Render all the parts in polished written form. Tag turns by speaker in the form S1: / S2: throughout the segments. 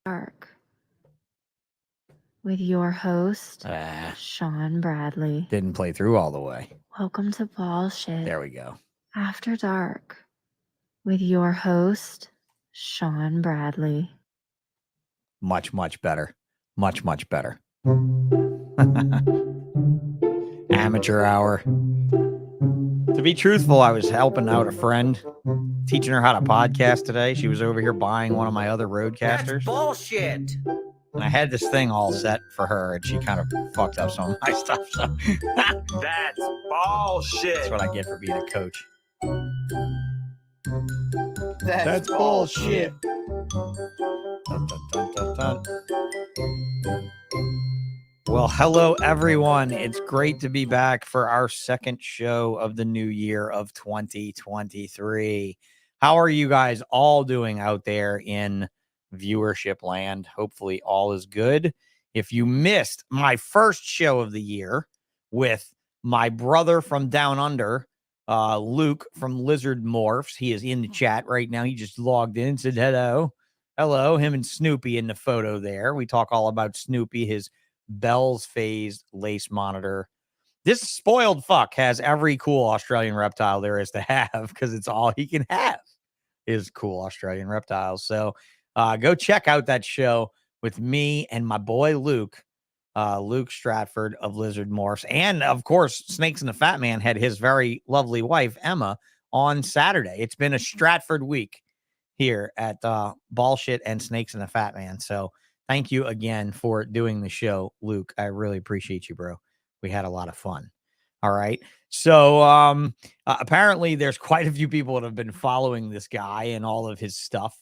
S1: Dark with your host, Sean Bradley.
S2: Didn't play through all the way.
S1: Welcome to Ballsh.
S2: There we go.
S1: After Dark with your host, Sean Bradley.
S2: Much, much better. Much, much better. Amateur hour. To be truthful, I was helping out a friend, teaching her how to podcast today. She was over here buying one of my other roadcasters.
S3: That's bullshit.
S2: And I had this thing all set for her, and she kind of fucked up some of my stuff. So
S3: That's bullshit.
S2: that's what I get for being a coach.
S3: That's bullshit.
S2: Dun, dun, dun, dun, dun. Well, hello, everyone. It's great to be back for our second show of the new year of 2023. How are you guys all doing out there in viewership land? Hopefully all is good. If you missed my first show of the year with my brother from down under, Luke from Lizard Morphs, he is in the chat right now. He just logged in and said hello. Hello, him and Snoopy in the photo there. We talk all about Snoopy, his Bell's phased lace monitor. This spoiled fuck has every cool Australian reptile there is to have because it's all he can have is cool Australian reptiles. So go check out that show with me and my boy Luke, Luke Stratford of Lizard Morphs. And of course, Snakes and the Fat Man had his very lovely wife, Emma, on Saturday. It's been a Stratford week here at Ballsh and Snakes and the Fat Man. So thank you again for doing the show, Luke. I really appreciate you, bro. We had a lot of fun. All right. So apparently there's quite a few people that have been following this guy and all of his stuff.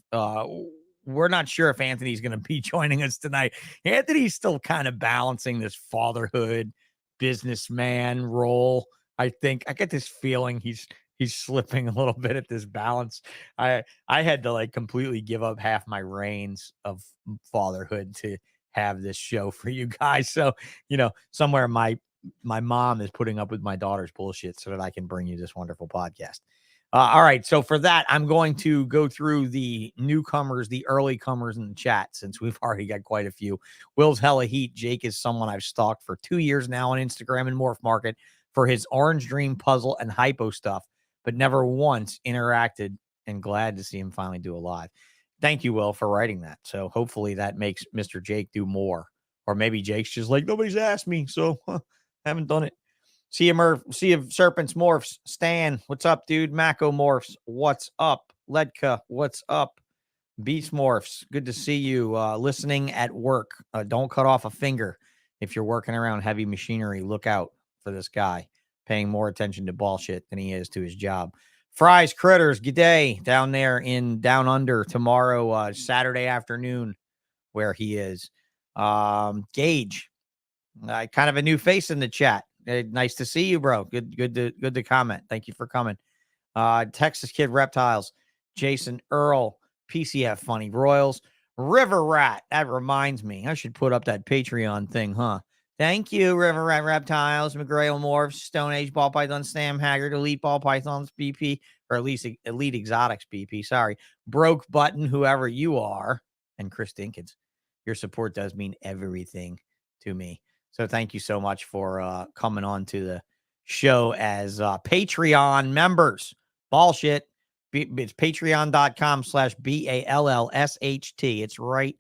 S2: We're not sure if Anthony's going to be joining us tonight. Anthony's still kind of balancing this fatherhood, businessman role. I think I get this feeling he's slipping a little bit at this balance. I had to like completely give up half my reins of fatherhood to have this show for you guys. So, somewhere my mom is putting up with my daughter's bullshit so that I can bring you this wonderful podcast. All right. So for that, I'm going to go through the newcomers, the early comers in the chat, since we've already got quite a few. Will's hella heat. Jake is someone I've stalked for 2 years now on Instagram and MorphMarket for his Orange Dream puzzle and hypo stuff, but never once interacted, and glad to see him finally do a live. Thank you, Will, for writing that. So hopefully that makes Mr. Jake do more. Or maybe Jake's just like, nobody's asked me, so haven't done it. See if Serpents Morphs. Stan, what's up, dude? Mako Morphs, what's up? Ledka, what's up? Beast Morphs, good to see you. Listening at work. Don't cut off a finger. If you're working around heavy machinery, look out for this guy paying more attention to bullshit than he is to his job. Fries Critters, g'day, down there in Down Under tomorrow, Saturday afternoon, where he is. Gage, kind of a new face in the chat. Nice to see you, bro. Good to comment. Thank you for coming. Texas Kid Reptiles, Jason Earl, PCF Funny Royals, River Rat. That reminds me, I should put up that Patreon thing, huh? Thank you, River Rat Reptiles, McGrail Morphs, Stone Age Ball Python, Sam Haggard, Elite Ball Pythons BP, or at least Elite Exotics BP. Sorry. Broke Button, whoever you are, and Chris Dinkins. Your support does mean everything to me. So thank you so much for coming on to the show as Patreon members. Bullshit. It's patreon.com/BALLSHT. It's right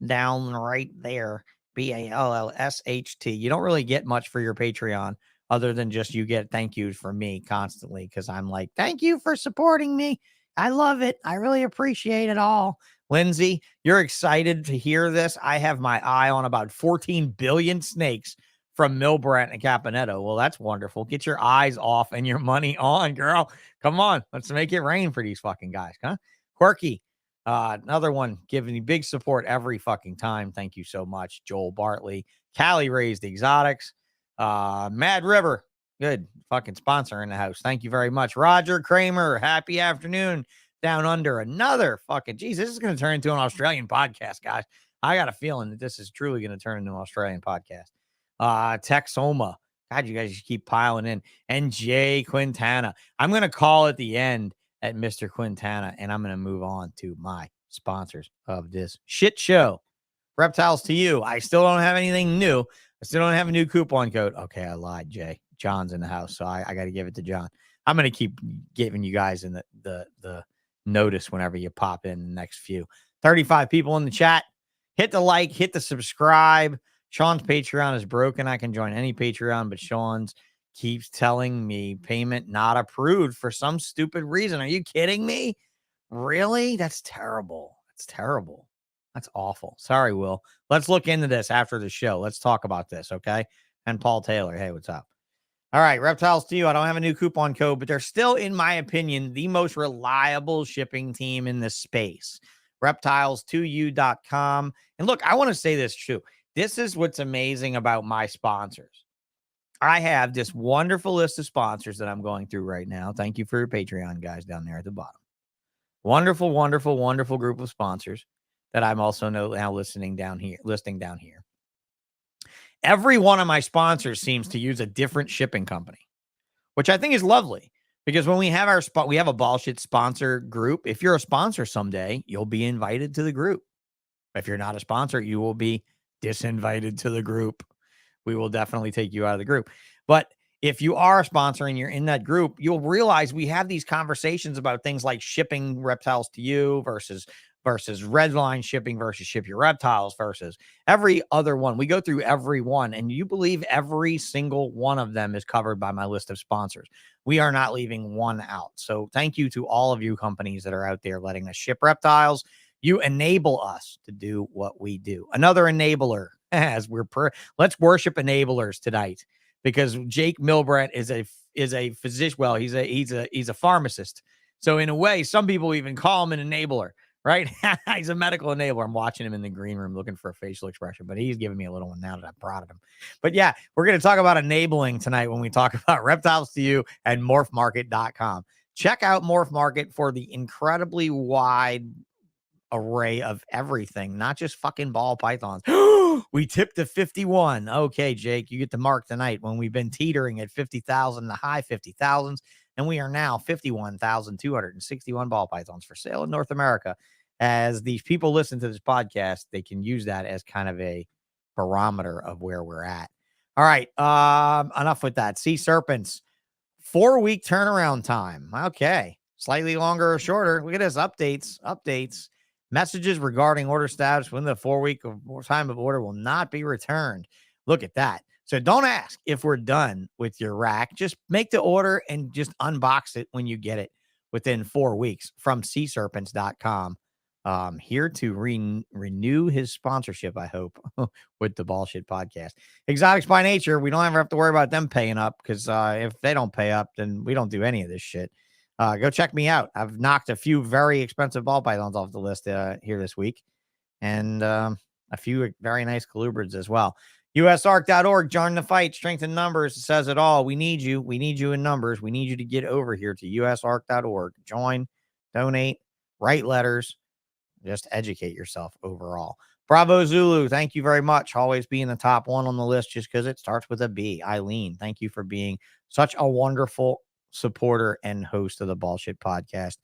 S2: down right there. BALLSHT. You don't really get much for your Patreon other than just you get thank yous from me constantly because I'm like, thank you for supporting me. I love it. I really appreciate it all. Lindsay, you're excited to hear this. I have my eye on about 14 billion snakes from Milbradt and Caponetto. Well, that's wonderful. Get your eyes off and your money on, girl. Come on. Let's make it rain for these fucking guys, huh? Quirky, another one giving you big support every fucking time. Thank you so much. Joel Bartley, Callie Raised Exotics, Mad River, good fucking sponsor in the house. Thank you very much. Roger Kramer, happy afternoon. Down Under, another fucking, geez, this is going to turn into an Australian podcast, guys. I got a feeling that this is truly going to turn into an Australian podcast. Texoma, God, you guys just keep piling in. And Jay Quintana. I'm going to call at the end at Mr. Quintana, and I'm going to move on to my sponsors of this shit show. Reptiles to you. I still don't have anything new. I still don't have a new coupon code. Okay, I lied, Jay. John's in the house, so I got to give it to John. I'm going to keep giving you guys in the notice whenever you pop in the next few. 35 people in the chat. Hit the like, hit the subscribe. Sean's Patreon is broken. I can join any Patreon, but Sean's keeps telling me payment not approved for some stupid reason. Are you kidding me? Really? That's terrible. That's terrible. That's awful. Sorry, Will. Let's look into this after the show. Let's talk about this, okay? And Paul Taylor, hey, what's up? All right, Reptiles to you. I don't have a new coupon code, but they're still, in my opinion, the most reliable shipping team in this space. Reptiles2u.com. And look, I want to say this too. This is what's amazing about my sponsors. I have this wonderful list of sponsors that I'm going through right now. Thank you for your Patreon guys down there at the bottom. Wonderful, wonderful, wonderful group of sponsors that I'm also now listing down here. Every one of my sponsors seems to use a different shipping company, which I think is lovely, because when we have our we have a Ballsh sponsor group. If you're a sponsor someday, you'll be invited to the group. If you're not a sponsor, you will be disinvited to the group. We will definitely take you out of the group. But if you are a sponsor and you're in that group, you'll realize we have these conversations about things like shipping reptiles to you versus Redline shipping versus ship your reptiles versus every other one. We go through every one, and you believe every single one of them is covered by my list of sponsors. We are not leaving one out. So thank you to all of you companies that are out there letting us ship reptiles. You enable us to do what we do. Another enabler, as let's worship enablers tonight, because Jake Milbradt is a physician. Well, he's a pharmacist. So in a way, some people even call him an enabler, right? He's a medical enabler. I'm watching him in the green room looking for a facial expression, but he's giving me a little one now that I'm proud of him. But yeah, we're going to talk about enabling tonight when we talk about Reptiles to You and MorphMarket.com. Check out MorphMarket for the incredibly wide array of everything, not just fucking ball pythons. We tipped to 51. Okay, Jake, you get the mark tonight when we've been teetering at 50,000, the high 50,000s, and we are now 51,261 ball pythons for sale in North America. As these people listen to this podcast, they can use that as kind of a barometer of where we're at. All right, enough with that. C-SERPENTS, 4-week turnaround time. Okay, slightly longer or shorter. Look at this, updates. Messages regarding order status within the 4-week time of order will not be returned. Look at that. So don't ask if we're done with your rack. Just make the order and just unbox it when you get it within 4 weeks from C-SERPENTS.com. Here to renew his sponsorship, I hope, with the Ballsh podcast. Exotics by Nature, we don't ever have to worry about them paying up, because if they don't pay up, then we don't do any of this shit. Go check me out. I've knocked a few very expensive ball pythons off the list here this week, and a few very nice colubrids as well. USARC.org, join the fight, strength in numbers, it says it all. We need you. We need you in numbers. We need you to get over here to USARC.org. Join, donate, write letters, just educate yourself overall. Bravo Zulu, thank you very much. Always being the top one on the list just because it starts with a B. Eileen, thank you for being such a wonderful supporter and host of the Ballsh podcast.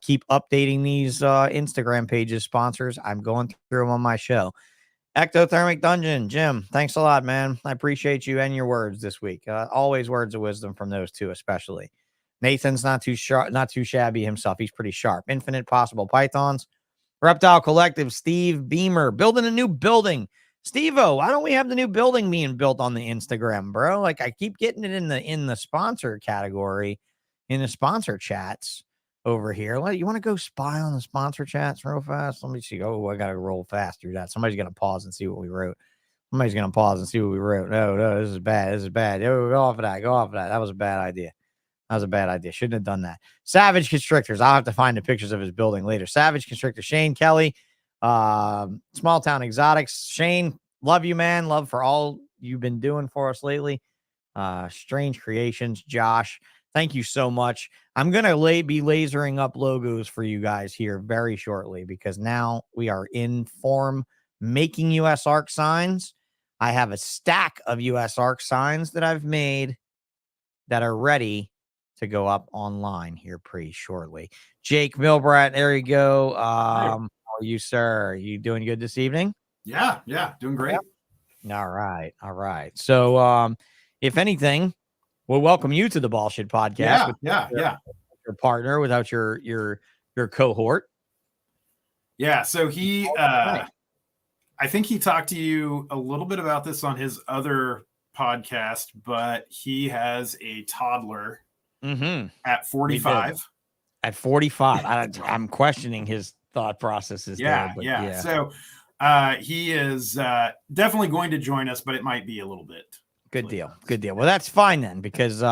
S2: Keep updating these Instagram pages, sponsors. I'm going through them on my show. Ectothermic Dungeon, Jim, thanks a lot, man. I appreciate you and your words this week. Always words of wisdom from those two, especially. Nathan's not too shabby himself. He's pretty sharp. Infinite Possible Pythons. Reptile Collective, Steve Beamer, building a new building. Steve-O, why don't we have the new building being built on the Instagram, bro? Like, I keep getting it in the sponsor category, in the sponsor chats over here. You want to go spy on the sponsor chats real fast? Let me see. Oh, I got to roll fast through that. Somebody's going to pause and see what we wrote. No, this is bad. Go off of that. That was a bad idea. Shouldn't have done that. Savage Constrictors. I'll have to find the pictures of his building later. Savage Constrictor. Shane Kelly. Small Town Exotics. Shane, love you, man. Love for all you've been doing for us lately. Strange Creations. Josh, thank you so much. I'm going to be lasering up logos for you guys here very shortly, because now we are in form making USARC signs. I have a stack of USARC signs that I've made that are ready to go up online here pretty shortly. Jake Milbradt, there you go. How are you, sir? Are you doing good this evening?
S4: Yeah, doing great.
S2: All right. So, if anything, we'll welcome you to the Bullshit podcast.
S4: Yeah.
S2: Your partner, without your cohort.
S4: Yeah. So he, I think he talked to you a little bit about this on his other podcast, but he has a toddler at 45.
S2: At 45, I'm questioning his thought processes.
S4: Yeah. So he is definitely going to join us, but it might be a little bit.
S2: Good deal. Well, that's fine then, because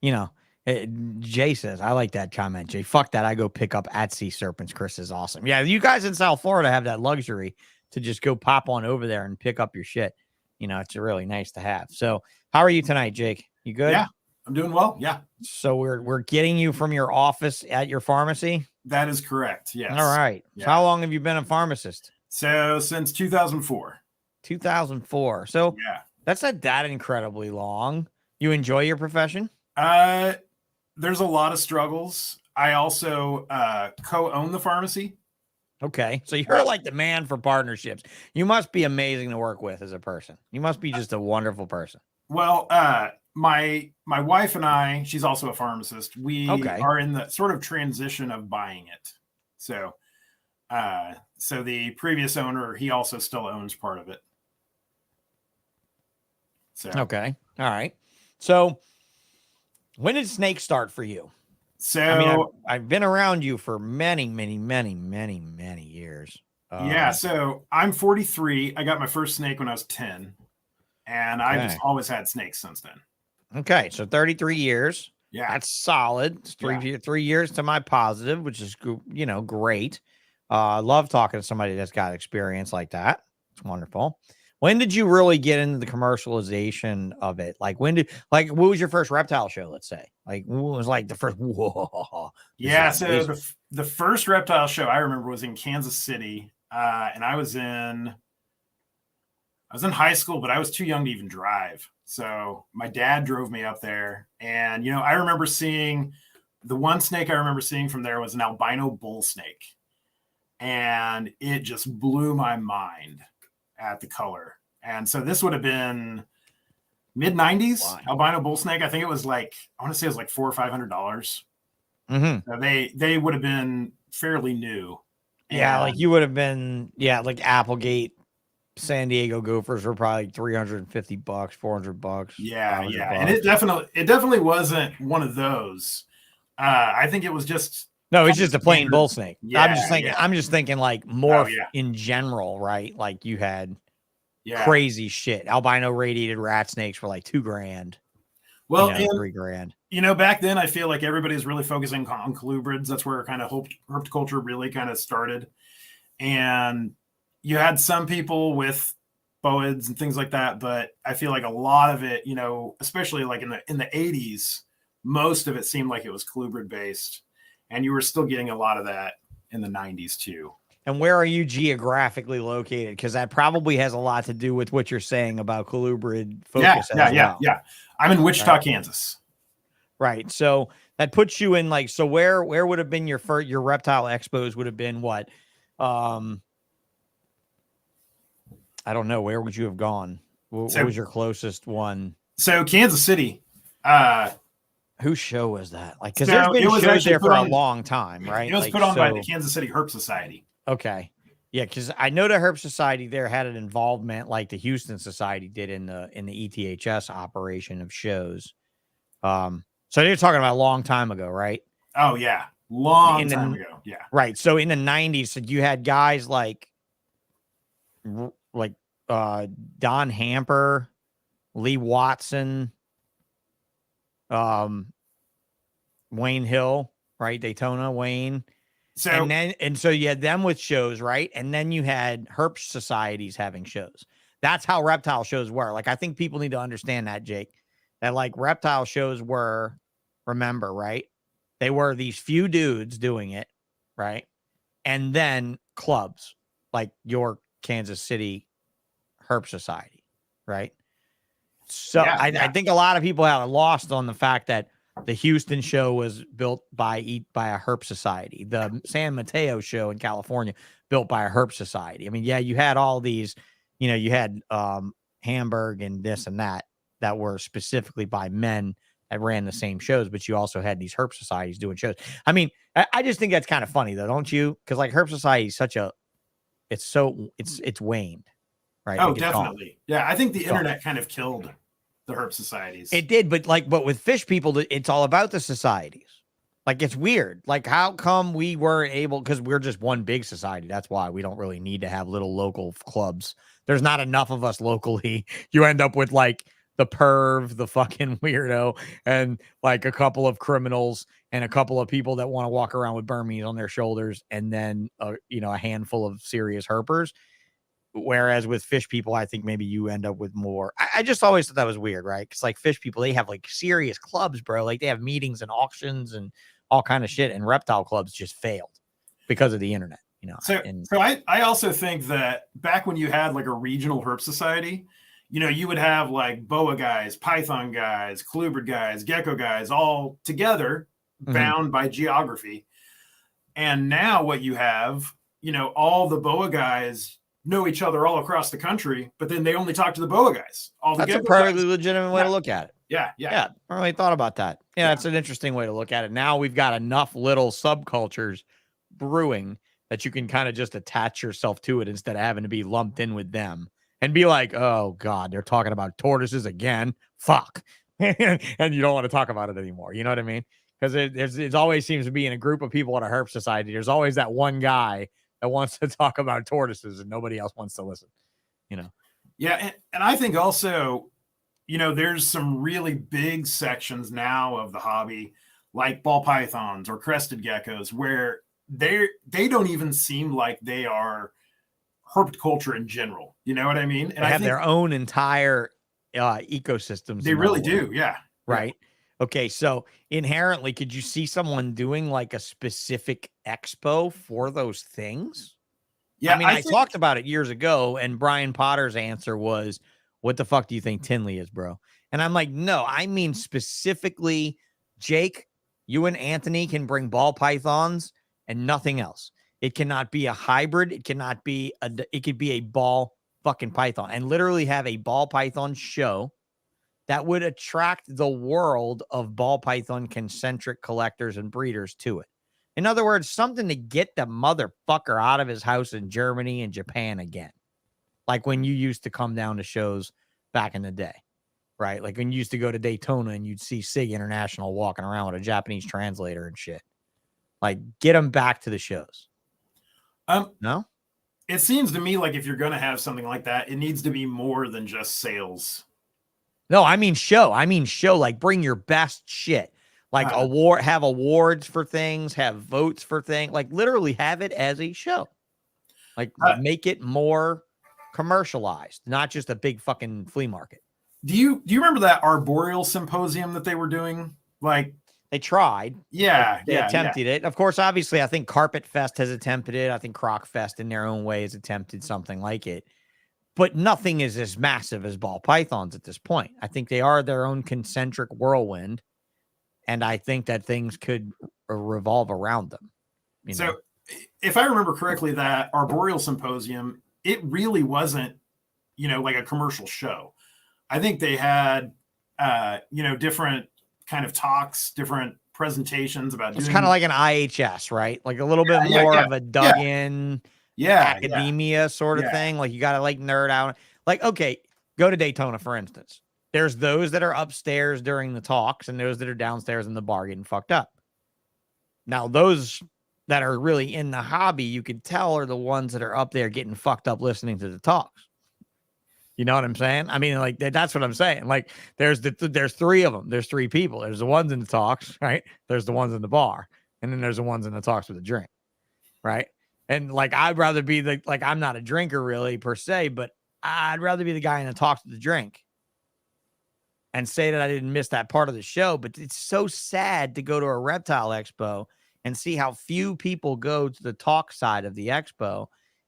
S2: Jay says, I like that comment, Jay. Fuck that. I go pick up at C-SERPENTS. Chris is awesome. Yeah, you guys in South Florida have that luxury to just go pop on over there and pick up your shit. It's really nice to have. So how are you tonight, Jake? You good?
S4: Yeah, I'm doing well. Yeah.
S2: So we're getting you from your office at your pharmacy?
S4: That is correct. Yes.
S2: All right. Yeah. So how long have you been a pharmacist?
S4: So since 2004.
S2: 2004. So
S4: yeah.
S2: That's not that incredibly long. You enjoy your profession?
S4: There's a lot of struggles. I also co-own the pharmacy.
S2: Okay. So you're like the man for partnerships. You must be amazing to work with as a person. You must be just a wonderful person.
S4: Well, my wife and I, she's also a pharmacist. We are in the sort of transition of buying it. So the previous owner, he also still owns part of it. So
S2: okay. All right. So when did snakes start for you?
S4: So
S2: I mean, I've been around you for many years.
S4: Yeah. So I'm 43. I got my first snake when I was 10, and I've just always had snakes since then.
S2: Okay. So 33 years.
S4: Yeah.
S2: That's solid. It's 3 years to my positive, which is, great. I love talking to somebody that's got experience like that. It's wonderful. When did you really get into the commercialization of it? Like what was your first reptile show? Let's say, like, what was like the first? Whoa.
S4: Yeah. So the first reptile show I remember was in Kansas City. And I was in high school, but I was too young to even drive. So my dad drove me up there, and, I remember seeing the one snake I remember seeing from there was an albino bull snake. And it just blew my mind at the color. And so this would have been mid-90s. Wow. Albino bull snake. I think it was like, I want to say it was like $400 or $500.
S2: Mm-hmm.
S4: So they would have been fairly new.
S2: Yeah, like you would have been, like Applegate, San Diego Gophers were probably $350, $400.
S4: Yeah. And it definitely wasn't one of those. I think it was just
S2: it's just a plain bull snake.
S4: Yeah,
S2: I'm just thinking like MORPH in general, right? Like you had crazy shit. Albino radiated rat snakes for like $2,000.
S4: Well,
S2: $3,000.
S4: Back then I feel like everybody's really focusing on colubrids. That's where kind of herpetoculture really kind of started. And you had some people with boids and things like that, but I feel like a lot of it, especially like in the 80s, most of it seemed like it was colubrid based. And you were still getting a lot of that in the 90s too.
S2: And where are you geographically located? Because that probably has a lot to do with what you're saying about colubrid focus.
S4: Yeah. I'm in Wichita, Kansas.
S2: Right. So that puts you in like, so where would have been your reptile expos would have been what? I don't know. Where would you have gone? What was your closest one?
S4: So Kansas City.
S2: Whose show was that? Like, because there's been shows there for a long time, right?
S4: It was put on by the Kansas City Herp Society.
S2: Okay. Yeah, because I know the Herp Society there had an involvement like the Houston Society did in the ETHS operation of shows. So you're talking about a long time ago, right?
S4: Oh, yeah. Long time ago. Yeah.
S2: Right. So in the 90s, you had guys like Don Hamper, Lee Watson, Wayne Hill, right? Daytona Wayne. So and so you had them with shows, right? And then you had herp societies having shows. That's how reptile shows were. Like, I think people need to understand that, Jake, that like reptile shows were, remember, right? They were these few dudes doing it, right? And then clubs like your Kansas City Herp Society, right? So I think a lot of people have lost on the fact that The Houston show was built by a herp society. The San Mateo show in California built by a herp society. I mean, yeah, you had all these, you had Hamburg and this and that were specifically by men that ran the same shows, but you also had these herp societies doing shows. I mean, I just think that's kind of funny though, don't you? Because like herp society is it's waned, right?
S4: Oh,
S2: like
S4: definitely. Yeah, I think the internet kind of killed the herp societies.
S2: It did, but with fish people, it's all about the societies. Like, it's weird. Like, how come we weren't able, because we're just one big society. That's why we don't really need to have little local clubs. There's not enough of us locally. You end up with like the perv, the fucking weirdo, and like a couple of criminals and a couple of people that want to walk around with Burmese on their shoulders, and then a handful of serious herpers. Whereas with fish people, I think maybe you end up with more. I just always thought that was weird, right? Because like fish people, they have like serious clubs, bro. Like they have meetings and auctions and all kind of shit. And reptile clubs just failed because of the internet,
S4: So I also think that back when you had like a regional herp society, you would have like boa guys, python guys, colubrid guys, gecko guys, all together, bound by geography. And now what you have, all the boa guys know each other all across the country, but then they only talk to the boa guys.
S2: That's a perfectly legitimate way to look at it.
S4: Yeah.
S2: I really thought about that. Yeah, that's an interesting way to look at it. Now we've got enough little subcultures brewing that you can kind of just attach yourself to it instead of having to be lumped in with them and be like, oh God, they're talking about tortoises again. Fuck. And you don't want to talk about it anymore. You know what I mean? Because it always seems to be in a group of people at a herp society. There's always that one guy that wants to talk about tortoises and nobody else wants to listen,
S4: Yeah. And I think also, there's some really big sections now of the hobby, like ball pythons or crested geckos, where they don't even seem like they are herp culture in general. You know what I mean? And
S2: they have their own entire ecosystems.
S4: They really do. Yeah.
S2: Right. Okay, so inherently, could you see someone doing like a specific expo for those things?
S4: Yeah,
S2: I mean, I talked about it years ago, and Brian Potter's answer was, what the fuck do you think Tinley is, bro? And I'm like, no, I mean specifically, Jake, you and Anthony can bring ball pythons and nothing else. It cannot be a hybrid. It cannot be it could be a ball fucking python, and literally have a ball python show that would attract the world of ball python concentric collectors and breeders to it. In other words, something to get the motherfucker out of his house in Germany and Japan again. Like when you used to come down to shows back in the day, right? Like when you used to go to Daytona and you'd see SIG International walking around with a Japanese translator and shit. Like, get them back to the shows. No?
S4: It seems to me like if you're going to have something like that, it needs to be more than just sales.
S2: No, I mean show. Like bring your best shit. Like have awards for things, have votes for things. Like literally have it as a show. Like make it more commercialized, not just a big fucking flea market.
S4: Do you remember that arboreal symposium that they were doing? Like
S2: they tried.
S4: Yeah.
S2: They attempted it. Of course, obviously, I think Carpet Fest has attempted it. I think Croc Fest in their own way has attempted something like it. But nothing is as massive as ball pythons at this point. I think they are their own concentric whirlwind. And I think that things could revolve around them.
S4: So if I remember correctly, that arboreal symposium, it really wasn't, like a commercial show. I think they had, different kind of talks, different presentations about
S2: it's kind of like an IHS, right? Like a little bit more of a dug in academia sort of thing. Like you got to like nerd out. Like, okay, go to Daytona, for instance. There's those that are upstairs during the talks and those that are downstairs in the bar getting fucked up. Now, those that are really in the hobby, you could tell are the ones that are up there getting fucked up listening to the talks. You know what I'm saying? I mean, like that's what I'm saying. Like there's three of them. There's three people. There's the ones in the talks, right? There's the ones in the bar, and then there's the ones in the talks with a drink, right? And like I'd rather be I'm not a drinker really per se, but I'd rather be the guy in the talks with the drink and say that I didn't miss that part of the show. But it's so sad to go to a reptile expo and see how few people go to the talk side of the expo.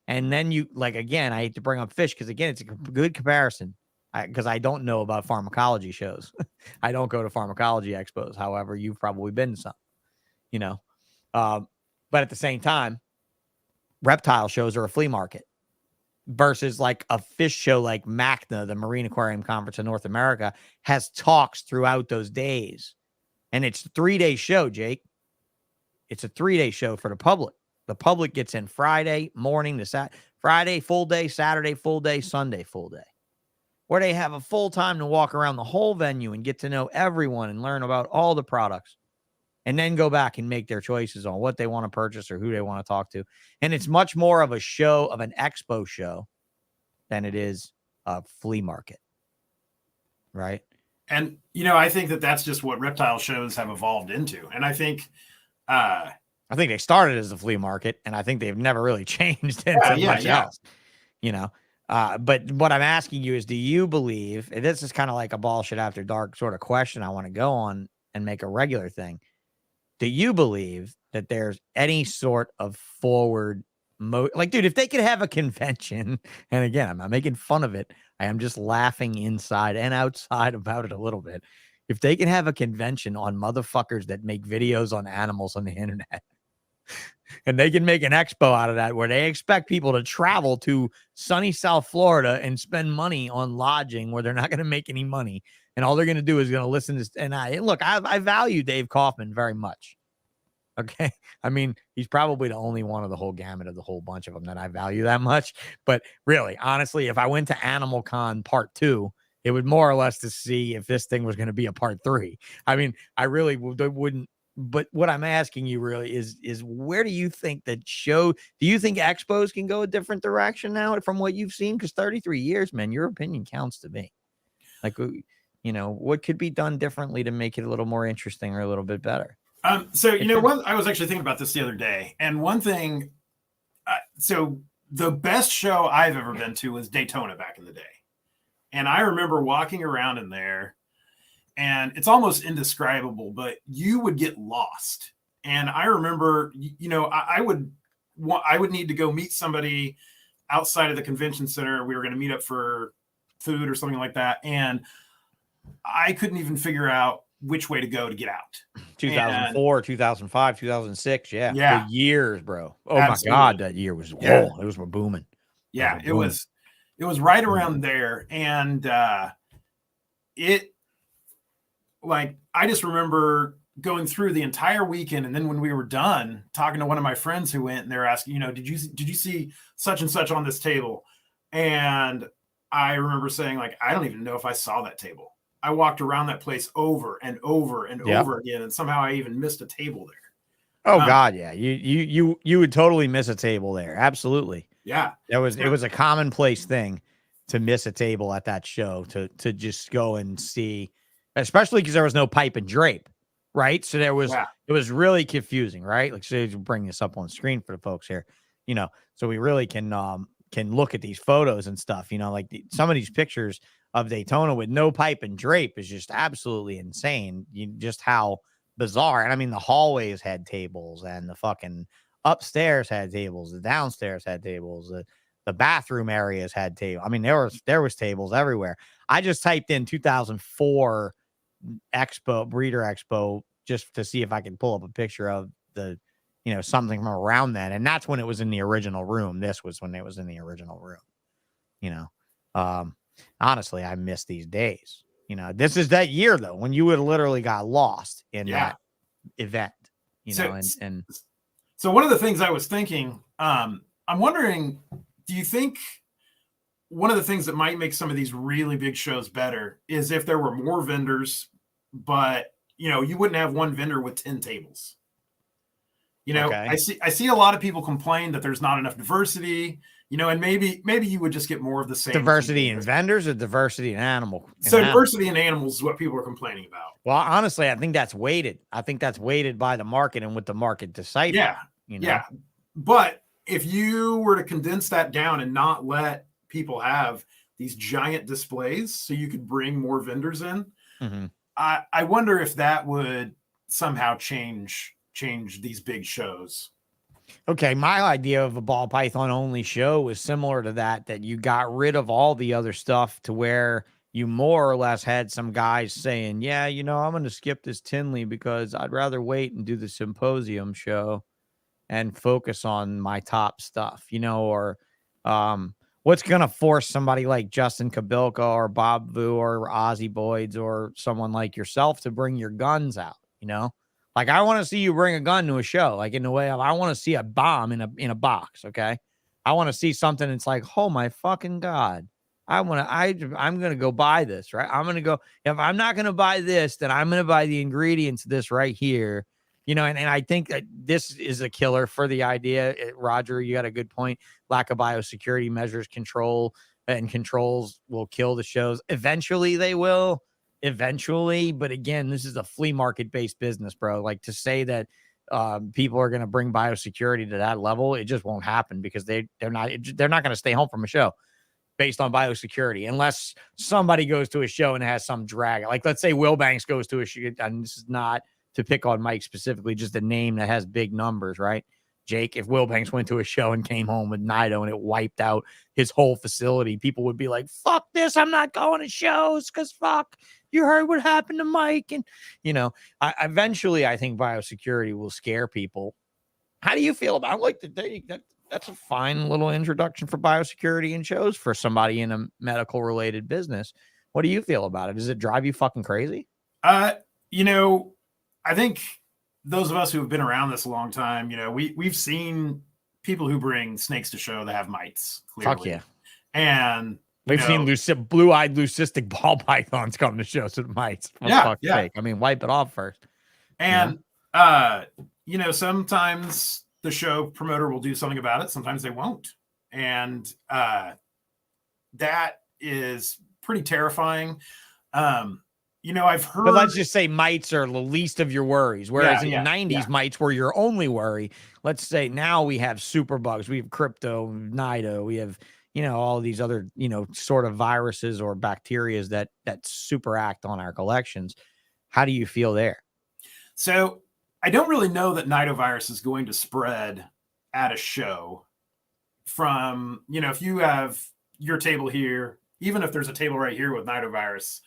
S2: And then you again, I hate to bring up fish because again, it's a good comparison. because I don't know about pharmacology shows. I don't go to pharmacology expos. However, you've probably been to some, you know. But at the same time, reptile shows are a flea market versus like a fish show like MACNA, the Marine Aquarium Conference in North America, has talks throughout those days. And it's a 3-day show, Jake. It's a 3-day show for the public. The public gets in Friday morning to Friday full day, Saturday full day, Sunday full day, where they have a full time to walk around the whole venue and get to know everyone and learn about all the products, and then go back and make their choices on what they want to purchase or who they want to talk to. And it's much more of a show, of an expo show, than it is a flea market, right?
S4: And, you know, I think that that's just what reptile shows have evolved into. And I think
S2: they started as a flea market, and I think they've never really changed into much else, you know. But what I'm asking you is, do you believe, and this is kind of like a bullshit after dark sort of question I want to go on and make a regular thing. Do you believe that there's any sort of forward like, dude, if they could have a convention, and again, I'm not making fun of it, I am just laughing inside and outside about it a little bit. If they can have a convention on motherfuckers that make videos on animals on the internet, and they can make an expo out of that where they expect people to travel to sunny South Florida and spend money on lodging where they're not going to make any money, and all they're going to do is going to listen to. And I value Dave Kaufman very much. Okay. I mean, he's probably the only one of the whole gamut of the whole bunch of them that I value that much. But really, honestly, if I went to Animal Con Part 2, it would more or less to see if this thing was going to be a Part 3. I mean, I really wouldn't. But what I'm asking you really is where do you think do you think expos can go a different direction now from what you've seen? Because 33 years, man, your opinion counts to me. Like, you know, what could be done differently to make it a little more interesting or a little bit better?
S4: So, you know, I was actually thinking about this the other day, and one thing, so the best show I've ever been to was Daytona back in the day. And I remember walking around in there, and it's almost indescribable, but you would get lost. And I remember, you know, I would need to go meet somebody outside of the convention center. We were going to meet up for food or something like that. And I couldn't even figure out which way to go to get out.
S2: 2004, 2005, 2006. Yeah.
S4: Yeah.
S2: The years, bro. Oh
S4: Absolutely.
S2: My God. That year was, it was booming.
S4: Yeah. It was right around there. And, I just remember going through the entire weekend. And then when we were done talking to one of my friends who went, and they're asking, you know, did you see such and such on this table? And I remember saying, like, I don't even know if I saw that table. I walked around that place over and over and over again, and somehow I even missed a table there.
S2: Oh God, yeah. You would totally miss a table there. Absolutely.
S4: Yeah.
S2: It was a commonplace thing to miss a table at that show, to just go and see, especially because there was no pipe and drape, right? So it was really confusing, right? Like, so bring this up on screen for the folks here, you know, so we really can look at these photos and stuff, you know, like some of these pictures of Daytona with no pipe and drape is just absolutely insane. Just how bizarre. And I mean, the hallways had tables, and the fucking upstairs had tables, the downstairs had tables, the bathroom areas had tables. I mean, there was tables everywhere. I just typed in 2004 Breeder Expo just to see if I can pull up a picture of the, you know, something from around then. And that's when it was in the original room. This was when it was in the original room, you know. Honestly, I miss these days. You know, this is that year though, when you would literally got lost in that event, you know, and
S4: so one of the things I was thinking, I'm wondering, do you think one of the things that might make some of these really big shows better is if there were more vendors, but, you know, you wouldn't have one vendor with 10 tables. You know, I see a lot of people complain that there's not enough diversity, you know, and maybe you would just get more of the same.
S2: Diversity in vendors or diversity in animal?
S4: Diversity in animals is what people are complaining about.
S2: Well, honestly, I think that's weighted. I think that's weighted by the market and what the market decides.
S4: Yeah.
S2: You know?
S4: Yeah. But if you were to condense that down and not let people have these giant displays so you could bring more vendors in, I wonder if that would somehow change these big shows.
S2: Okay, my idea of a ball python only show was similar to that you got rid of all the other stuff to where you more or less had some guys saying, yeah, I'm going to skip this Tinley because I'd rather wait and do the symposium show and focus on my top stuff, or what's going to force somebody like Justin Kabilka or Bob Vu or Ozzy Boyds or someone like yourself to bring your guns out, Like, I want to see you bring a gun to a show, like in the way of, I want to see a bomb in a box, okay? I want to see something that's like, oh my fucking God. I'm going to go buy this, right? I'm going to go, if I'm not going to buy this, then I'm going to buy the ingredients of this right here. And I think that this is a killer for the idea. Roger, you got a good point. Lack of biosecurity measures, controls will kill the shows. Eventually they will. But again, this is a flea market based business, bro. Like, to say that people are going to bring biosecurity to that level, it just won't happen, because they're not going to stay home from a show based on biosecurity, unless somebody goes to a show and has some drag. Like, let's say Will Banks goes to a show, and this is not to pick on Mike specifically, just a name that has big numbers, right? Jake, if Will Banks went to a show and came home with Nido and it wiped out his whole facility, people would be like, fuck this, I'm not going to shows because fuck, you heard what happened to Mike. And, eventually I think biosecurity will scare people. How do you feel about it? That's a fine little introduction for biosecurity in shows for somebody in a medical related business. What do you feel about it? Does it drive you fucking crazy?
S4: I think those of us who have been around this a long time, we've seen people who bring snakes to show that have mites. Clearly.
S2: Fuck yeah.
S4: And
S2: we've seen blue-eyed leucistic ball pythons come to shows with mites. For fuck's sake. I mean, wipe it off first.
S4: And, sometimes the show promoter will do something about it. Sometimes they won't. And that is pretty terrifying. I've heard.
S2: But let's just say mites are the least of your worries. Whereas in the 90s, mites were your only worry. Let's say now we have superbugs, we have crypto, Nido, we have, all these other, sort of viruses or bacterias that super act on our collections. How do you feel there?
S4: So I don't really know that nidovirus is going to spread at a show from, if you have your table here, even if there's a table right here with nidovirus,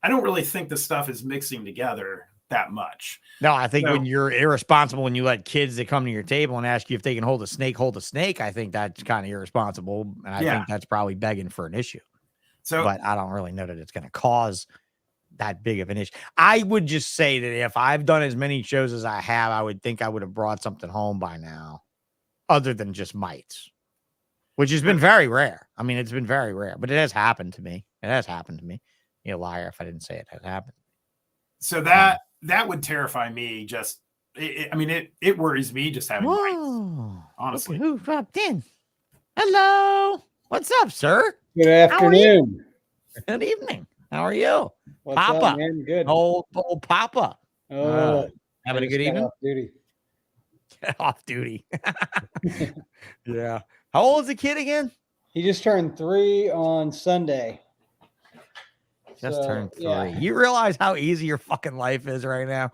S4: I don't really think the stuff is mixing together that much.
S2: No, I think when you're irresponsible, when you let kids that come to your table and ask you if they can hold a snake, I think that's kind of irresponsible. And I think that's probably begging for an issue. But I don't really know that it's going to cause that big of an issue. I would just say that if I've done as many shows as I have, I would think I would have brought something home by now, other than just mites, which has been very rare. I mean, it's been very rare, but it has happened to me. You're a liar if I didn't say it has happened.
S4: So that would terrify me. It worries me just having mites, honestly.
S2: Who dropped in? Hello. What's up, sir?
S5: Good afternoon.
S2: Good evening. How are you?
S5: What's
S2: Papa.
S5: up, man? Good.
S2: Old Papa. Having a good evening?
S5: Off duty.
S2: Off duty. Yeah. How old is the kid again?
S5: He just turned 3 on Sunday.
S2: Just turned 3. Yeah. You realize how easy your fucking life is right now?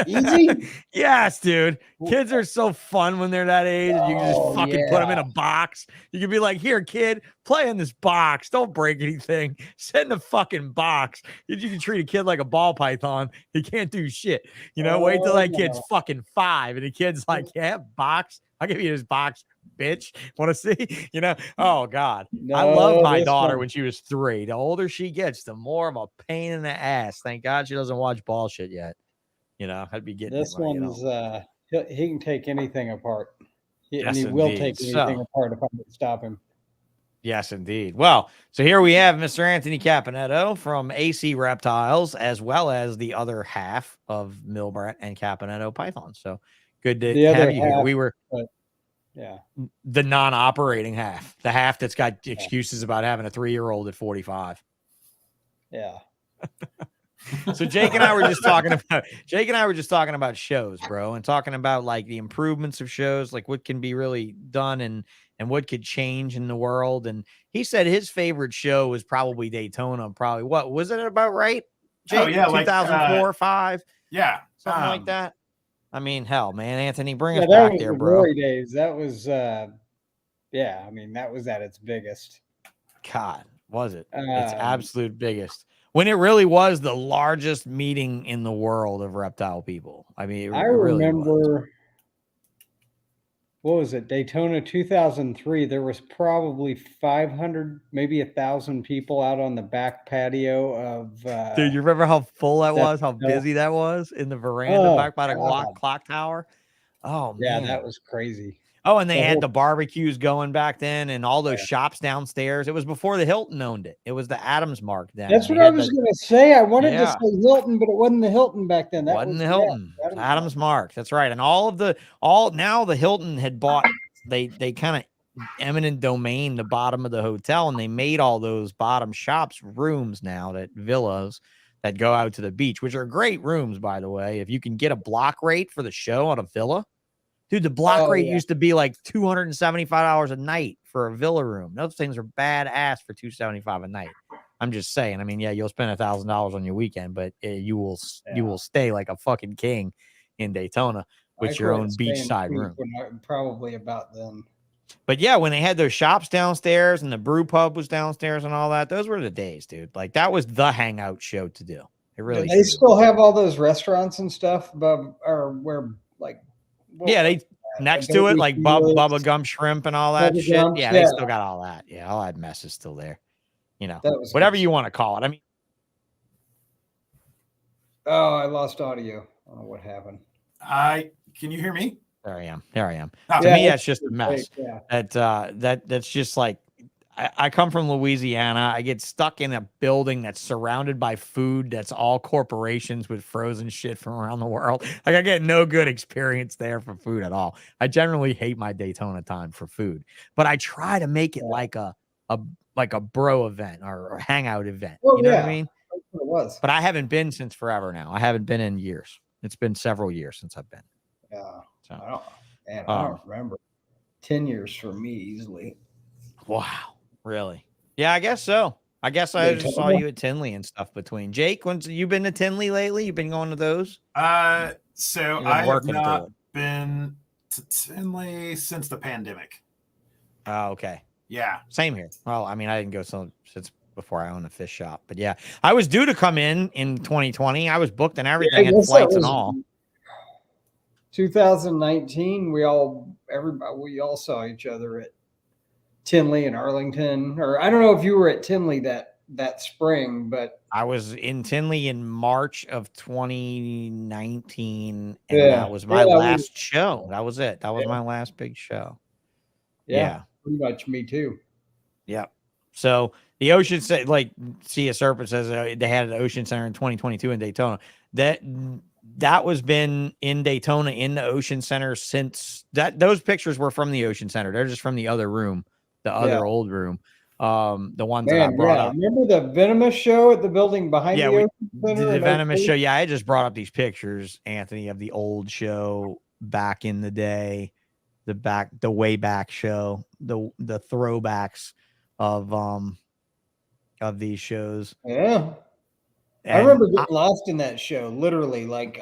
S5: Easy?
S2: Yes, dude. Kids are so fun when they're that age. You can just fucking put them in a box. You can be like, here, kid, play in this box. Don't break anything. Sit in the fucking box. You can treat a kid like a ball python. He can't do shit. Wait till that kid's fucking 5. And the kid's like, yeah, box. I'll give you this box, bitch. Want to see? Oh, God. No, I loved my daughter when she was 3. The older she gets, the more of a pain in the ass. Thank God she doesn't watch ball shit yet. I'd be getting
S5: this one's he can take anything apart.
S2: Yes,
S5: he will take anything apart if I can stop him.
S2: Yes, indeed. Well, so here we have Mr. Anthony Caponetto from AC Reptiles, as well as the other half of Milbradt and Caponetto Pythons. So good to have you here. We were the non-operating half, the half that's got excuses about having a 3-year-old at 45.
S5: Yeah.
S2: So Jake and I were just talking about shows, bro, and talking about like the improvements of shows, like what can be really done and what could change in the world. And he said his favorite show was probably Daytona. Probably what was it about, right? Jake? 2004, 5.
S4: Yeah,
S2: something like that. I mean, hell, man, Anthony, bring us back there, bro.
S5: Glory days. That was, that was at its biggest.
S2: God. Was it? Its
S5: Um,
S2: absolute biggest. When it really was the largest meeting in the world of reptile people. I mean,
S5: I
S2: it really was.
S5: remember, what was it? Daytona 2003. There was probably 500, maybe 1,000 people out on the back patio of.
S2: Dude, you remember how full that
S5: that
S2: was? How
S5: hotel.
S2: busy that was in the veranda
S5: Oh,
S2: back by the
S5: God.
S2: clock tower? Oh,
S5: Yeah,
S2: man.
S5: that was crazy.
S2: Oh, and they
S5: The
S2: had
S5: whole-
S2: the barbecues going back then and all those
S5: Yeah.
S2: shops downstairs. It was before the Hilton owned it. It was the Adams Mark then.
S5: That's
S2: They
S5: what I
S2: had
S5: was
S2: the-
S5: going to say. I wanted to
S2: Yeah.
S5: say Hilton, but it wasn't the Hilton back then. That
S2: wasn't
S5: was
S2: the Hilton.
S5: yeah,
S2: It was Adams Mark. That's right. And now the Hilton had bought, they kind of eminent domain the bottom of the hotel, and they made all those bottom shops rooms now, that villas that go out to the beach, which are great rooms, by the way. If you can get a block rate for the show on a villa. Dude, the block rate used to be like $275 a night for a villa room. Those things are badass for $275 a night. I'm just saying. I mean, yeah, you'll spend $1,000 on your weekend, but you will stay like a fucking king in Daytona with your own beachside room.
S5: Probably about then.
S2: But yeah, when they had those shops downstairs and the brew pub was downstairs and all that, those were the days, dude. Like that was the hangout show to do. It really.
S5: Do they still have all those restaurants and stuff above, or where like?
S2: Yeah, they next to it, like Bubba Gum Shrimp and all that shit. Yeah, they still got all that. Yeah, all that mess is still there. You know, whatever you want to call it. I mean,
S5: oh, I lost audio. I don't know what happened.
S4: Can you hear me?
S2: There I am.
S4: Oh,
S2: To me, that's just a mess.
S5: Yeah.
S2: That's just like, I come from Louisiana. I get stuck in a building that's surrounded by food that's all corporations with frozen shit from around the world. Like I get no good experience there for food at all. I generally hate my Daytona time for food, but I try to make it like a bro event or hangout event.
S5: Well,
S2: you know what I mean?
S5: That's what it was.
S2: But I haven't been since forever now. I haven't been in years. It's been several years since I've been.
S5: Yeah.
S2: So,
S5: I don't remember. 10 years for me easily.
S2: Wow. Really? Yeah, I guess so. I guess I just saw you at Tinley and stuff between. Jake, when's you been to Tinley lately? You been going to those?
S4: So I have not been to Tinley since the pandemic.
S2: Oh, okay.
S4: Yeah.
S2: Same here. Well, I mean, I didn't go since before I owned a fish shop, but yeah, I was due to come in 2020. I was booked and everything, and flights and all.
S5: 2019, we all saw each other at Tinley and Arlington, or I don't know if you were at Tinley that spring, but
S2: I was in Tinley in March of 2019, and that was my last show. That was it. That was my last big show. Yeah,
S5: pretty much me too.
S2: Yeah. So the Ocean, like C-SERPENTS says, they had an Ocean Center in 2022 in Daytona. That was been in Daytona in the Ocean Center since that. Those pictures were from the Ocean Center. They're just from the other room, the other old room. The ones that I brought up.
S5: Remember the Venomous show at the building behind the Ocean Center?
S2: The Venomous show. Yeah, I just brought up these pictures, Anthony, of the old show back in the day, the way back show, the throwbacks of these shows.
S5: Yeah. And I remember getting lost in that show, literally. Like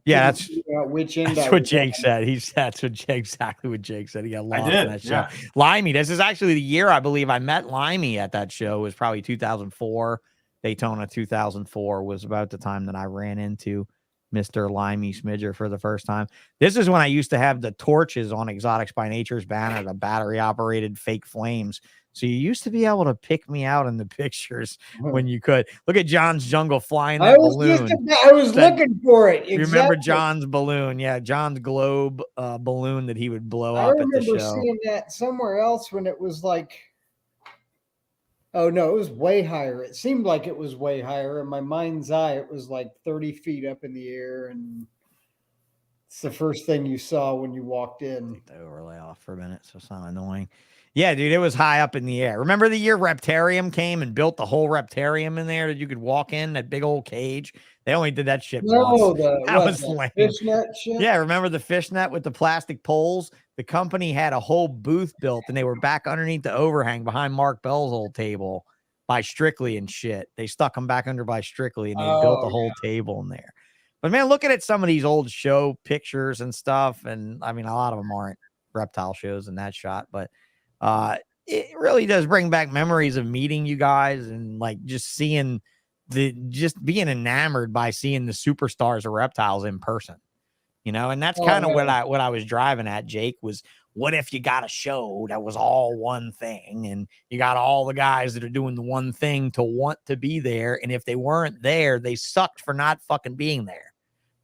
S2: that's
S5: which end.
S2: That's what Jake said. That's exactly what Jake said. He got lost in that show.
S4: Yeah.
S2: Limey. This is actually the year I believe I met Limey at that show. It was probably 2004. Daytona 2004 was about the time that I ran into Mr. Limey Smidger for the first time. This is when I used to have the torches on Exotics by Nature's banner, the battery operated fake flames. So you used to be able to pick me out in the pictures when you could. Look at John's Jungle flying that balloon.
S5: I was looking for it. Exactly.
S2: You remember John's balloon? Yeah, John's globe balloon that he would blow up at the show. I remember
S5: seeing that somewhere else when it was like, oh no, it was way higher. It seemed like it was way higher. In my mind's eye, it was like 30 feet up in the air, and it's the first thing you saw when you walked in.
S2: Get the overlay off for a minute, so it's not annoying. Yeah, dude, it was high up in the air. Remember the year Reptarium came and built the whole Reptarium in there that you could walk in, that big old cage? They only did that shit once. That was lame.
S5: Fishnet shit?
S2: Yeah, remember the fishnet with the plastic poles? The company had a whole booth built, and they were back underneath the overhang behind Mark Bell's old table by Strictly and shit. They stuck them back under by Strictly, and they built the whole table in there. But, man, looking at some of these old show pictures and stuff, and, I mean, a lot of them aren't Reptile shows in that shot, but it really does bring back memories of meeting you guys and like just seeing just being enamored by seeing the superstars of reptiles in person, you know. And that's kind of what I was driving at, Jake, was what if you got a show that was all one thing and you got all the guys that are doing the one thing to want to be there, and if they weren't there, they sucked for not fucking being there,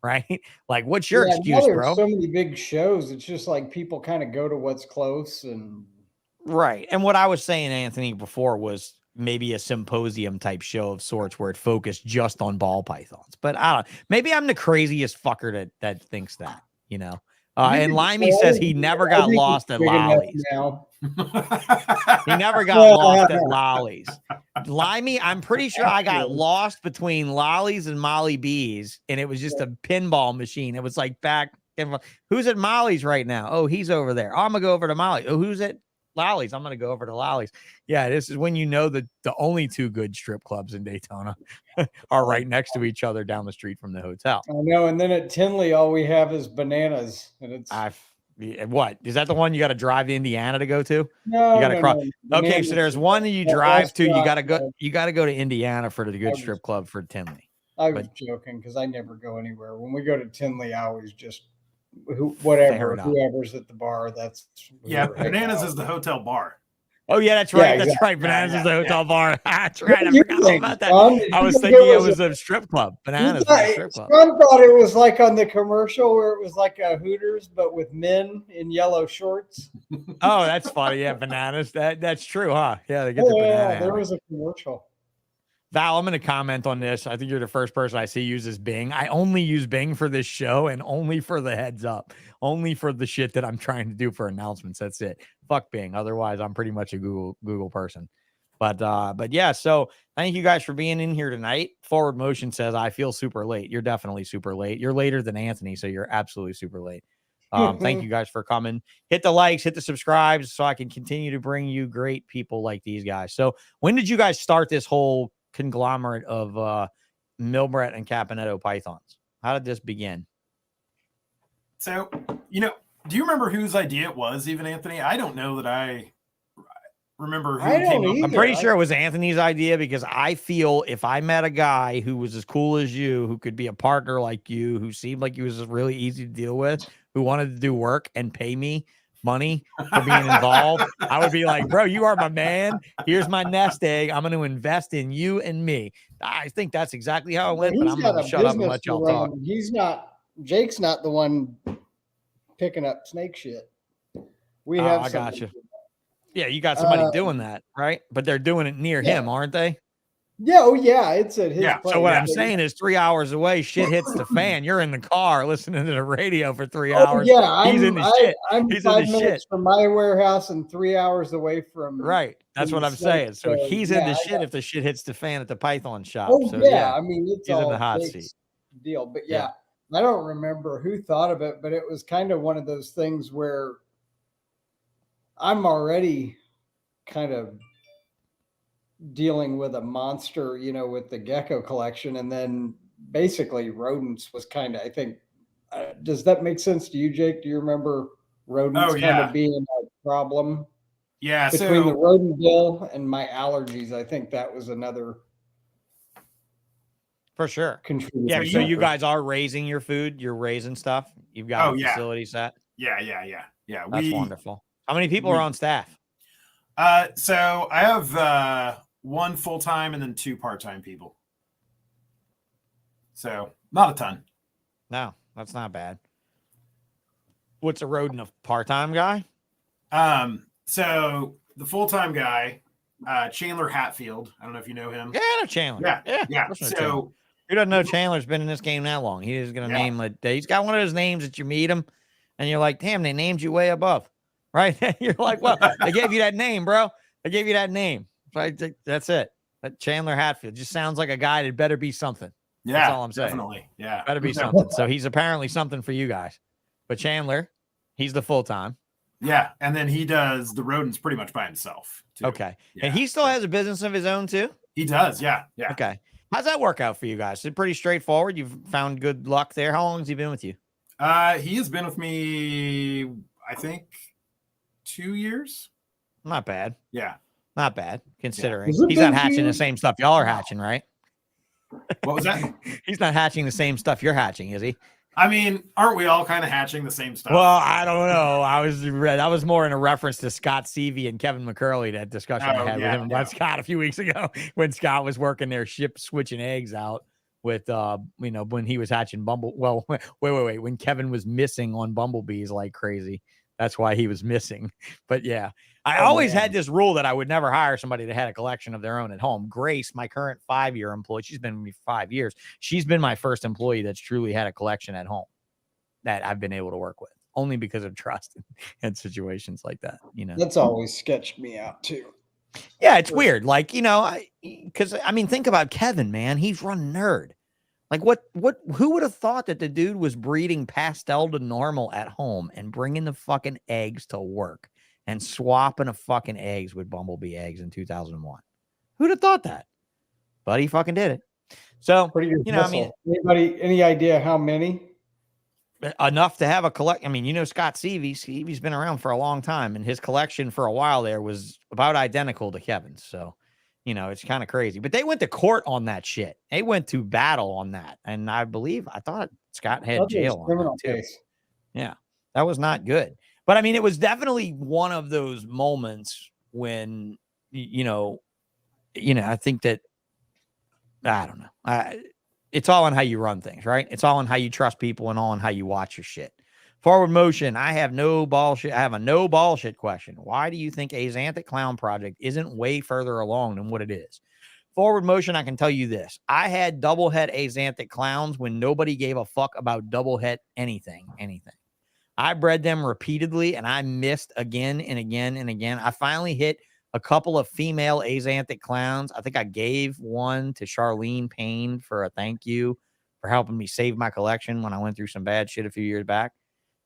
S2: right? Like, what's your excuse, bro?
S5: So many big shows. It's just like people kind of go to what's close and
S2: right. And what I was saying, Anthony, before was maybe a symposium type show of sorts where it focused just on ball pythons. But I don't. Maybe I'm the craziest fucker that thinks that, you know. And Limey says he never got lost at Lollies. He never got lost at Lollies. Limey, I'm pretty sure I got lost between Lollies and Molly B's, and it was just a pinball machine. It was like back. Who's at Molly's right now? Oh, he's over there. Oh, I'm gonna go over to Molly. Oh, who's at Lollies? I'm gonna go over to Lollies. Yeah, this is when you know that the only two good strip clubs in Daytona are right next to each other down the street from the hotel.
S5: I know. And then at Tinley, all we have is bananas, and it's
S2: what is that the one you got to drive to Indiana to go to?
S5: No,
S2: you got to cross.
S5: No.
S2: Okay, so there's one that you drive to. You got to go. You got to go to Indiana for the good strip club for Tinley.
S5: I was joking because I never go anywhere. When we go to Tinley, I always just whoever's at the bar. That's
S4: Bananas is the hotel bar.
S2: Oh yeah, that's right.
S5: Yeah,
S2: that's right. Bananas is the hotel bar. That's right. I forgot all about that.
S5: Son?
S2: I was thinking it was a strip club. Bananas is a strip club.
S5: Son thought it was like on the commercial where it was like a Hooters, but with men in yellow shorts.
S2: Oh, that's funny. Yeah, bananas. That's true, huh? Yeah, they get the banana.
S5: Yeah, there was a commercial.
S2: Val, I'm going to comment on this. I think you're the first person I see uses Bing. I only use Bing for this show and only for the heads up, only for the shit that I'm trying to do for announcements. That's it. Fuck Bing. Otherwise, I'm pretty much a Google person. But yeah, so thank you guys for being in here tonight. Forward Motion says, I feel super late. You're definitely super late. You're later than Anthony, so you're absolutely super late. Thank you guys for coming. Hit the likes, hit the subscribes so I can continue to bring you great people like these guys. So when did you guys start this whole conglomerate of Milbradt and Caponetto Pythons? How did this begin?
S4: So, do you remember whose idea it was, even, Anthony? I don't know that I remember who came up.
S2: I'm pretty sure it was Anthony's idea, because I feel if I met a guy who was as cool as you, who could be a partner like you, who seemed like he was really easy to deal with, who wanted to do work and pay me money for being involved, I would be like, bro, you are my man. Here's my nest egg. I'm going to invest in you and me. I think that's exactly how it went, but I'm going to shut up and let y'all talk.
S5: Jake's not the one picking up snake shit.
S2: I got you. Yeah, you got somebody doing that, right? But they're doing it near him, aren't they?
S5: Yeah, oh yeah, it's at his place.
S2: So what I'm saying is 3 hours away, shit hits the fan. You're in the car listening to the radio for 3 hours.
S5: Yeah,
S2: he's in the shit.
S5: I'm
S2: he's
S5: 5 minutes from my warehouse and 3 hours away from.
S2: Right. That's what I'm saying. So he's in the shit if the shit hits the fan at the Python shop.
S5: Oh
S2: so,
S5: yeah, I mean it's
S2: he's
S5: all
S2: in the hot seat
S5: deal. But yeah, I don't remember who thought of it, but it was kind of one of those things where I'm already kind of dealing with a monster, with the gecko collection, and then basically rodents was kind of, I think, does that make sense to you, Jake? Do you remember rodents kind of being a problem?
S4: Yeah.
S5: Between the rodent bill and my allergies, I think that was another.
S2: For sure.
S5: Contributor.
S2: Yeah. So you guys are raising your food. You're raising stuff. You've got a facility set.
S4: Yeah.
S2: That's wonderful. How many people are on staff?
S4: So I have 1 full-time and then 2 part-time people. So not a ton.
S2: No, that's not bad. What's a rodent, a part-time guy?
S4: So the full-time guy, Chandler Hatfield. I don't know if you know him.
S2: Yeah, I know Chandler.
S4: Yeah. So
S2: who doesn't know Chandler's been in this game that long? He is going to name he's got one of those names that you meet him and you're like, damn, they named you way above. Right? You're like, well, they gave you that name, bro. They gave you that name. Right? That's it. That Chandler Hatfield just sounds like a guy that better be something.
S4: Yeah,
S2: that's all I'm saying.
S4: Definitely. Yeah.
S2: Better be something. So he's apparently something for you guys. But Chandler, he's the full-time.
S4: Yeah. And then he does the rodents pretty much by himself, too.
S2: Okay. Yeah. And he still has a business of his own, too?
S4: He does. Yeah.
S2: Okay. How's that work out for you guys? Is it pretty straightforward? You've found good luck there. How long has he been with you?
S4: He has been with me, I think, 2 years.
S2: Not bad.
S4: Yeah.
S2: Not bad, considering
S5: Is it
S2: he's not
S5: big
S2: hatching the
S5: dude?
S2: same stuff y'all are hatching, right?
S4: What was that?
S2: He's not hatching the same stuff you're hatching, is he?
S4: I mean, aren't we all kind of hatching the same stuff?
S2: Well, I don't know. I was more in a reference to Scott Seavey and Kevin McCurley, that discussion I had with him about Scott a few weeks ago when Scott was working their ship switching eggs out with when he was hatching wait, when Kevin was missing on bumblebees like crazy. That's why he was missing. But yeah, I always had this rule that I would never hire somebody that had a collection of their own at home. Grace, my current 5-year employee, she's been with me for 5 years. She's been my first employee that's truly had a collection at home that I've been able to work with, only because of trust and situations like that.
S5: That's always sketched me out too.
S2: Yeah, it's weird. Like, because think about Kevin, man. He's run nerd. Like, who would have thought that the dude was breeding pastel to normal at home and bringing the fucking eggs to work and swapping the fucking eggs with bumblebee eggs in 2001? Who'd have thought that? But he fucking did it. So,
S5: Pretty good. Anybody, any idea how many?
S2: Enough to have a collect. Scott Seavey. Seavey's been around for a long time, and his collection for a while there was about identical to Kevin's. So, it's kind of crazy. But they went to court on that shit. They went to battle on that, and I thought Scott had jail on that too.
S5: Case.
S2: Yeah, that was not good. But it was definitely one of those moments when I think that I don't know. It's all on how you run things, right? It's all on how you trust people and all on how you watch your shit. Forward motion. I have a no bullshit question. Why do you think Axanthic Clown Project isn't way further along than what it is? Forward motion, I can tell you this. I had double head Axanthic clowns when nobody gave a fuck about double head anything. I bred them repeatedly and I missed again and again and again. I finally hit a couple of female Axanthic clowns. I think I gave one to Charlene Payne for a thank you for helping me save my collection when I went through some bad shit a few years back.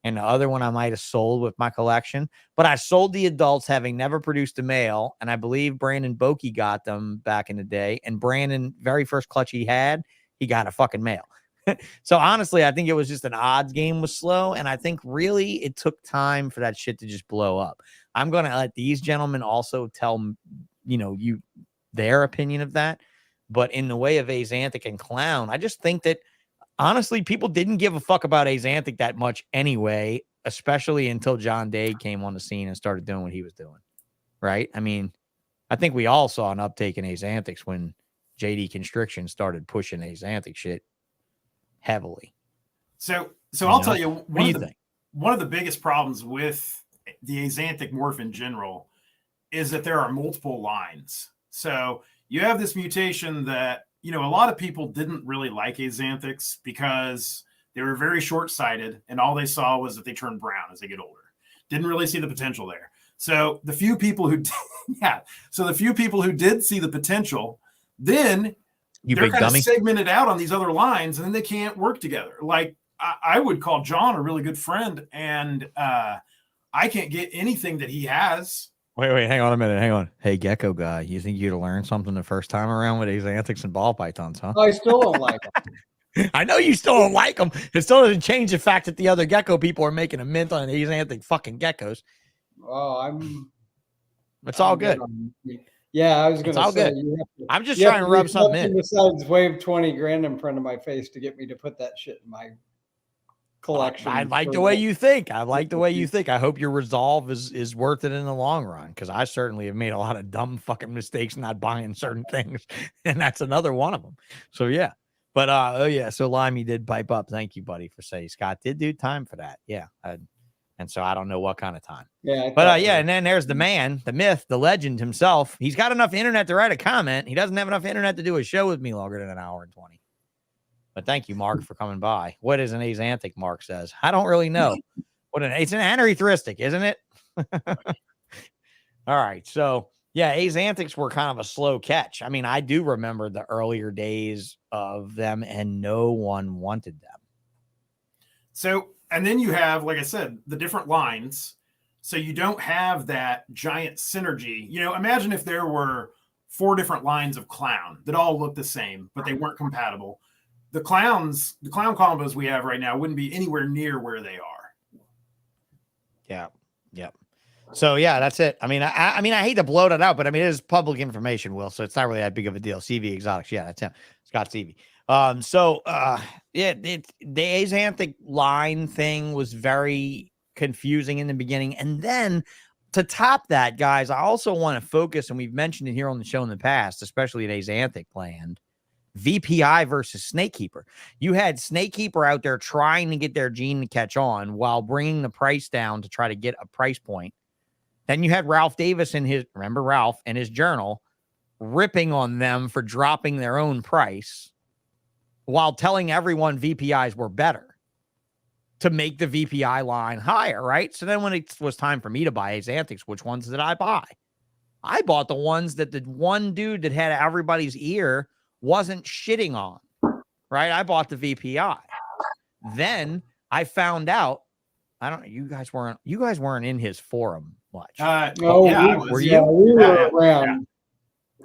S2: And the other one I might have sold with my collection. But I sold the adults having never produced a male. And I believe Brandon Bokey got them back in the day. And Brandon, very first clutch he had, he got a fucking male. So honestly, I think it was just an odds game was slow. And I think really it took time for that shit to just blow up. I'm going to let these gentlemen also tell, you their opinion of that. But in the way of Axanthic and Clown, I just think that honestly, people didn't give a fuck about Axanthic that much anyway, especially until John Day came on the scene and started doing what he was doing. Right? I think we all saw an uptake in Axanthics when JD Constriction started pushing Axanthic shit heavily.
S4: So I'll tell you,
S2: what do you think?
S4: One of the biggest problems with the Axanthic morph in general is that there are multiple lines. So you have this mutation that, a lot of people didn't really like Axanthics because they were very short-sighted and all they saw was that they turn brown as they get older. Didn't really see the potential there. So the few people who did see the potential, then they're kind of segmented out on these other lines and then they can't work together. Like I would call John a really good friend and I can't get anything that he has.
S2: Wait, hang on a minute. Hang on. Hey, Gecko guy, you think you'd learn something the first time around with Axanthics and ball pythons, huh?
S5: I still don't like them.
S2: I know you still don't like them. It still doesn't change the fact that the other gecko people are making a mint on Axanthic fucking geckos.
S5: Oh,
S2: It's all good.
S5: Yeah, I was going to say.
S2: I'm just trying to rub something in.
S5: Besides wave 20 grand in front of my face to get me to put that shit in my collection.
S2: I like the way you think. I hope your resolve is worth it in the long run, because I certainly have made a lot of dumb fucking mistakes not buying certain things, and that's another one of them. So yeah, but so Limey did pipe up. Thank you, buddy, for saying Scott did do time for that. Yeah, and so I don't know what kind of time.
S5: Yeah,
S2: but and then there's the man, the myth, the legend himself. He's got enough internet to write a comment. He doesn't have enough internet to do a show with me longer than an hour and 20. But thank you, Mark, for coming by. What is an Axanthic? Mark says. I don't really know. It's an anerythristic, isn't it? All right. So yeah, Axanthics were kind of a slow catch. I do remember the earlier days of them and no one wanted them.
S4: So, and then you have, like I said, the different lines. So you don't have that giant synergy. Imagine if there were 4 different lines of clown that all looked the same, but they weren't compatible. The clown combos we have right now wouldn't be anywhere near where they are.
S2: Yeah. So yeah, that's it. I mean, I mean, I hate to bloat it out, but I mean, it is public information, Will. So it's not really that big of a deal. CV Exotics, yeah, that's him, Scott CV. Yeah, the Axanthic line thing was very confusing in the beginning, and then to top that, guys, I also want to focus, and we've mentioned it here on the show in the past, especially at Axanthic land. VPI versus Snakekeeper. You had Snakekeeper out there trying to get their gene to catch on while bringing the price down to try to get a price point. Then you had Ralph Davis in his, remember Ralph, in his journal, ripping on them for dropping their own price while telling everyone VPIs were better to make the VPI line higher, right? So then when it was time for me to buy Axanthics, which ones did I buy? I bought the ones that the one dude that had everybody's ear wasn't shitting on, right? I bought the VPI. Then I found out, I don't know, you guys weren't in his forum much.
S5: No,
S4: yeah,
S2: were you?
S5: Yeah, we were
S4: Yeah,
S5: around.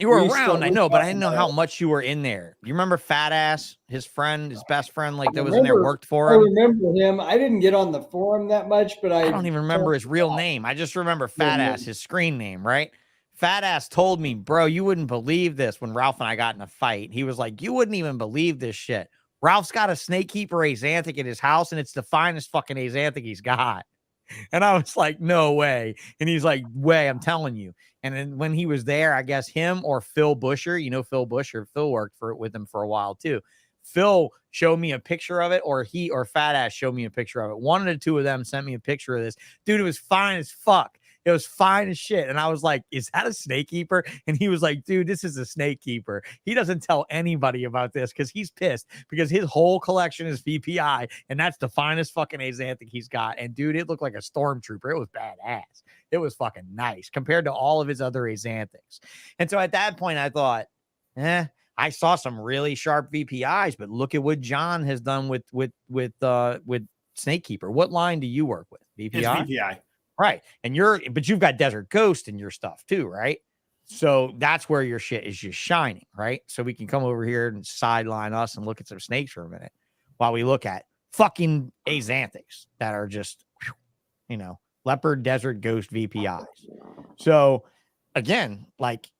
S2: You were
S5: We used to-
S2: around, I
S5: we
S2: know, but I
S5: talked
S2: didn't know
S5: about
S2: how
S5: it.
S2: much you were in there. You remember Fat Ass, his friend, his best friend, like that was in there,
S5: Remember-
S2: worked for
S5: I
S2: him?
S5: remember him. I didn't get on the forum that much, but
S2: I don't even remember his real name. I just remember Fat
S5: Yeah,
S2: Ass, his screen name, right? Fat Ass told me, bro, you wouldn't believe this when Ralph and I got in a fight. He was like, you wouldn't even believe this shit. Ralph's got a Snakekeeper Axanthic at his house, and it's the finest fucking Axanthic he's got. And I was like, no way. And he's like, way, I'm telling you. And then when he was there, I guess him or Phil Busher, you know, Phil Busher, Phil worked with him for a while too. Phil showed me a picture of it, or he or Fat Ass showed me a picture of it. One of the two of them sent me a picture of this. Dude, it was fine as fuck. It was fine as shit. And I was like, is that a Snakekeeper? And he was like, dude, this is a Snakekeeper. He doesn't tell anybody about this because he's pissed because his whole collection is VPI. And that's the finest fucking Axanthic he's got. And dude, it looked like a stormtrooper. It was badass. It was fucking nice compared to all of his other Axanthics. And so at that point, I thought, I saw some really sharp VPIs, but look at what John has done with Snakekeeper. What line do you work with? VPI?
S4: It's VPI.
S2: Right. And but you've got Desert Ghost in your stuff too, right? So that's where your shit is just shining, right? So we can come over here and sideline us and look at some snakes for a minute while we look at fucking Axanthics that are just, you know, Leopard, Desert Ghost VPIs. So again, like,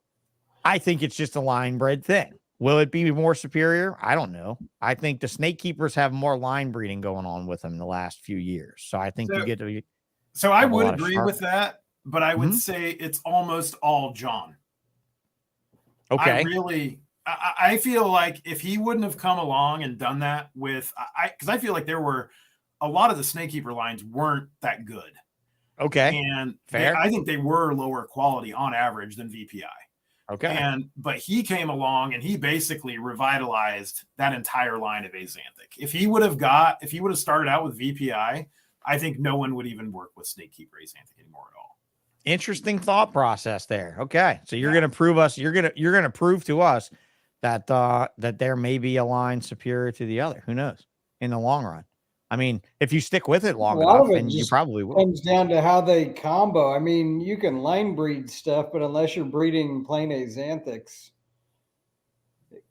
S2: I think it's just a line bred thing. Will it be more superior? I don't know. I think the Snakekeepers have more line breeding going on with them in the last few years. So I think you get to.
S4: So I
S2: Have a
S4: would
S2: lot of
S4: agree
S2: sharp-
S4: with that, but I would
S2: Mhm.
S4: say it's almost all John.
S2: Okay.
S4: I feel like if he wouldn't have come along and done that because I feel like there were a lot of the Snakekeeper lines weren't that good.
S2: Okay.
S4: And
S2: Fair.
S4: I think they were lower quality on average than VPI.
S2: Okay.
S4: But he came along and he basically revitalized that entire line of Axanthic. If he would have started out with VPI, I think no one would even work with Snakekeeper Axanthic anymore at all.
S2: Interesting thought process there. Okay. So you're gonna prove us, you're gonna prove to us that that there may be a line superior to the other. Who knows in the long run? I mean, if you stick with it long
S5: A lot
S2: enough,
S5: of it
S2: then you
S5: just
S2: probably will.
S5: comes down to how they combo. I mean, you can line breed stuff, but unless you're breeding plain Axanthics,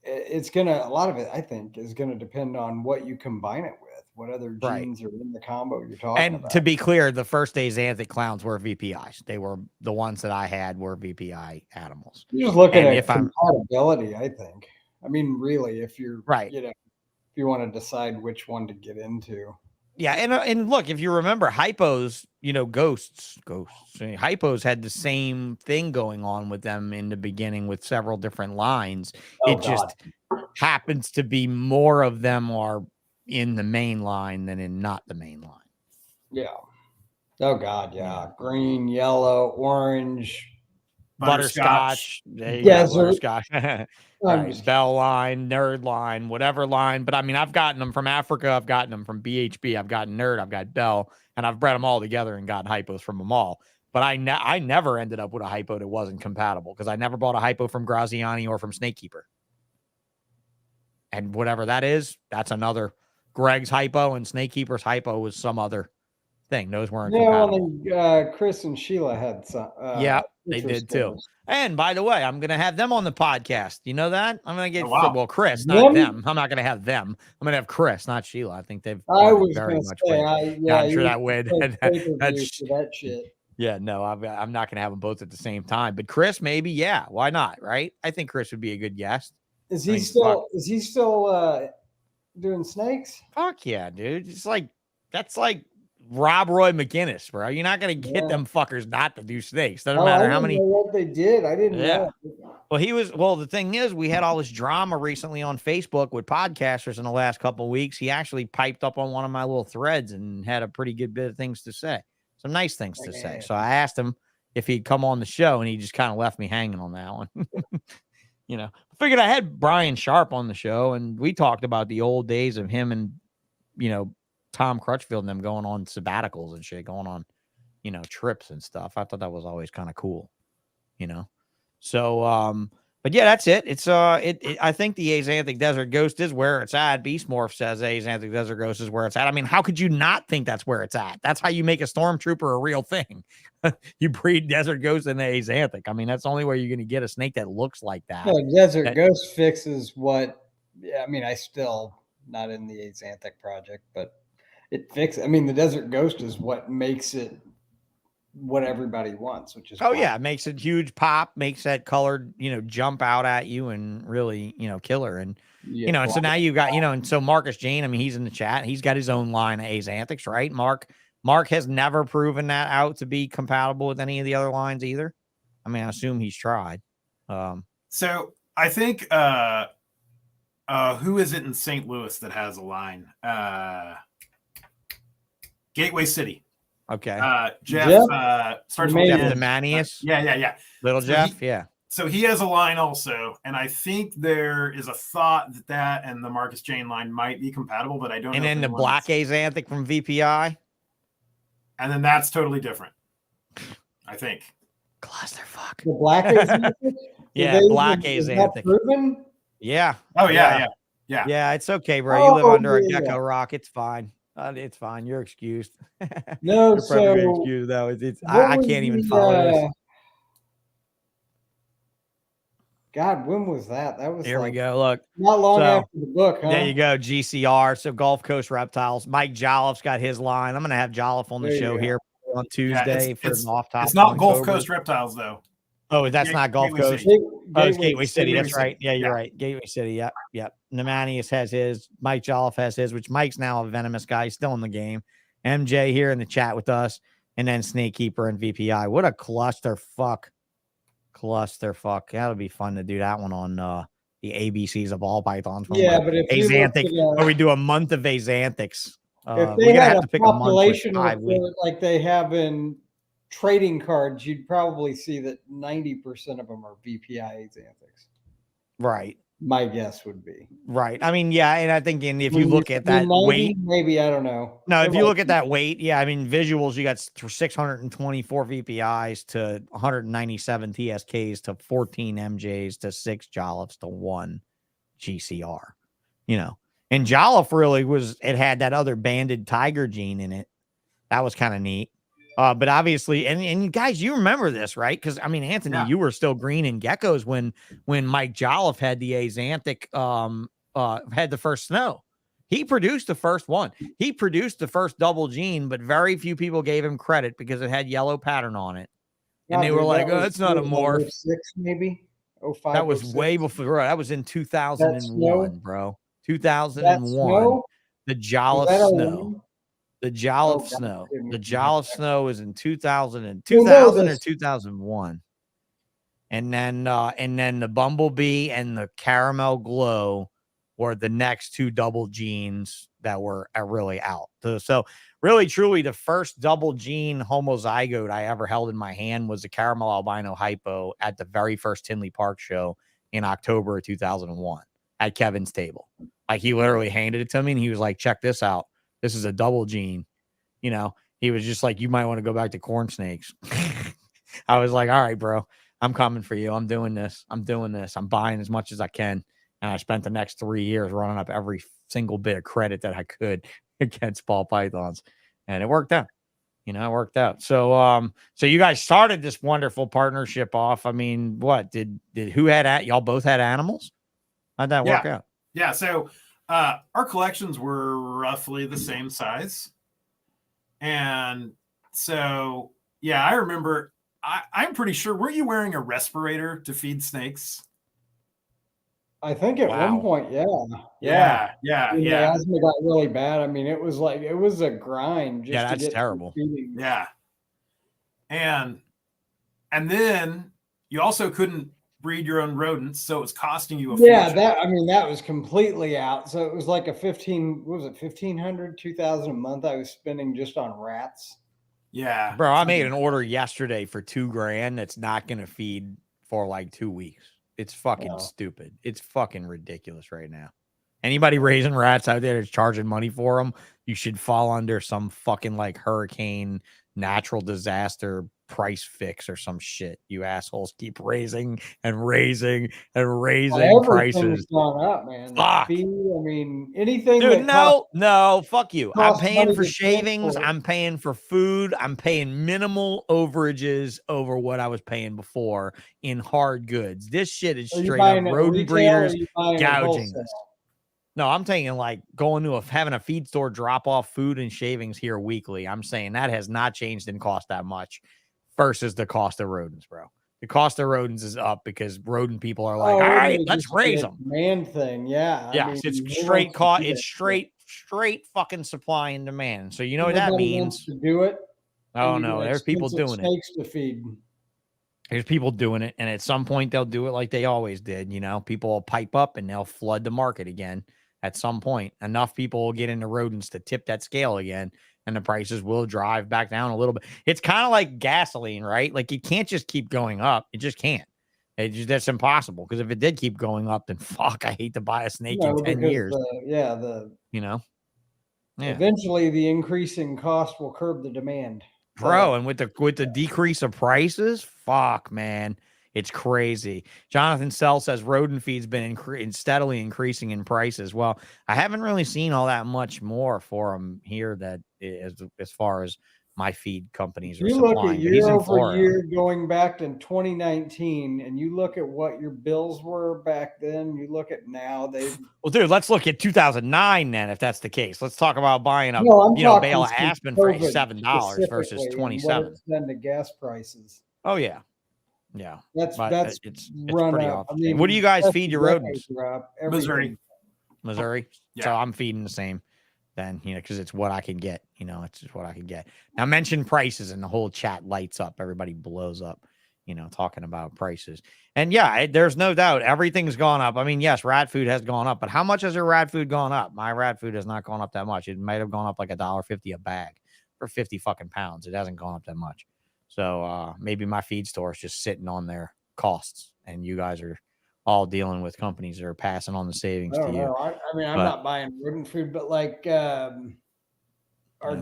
S5: it's a lot of it, I think, is gonna depend on what you combine it with, what other
S2: Right.
S5: genes are in the combo you're talking
S2: And
S5: about.
S2: to be clear, the first Axanthic clowns were VPIs. They were the ones that I had were VPI animals.
S5: You're just looking
S2: and
S5: at
S2: if I'm-
S5: compatibility, I think. I mean, really, if you're
S2: Right.
S5: if you want to decide which one to get into.
S2: Yeah, and look, if you remember, hypos, ghosts. Hypos had the same thing going on with them in the beginning with several different lines.
S5: Oh,
S2: It just happens to be more of them are in the main line than in not the main line.
S5: Yeah. Oh God, yeah. Green, yellow, orange.
S2: Butterscotch. There you
S5: Yeah,
S2: go,
S5: so-
S2: butterscotch.
S5: I'm
S2: Right,
S5: just-
S2: Bell line, Nerd line, whatever line. But I mean, I've gotten them from Africa. I've gotten them from BHB. I've gotten Nerd. I've got Bell, and I've bred them all together and gotten hypos from them all. But I never ended up with a hypo that wasn't compatible because I never bought a hypo from Graziani or from Snakekeeper. And whatever that is, that's another. Greg's hypo and Snakekeeper's hypo was some other thing. Those weren't
S5: Yeah,
S2: compatible.
S5: well, Chris and Sheila had some.
S2: Yeah, they did too. And by the way, I'm going to have them on the podcast. You know that? I'm going to get,
S4: Oh, wow.
S2: well, Chris, not
S5: Them?
S2: them. I'm not going to have them. I'm going to have Chris, not Sheila. I think they've
S5: I was
S2: very
S5: going to
S2: much
S5: say,
S2: been-
S5: yeah,
S2: I'm sure
S5: you
S2: that would.
S5: should take pay-per-view
S2: that's-
S5: for that shit.
S2: Yeah, no, I'm not going to have them both at the same time. But Chris, maybe, yeah, why not? Right? I think Chris would be a good guest.
S5: Is
S2: I
S5: he
S2: mean,
S5: still? Is he still doing snakes?
S2: Fuck yeah, dude! It's like that's like Rob Roy McGinnis, bro. You're not going to get
S5: Yeah.
S2: them fuckers not to do snakes. Doesn't
S5: Oh, I
S2: matter how
S5: didn't
S2: many.
S5: know what they did. I didn't
S2: Yeah.
S5: know.
S2: Well, the thing is, we had all this drama recently on Facebook with podcasters in the last couple of weeks. He actually piped up on one of my little threads and had a pretty good bit of things to say, some nice things to say. So I asked him if he'd come on the show, and he just kind of left me hanging on that one. You know, I figured I had Brian Sharp on the show, and we talked about the old days of him and, Tom Crutchfield and them going on sabbaticals and shit, going on, trips and stuff. I thought that was always kind of cool, So, but yeah, that's it. It's I think the Axanthic Desert Ghost is where it's at. Beast Morph says Axanthic Desert Ghost is where it's at. I mean, how could you not think that's where it's at? That's how you make a stormtrooper a real thing. You breed Desert Ghost in the Axanthic. I mean, that's the only way you're going to get a snake that looks like that.
S5: No, Desert Ghost fixes what. Yeah, I mean, I still not in the Axanthic project, but it fixes. I mean, the Desert Ghost is what makes it what everybody wants, which is
S2: yeah, it makes it huge pop, makes that colored, jump out at you and really, killer. And and so now you got, and so Marcus Jane, I mean, he's in the chat. He's got his own line of Axanthics, right? Mark has never proven that out to be compatible with any of the other lines either. I mean, I assume he's tried.
S4: So I think who is it in St. Louis that has a line? Gateway City.
S2: Okay.
S4: Jeff starts with
S2: Jeff
S4: N.
S2: Demanius.
S4: Yeah.
S2: Little
S4: So
S2: Jeff, yeah.
S4: So he has a line also, and I think there is a thought that and the Marcus Jane line might be compatible, but I don't know.
S2: And then the Black Axanthic from VPI.
S4: And then that's totally different, I think.
S2: Clusterfuck.
S5: The Black Axanthic?
S2: Yeah, Black Axanthic.
S5: Proven?
S2: Yeah.
S4: Oh, yeah.
S2: Yeah, it's okay, bro. You live under a gecko rock. It's fine. It's fine. You're excused.
S5: No,
S2: You're probably
S5: so
S2: excused though. I can't even follow this.
S5: God, when was that? That was
S2: Here we go. Look,
S5: not long after the book, huh?
S2: There you go. GCR. So Gulf Coast Reptiles. Mike Jolliff's got his line. I'm going to have Jolliffe on the show here on Tuesday for an off topic.
S4: It's not Gulf Coast Reptiles though.
S2: Oh, that's not Gulf Coast. It's Gateway City. That's right. Yeah, you're right. Gateway City. Yep. Nemanius has his. Mike Jolliffe has his, which Mike's now a venomous guy. He's still in the game. MJ here in the chat with us. And then Snake Keeper and VPI. What a clusterfuck. That'll be fun to do that one on the ABCs of all pythons.
S5: Yeah, but if
S2: Axanthic, where we do a month of Axanthics.
S5: If they had a population like they have in trading cards, you'd probably see that 90% of them are VPI Axanthics.
S2: Right.
S5: My guess would be.
S2: Right. I mean, yeah, and I think if you look at that
S5: 90,
S2: weight,
S5: maybe, I don't know.
S2: No, if you look at that weight, yeah, I mean, visuals, you got 624 VPIs to 197 TSKs to 14 MJs to 6 Jolliffs to 1 GCR, and Jolliffe really it had that other banded tiger gene in it. That was kind of neat. But obviously, and guys, you remember this, right? Because I mean, Anthony, you were still green in geckos when Mike Jolliffe had the Axanthic, had the first snow. He produced the first one. He produced the first double gene, but very few people gave him credit because it had yellow pattern on it, and they were like, "Oh, it's not a morph."
S5: 06 maybe. 05.
S2: That was
S5: 06.
S2: way before. That was in 2001, bro. 2001. The Jolliffe snow. The Jolliffe snow. The Jolliffe snow is in 2000 or 2001. And then the Bumblebee and the Caramel Glow were the next two double genes that were really out. So really, truly, the first double gene homozygote I ever held in my hand was the Caramel Albino Hypo at the very first Tinley Park show in October of 2001 at Kevin's table. Like, he literally handed it to me and he was like, "Check this out. This is a double gene." He was just like, "You might want to go back to corn snakes." I was like, "All right, bro, I'm coming for you. I'm doing this. I'm buying as much as I can." And I spent the next 3 years running up every single bit of credit that I could against ball pythons. And it worked out. It worked out. So you guys started this wonderful partnership off. I mean, what did who had y'all both had animals? How'd that work out?
S4: Yeah. So our collections were roughly the same size. And so, Yeah, I remember. I'm pretty sure. Were you wearing a respirator to feed snakes?
S5: I think at
S2: Wow.
S5: one point, yeah. When the
S4: Yeah.
S5: asthma got really bad, I mean, it was a grind just
S2: Yeah,
S5: to
S2: that's
S5: get through
S2: terrible.
S5: feeding.
S4: Yeah. And then you also couldn't breed your own rodents, so it was costing you a fortune.
S5: That was completely out. So it was like a 1,500, 2,000 a month I was spending just on rats.
S4: Yeah.
S2: Bro, I made an order yesterday for $2,000 that's not going to feed for like 2 weeks. It's fucking stupid. It's fucking ridiculous right now. Anybody raising rats out there that's charging money for them, you should fall under some fucking like hurricane, natural disaster price fix or some shit. You assholes keep raising and raising and raising prices.
S5: Everything's gone up, man.
S2: Fuck.
S5: Feed, I mean, anything
S2: Dude,
S5: that
S2: no, fuck you. I'm
S5: costs
S2: paying
S5: money
S2: for
S5: to
S2: shavings.
S5: transport.
S2: I'm paying for food. I'm paying minimal overages over what I was paying before in hard goods. This shit is
S5: Are you
S2: straight
S5: buying
S2: up
S5: at
S2: rodent
S5: retail or
S2: breeders
S5: are you buying at
S2: gouging
S5: wholesale?
S2: us. No, I'm taking like going to having a feed store drop off food and shavings here weekly. I'm saying that has not changed in cost that much versus the cost of rodents, bro. The cost of rodents is up because rodent people are like, all right, let's raise them.
S5: Demand thing, yeah.
S2: Yes, it's straight cost. It's straight fucking supply and demand. So you know what that means.
S5: Wants to do it.
S2: Oh no, there's people doing it.
S5: Snakes to feed.
S2: There's people doing it, and at some point they'll do it like they always did. You know, people will pipe up and they'll flood the market again. At some point, enough people will get into rodents to tip that scale again, and the prices will drive back down a little bit. It's kind of like gasoline, right? Like it can't just keep going up. It just can't. That's impossible. Because if it did keep going up, then fuck, I hate to buy a snake in 10 years.
S5: Eventually the increasing cost will curb the demand.
S2: Bro, and with the decrease of prices, fuck, man. It's crazy. Jonathan Sell says rodent feed's been steadily increasing in prices. Well, I haven't really seen all that much more for them here that as far as my feed companies are supplying.
S5: You look at year over year going back to 2019 and you look at what your bills were back then, you look at now, well,
S2: dude, let's look at 2009 then, if that's the case. Let's talk about buying a bale of aspen for $7 versus $27.
S5: It's done to gas prices.
S2: Oh, yeah. Yeah,
S5: it's
S2: run pretty up. I mean, what do you guys feed your rodents?
S4: Missouri.
S2: Yeah. So I'm feeding the same then, because it's what I can get. It's just what I can get. Now mention prices and the whole chat lights up. Everybody blows up, talking about prices. And yeah, there's no doubt everything's gone up. I mean, yes, rat food has gone up, but how much has your rat food gone up? My rat food has not gone up that much. It might have gone up like $1.50 a bag for 50 fucking pounds. It hasn't gone up that much. So maybe my feed store is just sitting on their costs, and you guys are all dealing with companies that are passing on the savings to you.
S5: I'm not buying rodent food, but like our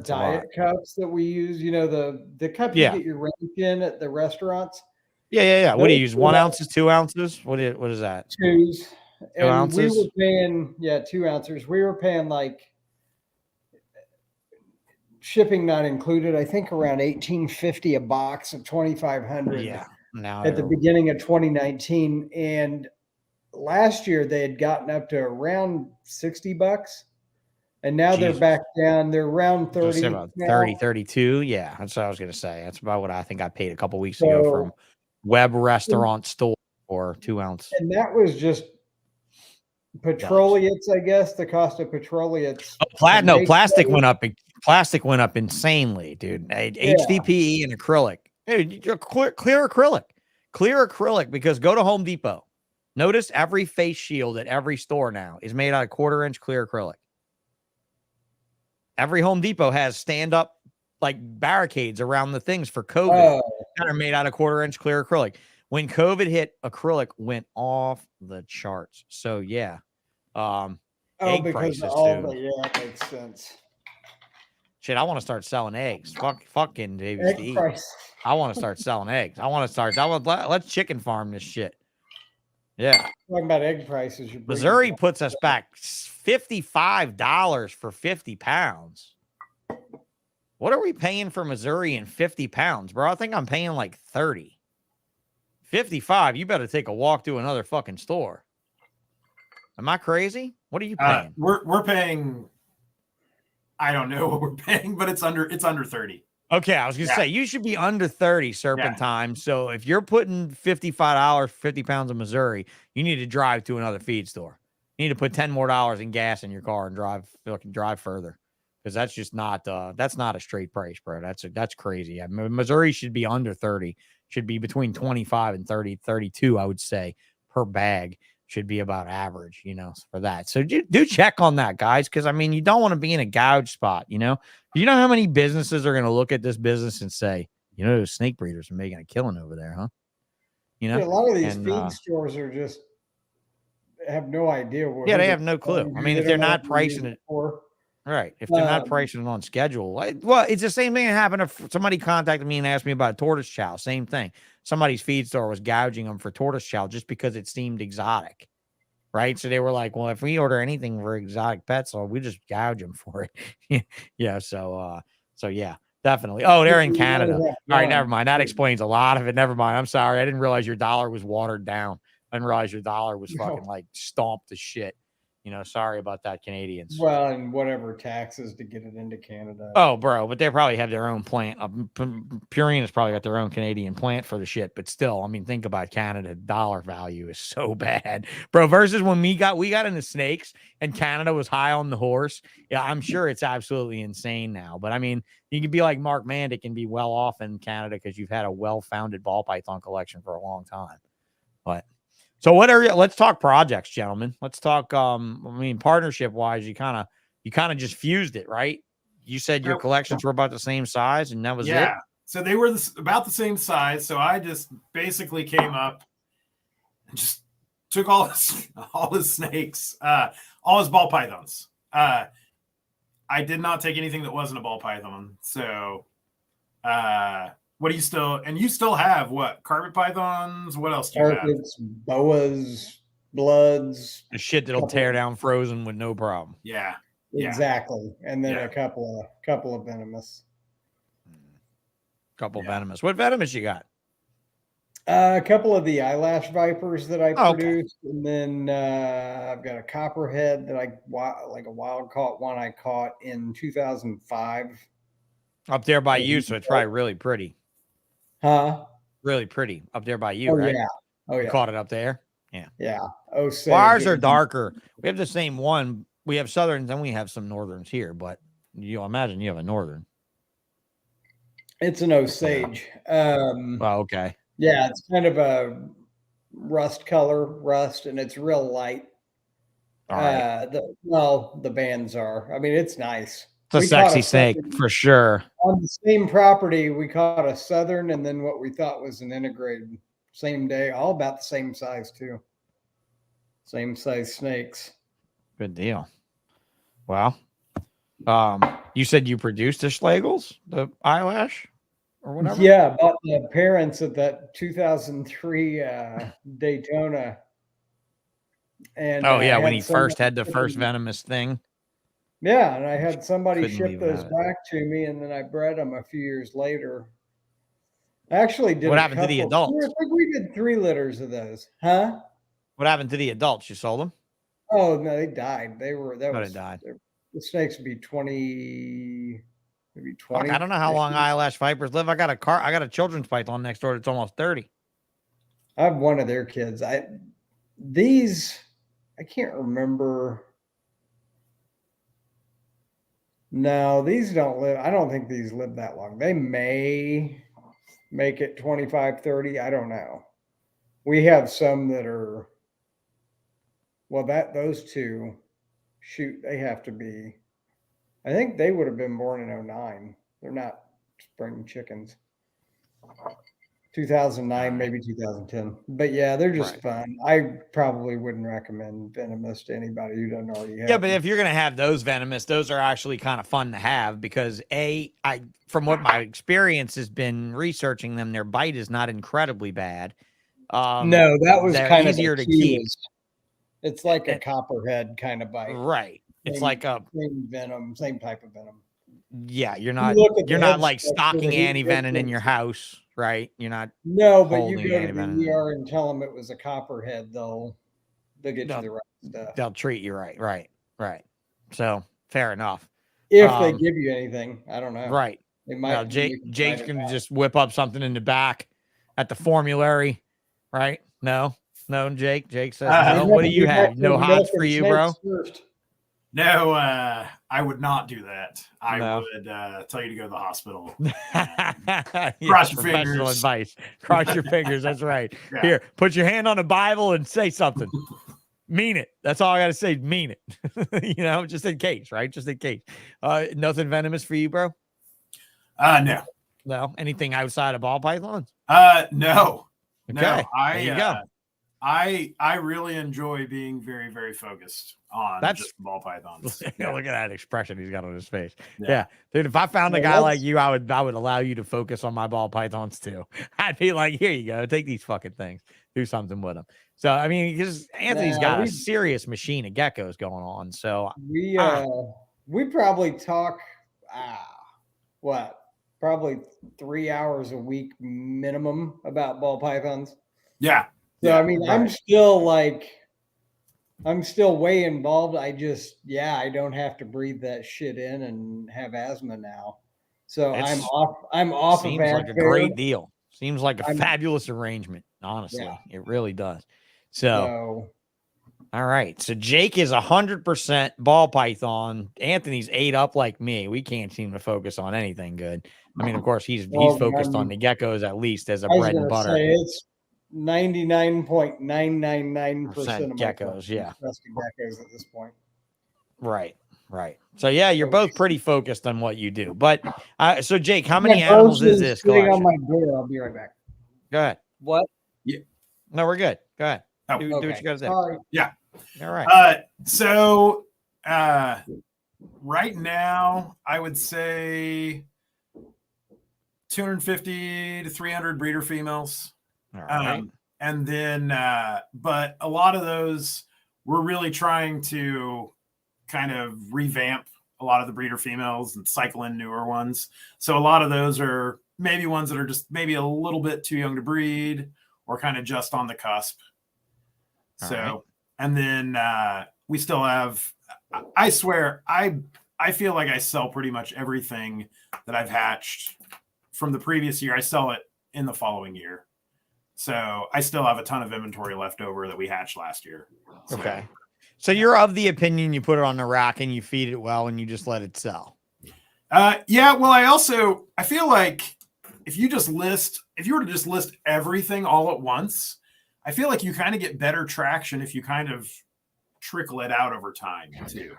S5: diet cups that we use, the cup you get your ranch in at the restaurants.
S2: Yeah. What do you use? 1 ounces, 2 ounces? What is that?
S5: 2s.
S2: 2 ounces?
S5: We were paying 2 ounces. We were paying like shipping not included, I think around $18.50 a box of 2,500.
S2: Yeah. Now
S5: at the beginning of 2019, and last year they had gotten up to around $60, and now they're back down. They're around 30.
S2: About 30, 32. Yeah, that's what I was gonna say. That's about what I think I paid a couple weeks ago from Web Restaurant Store for 2 ounce.
S5: And that was just petroleates, I guess. The cost of petroleates.
S2: Plastic went up. Plastic went up insanely, dude. HDPE and acrylic. Hey, clear acrylic, because go to Home Depot. Notice every face shield at every store now is made out of 1/4-inch clear acrylic. Every Home Depot has stand-up like barricades around the things for COVID that are made out of 1/4-inch clear acrylic. When COVID hit, acrylic went off the charts. So yeah, egg prices too.
S5: That makes sense.
S2: Shit, I want to start selling eggs. Fucking babies to eat. I want to start selling eggs. Let's chicken farm this shit. Yeah.
S5: Talking about egg prices.
S2: Missouri puts us back $55 for 50 pounds. What are we paying for Missouri in 50 pounds, bro? I think I'm paying like 30. 55, you better take a walk to another fucking store. Am I crazy? What are you paying?
S4: We're paying, I don't know what we're paying, but it's under 30.
S2: Okay, I was gonna say you should be under 30 serpentine. So if you're putting $55 for 50 pounds of Missouri, you need to drive to another feed store. You need to put $10 more in gas in your car and drive further. Because that's just not that's not a straight price, bro. That's crazy. I mean, Missouri should be under 30, should be between 25 and 30, 32, I would say, per bag. Should be about average, for that. So do check on that, guys, because I mean, you don't want to be in a gouge spot, You know how many businesses are going to look at this business and say, those snake breeders are making a killing over there, huh?
S5: Yeah, a lot of these feed stores are just have no idea what.
S2: Yeah, they have no clue. I mean, if they're not pricing it, right? If they're not pricing it on schedule, well, it's the same thing that happened if somebody contacted me and asked me about tortoise chow. Same thing. Somebody's feed store was gouging them for tortoise chow just because it seemed exotic, right? So they were like, "Well, if we order anything for exotic pets, we just gouge them for it." Yeah. So yeah, definitely. Oh, they're in Canada. All right, never mind. That explains a lot of it. Never mind. I'm sorry. I didn't realize your dollar was watered down. I didn't realize your dollar was fucking like stomped to shit. Sorry about that, Canadians.
S5: Well, and whatever taxes to get it into Canada.
S2: Oh, bro, but they probably have their own plant. Purina's probably got their own Canadian plant for the shit. But still, I mean, think about Canada. Dollar value is so bad, bro. Versus when we got into snakes and Canada was high on the horse. Yeah, I'm sure it's absolutely insane now. But I mean, you could be like Mark Mandic and be well off in Canada because you've had a well-founded ball python collection for a long time. But. So let's talk projects, gentlemen. Let's talk partnership wise, you kind of just fused it, right? You said your collections were about the same size and that was it.
S4: So they were about the same size. So I just basically came up and just took all his snakes, all his ball pythons. I did not take anything that wasn't a ball python. So what do you still have what? Carpet pythons? What else do you have?
S5: Boas, bloods.
S2: The shit that'll tear down frozen with no problem.
S4: Yeah.
S5: Exactly. And then a couple of venomous.
S2: Venomous. What venomous you got?
S5: A couple of the eyelash vipers that I produced. Okay. And then I've got a copperhead that like a wild caught one I caught in 2005.
S2: Up there by you, so it's probably really pretty.
S5: Huh?
S2: Really pretty up there by you, right?
S5: Yeah. Oh, yeah.
S2: You caught it up there? Yeah.
S5: Yeah.
S2: Well, ours are darker. We have the same one. We have southerns and we have some northerns here, but you imagine you have a northern.
S5: It's an Osage.
S2: Okay.
S5: Yeah, it's kind of a rust, and it's real light.
S2: Right.
S5: The bands are. I mean, it's nice.
S2: It's a sexy snake for sure.
S5: On the same property, we caught a southern and then what we thought was an integrated. Same day, all about the same size too. Same size snakes.
S2: Good deal. Well, you said you produced the Schlegels, the eyelash, or whatever?
S5: Yeah, about the parents of that 2003 Daytona. And
S2: when he first had the first venomous thing.
S5: Yeah, and I had somebody ship those back to me, and then I bred them a few years later. I actually did.
S2: What happened to the adults?
S5: I think we did 3 litters of those. Huh?
S2: What happened to the adults? You sold them?
S5: Oh no, they died. They
S2: died.
S5: The snakes would be 20, maybe 20.
S2: Fuck, I don't know how long eyelash vipers live. I got a children's python next door that's almost 30.
S5: I have one of their kids. I can't remember. No, these don't live. I don't think these live that long. They may make it 25, 30. I don't know. We have some that are, those two, they have to be, I think they would have been born in 09. They're not spring chickens. 2009, maybe 2010. But yeah, they're just fun. I probably wouldn't recommend venomous to anybody who doesn't already have.
S2: Yeah, but if you're going to have those venomous, those are actually kind of fun to have because from what my experience has been researching them, their bite is not incredibly bad.
S5: No, that was kind of
S2: easier to keep.
S5: It's like a copperhead kind of bite.
S2: Right. It's like a
S5: same venom, same type of venom.
S2: Yeah, you're not like stocking anti-venom in your house, right? You're not.
S5: No, but you go to the ER and tell them it was a copperhead, they'll get you the right stuff.
S2: They'll treat you right. So fair enough.
S5: If they give you anything, I don't know.
S2: Right.
S5: They
S2: Now,
S5: might
S2: Jake's going to just whip up something in the back at the formulary, right? No, Jake. Jake says no. What do you have? No hots for you, bro?
S5: First.
S4: No, I would not do that. I
S2: No.
S4: would tell you to go to the hospital.
S2: Yeah,
S4: Cross your
S2: professional
S4: fingers.
S2: advice. Cross your fingers. That's right.
S4: Yeah.
S2: Here, put your hand on the Bible and say something. Mean it. That's all I got to say. Mean it. Just in case, right? Just in case. Nothing venomous for you, bro?
S4: No.
S2: No. Anything outside of ball pythons?
S4: No.
S2: Okay.
S4: No.
S2: There you go.
S4: I really enjoy being very, very focused on just ball pythons.
S2: Yeah. Look at that expression he's got on his face.
S4: Yeah.
S2: Yeah. Dude, if I found a guy like you, I would allow you to focus on my ball pythons too. I'd be like, here you go. Take these fucking things. Do something with them. So, I mean, because Anthony's got a serious machine of geckos going on. So
S5: we probably talk, probably 3 hours a week minimum about ball pythons.
S4: Yeah.
S5: So,
S4: yeah,
S5: I mean,
S2: right.
S5: I'm still way involved. I don't have to breathe that shit in and have asthma now. So I'm off of
S2: seems like a great deal. Seems like a fabulous arrangement. Honestly, it really does. So, all right. So Jake is 100% ball python. Anthony's 8 up like me. We can't seem to focus on anything good. I mean, of course, he's focused on the geckos at least as a bread and butter.
S5: It's 99.999% of
S2: geckos. Yeah.
S5: Geckos at this point.
S2: Right. So yeah, you're both pretty focused on what you do. But so Jake, how many animals is this collection?
S5: On my door. I'll be right back.
S2: Go ahead.
S5: What?
S4: Yeah.
S2: No, we're good. Go ahead.
S4: Oh,
S2: do what you got to say.
S5: Sorry.
S4: Yeah.
S2: All right.
S4: So right now, I would say 250 to 300 breeder females.
S2: All right.
S4: And then, but a lot of those, we're really trying to kind of revamp a lot of the breeder females and cycle in newer ones. So a lot of those are maybe ones that are just maybe a little bit too young to breed or kind of just on the cusp. And then we still have, I swear, I feel like I sell pretty much everything that I've hatched from the previous year. I sell it in the following year. So I still have a ton of inventory left over that we hatched last year. So,
S2: okay. So you're of the opinion you put it on the rack and you feed it well and you just let it sell.
S4: Yeah. Well, I feel like if you were to just list everything all at once, I feel like you kind of get better traction if you kind of trickle it out over time too.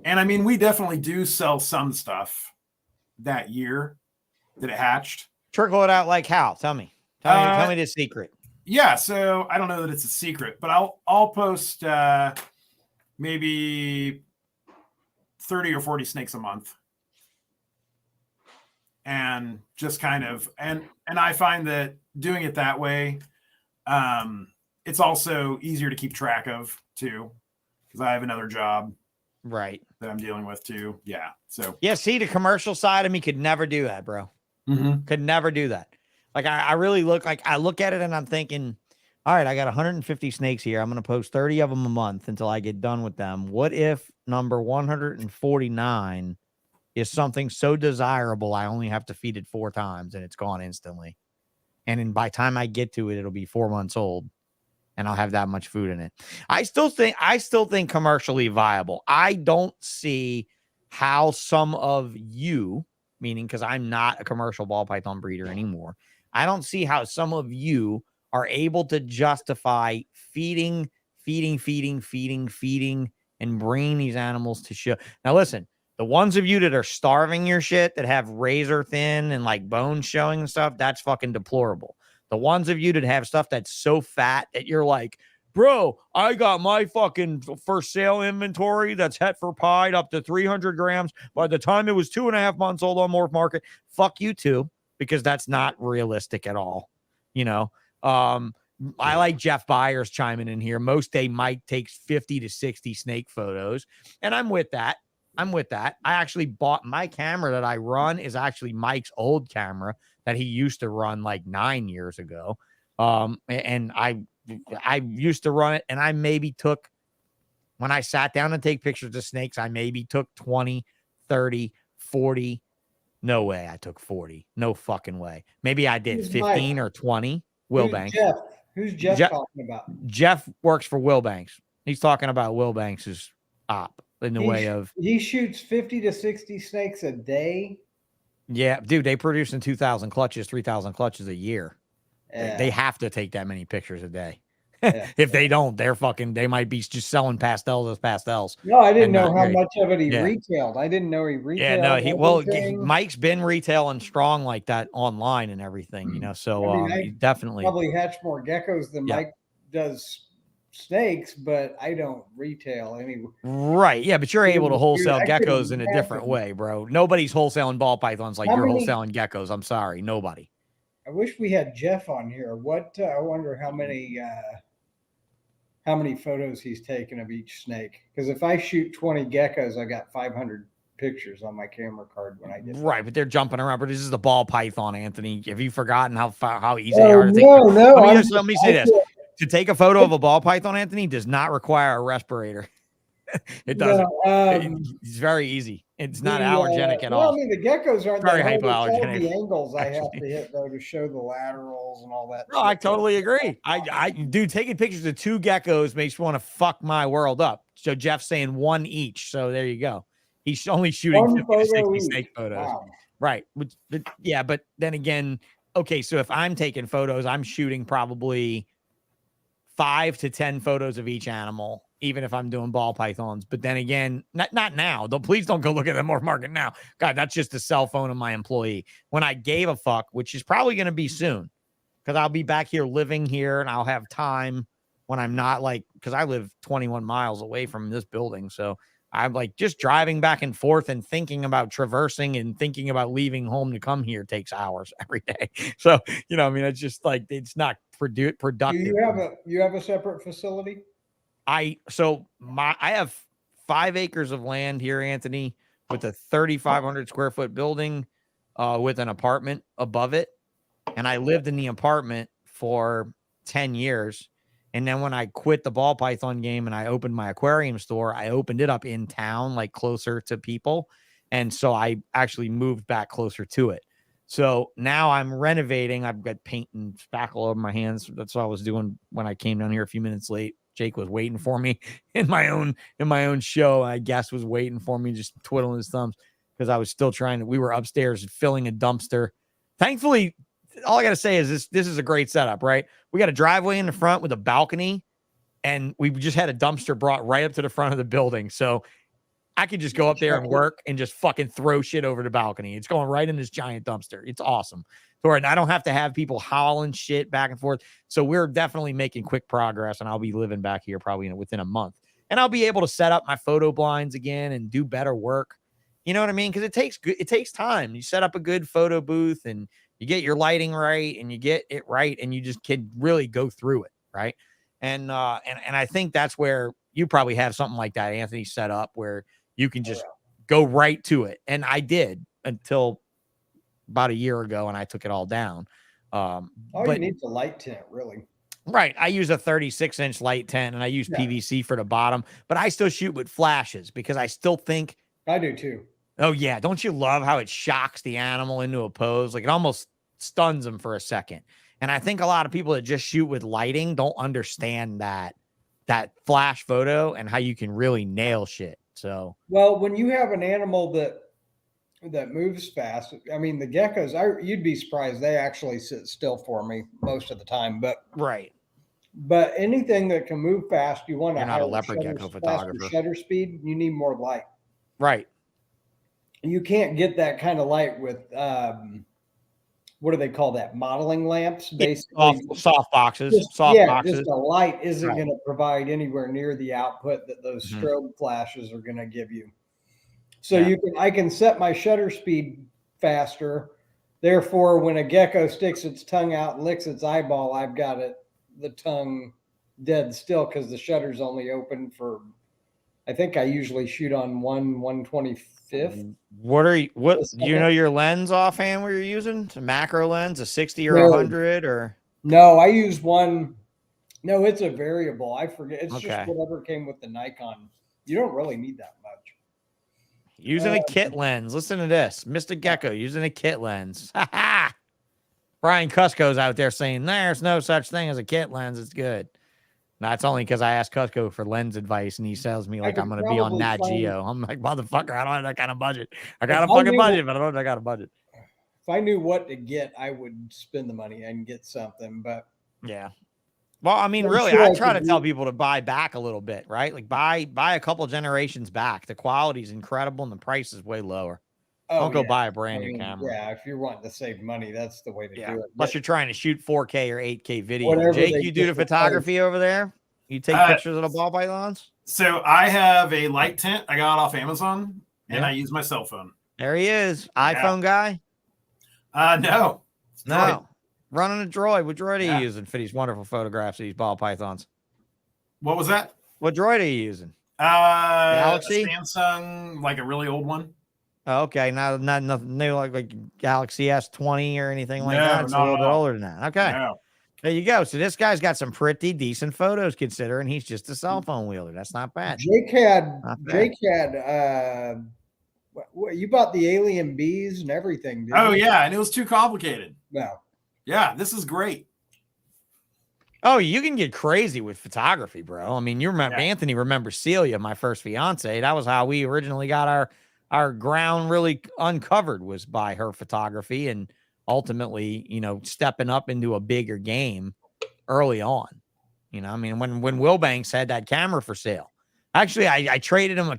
S4: And I mean, we definitely do sell some stuff that year that it hatched.
S2: Trickle it out like how? Tell me the secret.
S4: Yeah, so I don't know that it's a secret, but I'll post maybe 30 or 40 snakes a month. And just kind of and I find that doing it that way, it's also easier to keep track of too, because I have another job
S2: right
S4: that I'm dealing with too. Yeah. So
S2: yeah, see, the commercial side of me could never do that, bro.
S4: Mm-hmm.
S2: Could never do that. Like I really look at it and I'm thinking, all right, I got 150 snakes here. I'm going to post 30 of them a month until I get done with them. What if number 149 is something so desirable I only have to feed it 4 times and it's gone instantly? And then by the time I get to it, it'll be 4 months old and I'll have that much food in it. I still think commercially viable. I don't see how some of you, meaning because I'm not a commercial ball python breeder anymore, I don't see how some of you are able to justify feeding, and bringing these animals to show. Now, listen, the ones of you that are starving your shit, that have razor thin and like bones showing and stuff, that's fucking deplorable. The ones of you that have stuff that's so fat that you're like, bro, I got my fucking for sale inventory that's het for pied up to 300 grams. By the time it was 2.5 months old on MorphMarket, fuck you too, because that's not realistic at all. I like Jeff Byers chiming in here. Most day Mike takes 50 to 60 snake photos, and I'm with that. I actually bought my camera that I run is actually Mike's old camera that he used to run like 9 years ago. And I used to run it, and I maybe took, when I sat down and take pictures of snakes, I maybe took 20, 30, 40 No way I took 40. No fucking way. Maybe I did
S5: Who's
S2: 15
S5: Mike?
S2: or 20. Will Banks.
S5: Who's Jeff
S2: Jeff-
S5: talking about?
S2: Jeff works for Will Banks. He's talking about Will Banks's op in the way of,
S5: He shoots 50 to 60 snakes a day.
S2: yeah, dude, they produce in 2,000 clutches, 3,000 clutches a year. They have to take that many pictures a day.
S5: Yeah.
S2: If they don't, they might be just selling pastels as pastels.
S5: No, I didn't
S2: And
S5: know
S2: not
S5: how
S2: great.
S5: much of it he
S2: Yeah.
S5: retailed. I didn't know he retailed.
S2: Yeah, no,
S5: everything.
S2: Mike's been retailing strong like that online and everything, you know. So
S5: I mean, I
S2: he definitely
S5: probably hatch more geckos than
S2: Yeah.
S5: Mike does snakes, but I don't retail any.
S2: right. Yeah, but you're able to
S5: Dude,
S2: wholesale
S5: I couldn't
S2: geckos in a different
S5: imagine.
S2: way, bro. Nobody's wholesaling ball pythons like
S5: How
S2: you're
S5: many-
S2: wholesaling geckos. I'm sorry, nobody.
S5: I wish we had Jeff on here. I wonder how many photos he's taken of each snake. Because if I shoot 20 geckos, I got 500 pictures on my camera card when I get
S2: Right, but they're jumping around. But this is the ball python, Anthony. Have you forgotten how easy
S5: Oh,
S2: they are to take?
S5: no.
S2: Let me say this: to take a photo of a ball python, Anthony, does not require a respirator. It doesn't. It's very easy. It's not allergenic at all.
S5: I mean, the geckos aren't
S2: Very
S5: that hard. It's all
S2: hypoallergenic,
S5: the angles I have
S2: actually.
S5: to hit though to show the laterals and all that.
S2: No, I
S5: shit.
S2: totally agree. Dude, taking pictures of 2 geckos makes me want to fuck my world up. So Jeff's saying 1 each. So there you go. He's only shooting
S5: 1
S2: 50 to 60
S5: photo each.
S2: snake photos.
S5: Wow.
S2: Right. But yeah, but then again, okay, so if I'm taking photos, I'm shooting probably 5 to 10 photos of each animal, even if I'm doing ball pythons. But then again, not now. Please don't go look at the MorphMarket now. God, that's just the cell phone of my employee. When I gave a fuck, which is probably going to be soon, because I'll be back here living here and I'll have time when I'm not like, because I live 21 miles away from this building. So I'm like just driving back and forth and thinking about traversing and thinking about leaving home to come here takes hours every day. So, I mean, it's just like, it's not productive.
S5: Do you have a separate facility?
S2: I have 5 acres of land here, Anthony, with a 3,500 square foot building with an apartment above it. And I lived in the apartment for 10 years. And then when I quit the ball python game and I opened my aquarium store, I opened it up in town, like closer to people. And so I actually moved back closer to it. So now I'm renovating. I've got paint and spackle over my hands. That's what I was doing when I came down here a few minutes late. Jake was waiting for me in my own show. I guess was waiting for me, just twiddling his thumbs because I was still we were upstairs filling a dumpster. Thankfully, all I got to say is this is a great setup, right? We got a driveway in the front with a balcony and we just had a dumpster brought right up to the front of the building. So I could just go up there and work and just fucking throw shit over the balcony. It's going right in this giant dumpster. It's awesome. So I don't have to have people hauling shit back and forth. So we're definitely making quick progress and I'll be living back here probably within a month. And I'll be able to set up my photo blinds again and do better work. You know what I mean? Because it takes time. You set up a good photo booth and you get your lighting right and you get it right and you just can really go through it, right? And I think that's where you probably have something like that, Anthony, set up where you can just go right to it. And I did until about a year ago and I took it all down.
S5: All
S2: but
S5: you need is a light tent, really.
S2: Right. I use a 36-inch light tent and I use PVC for the bottom, but I still shoot with flashes because I still think.
S5: I do too.
S2: Oh, yeah. Don't you love how it shocks the animal into a pose? Like it almost stuns them for a second. And I think a lot of people that just shoot with lighting don't understand that flash photo and how you can really nail shit. So,
S5: well, when you have an animal that moves fast, I mean, the geckos, you'd be surprised. They actually sit still for me most of the time, but anything that can move fast, you want to
S2: have a leopard gecko photographer.
S5: Shutter speed, you need more light.
S2: Right.
S5: You can't get that kind of light with, what do they call that? Modeling lamps, basically.
S2: Soft boxes.
S5: Just a light isn't going to provide anywhere near the output that those strobe flashes are going to give you. So I can set my shutter speed faster. Therefore, when a gecko sticks its tongue out and licks its eyeball, I've got the tongue dead still because the shutter's only open for, I think I usually shoot on 1/125th.
S2: What do you know your lens offhand where you're using? It's a macro lens, a 60 or 100 or?
S5: No, I use one. No, it's a variable. I forget. It's just whatever came with the Nikon. You don't really need that much.
S2: Using a kit lens. Listen to this. Mr. Gecko using a kit lens. Ha ha. Brian Cusco's out there saying there's no such thing as a kit lens. It's good. That's only because I asked Cusco for lens advice and he sells me like I'm going to be on Nat Geo. I'm like, motherfucker, I don't have that kind of budget. I got a fucking budget, but I don't know if I got a budget.
S5: If I knew what to get, I would spend the money and get something. But
S2: yeah. Well, I mean, really, I try to tell people to buy back a little bit, right? Like buy a couple generations back. The quality is incredible and the price is way lower. Don't go buy a brand new camera.
S5: Yeah, if you're wanting to save money, that's the way to do it.
S2: Plus, you're trying to shoot 4K or 8K video. Jake, you do the photography over there? You take pictures of the ball pythons?
S4: So I have a light tent I got off Amazon, and I use my cell phone.
S2: There he is. iPhone guy?
S4: No.
S2: No. Running a droid. What droid are you using for these wonderful photographs of these ball pythons?
S4: What was that?
S2: What droid are you using?
S4: Galaxy? Samsung, like a really old one.
S2: Oh, okay, not nothing new like Galaxy S20 or anything like that. It's a little bit older than that. Okay, there you go. So this guy's got some pretty decent photos considering he's just a cell phone wielder. That's not bad.
S5: Jake had you bought the alien bees and everything. Didn't you?
S4: Yeah, and it was too complicated.
S5: No.
S4: Yeah, this is great.
S2: Oh, you can get crazy with photography, bro. I mean, you remember Anthony remembers Celia, my first fiance. That was how we originally got our ground really uncovered, was by her photography and ultimately, stepping up into a bigger game early on. I mean, when Will Banks had that camera for sale, actually, I traded him a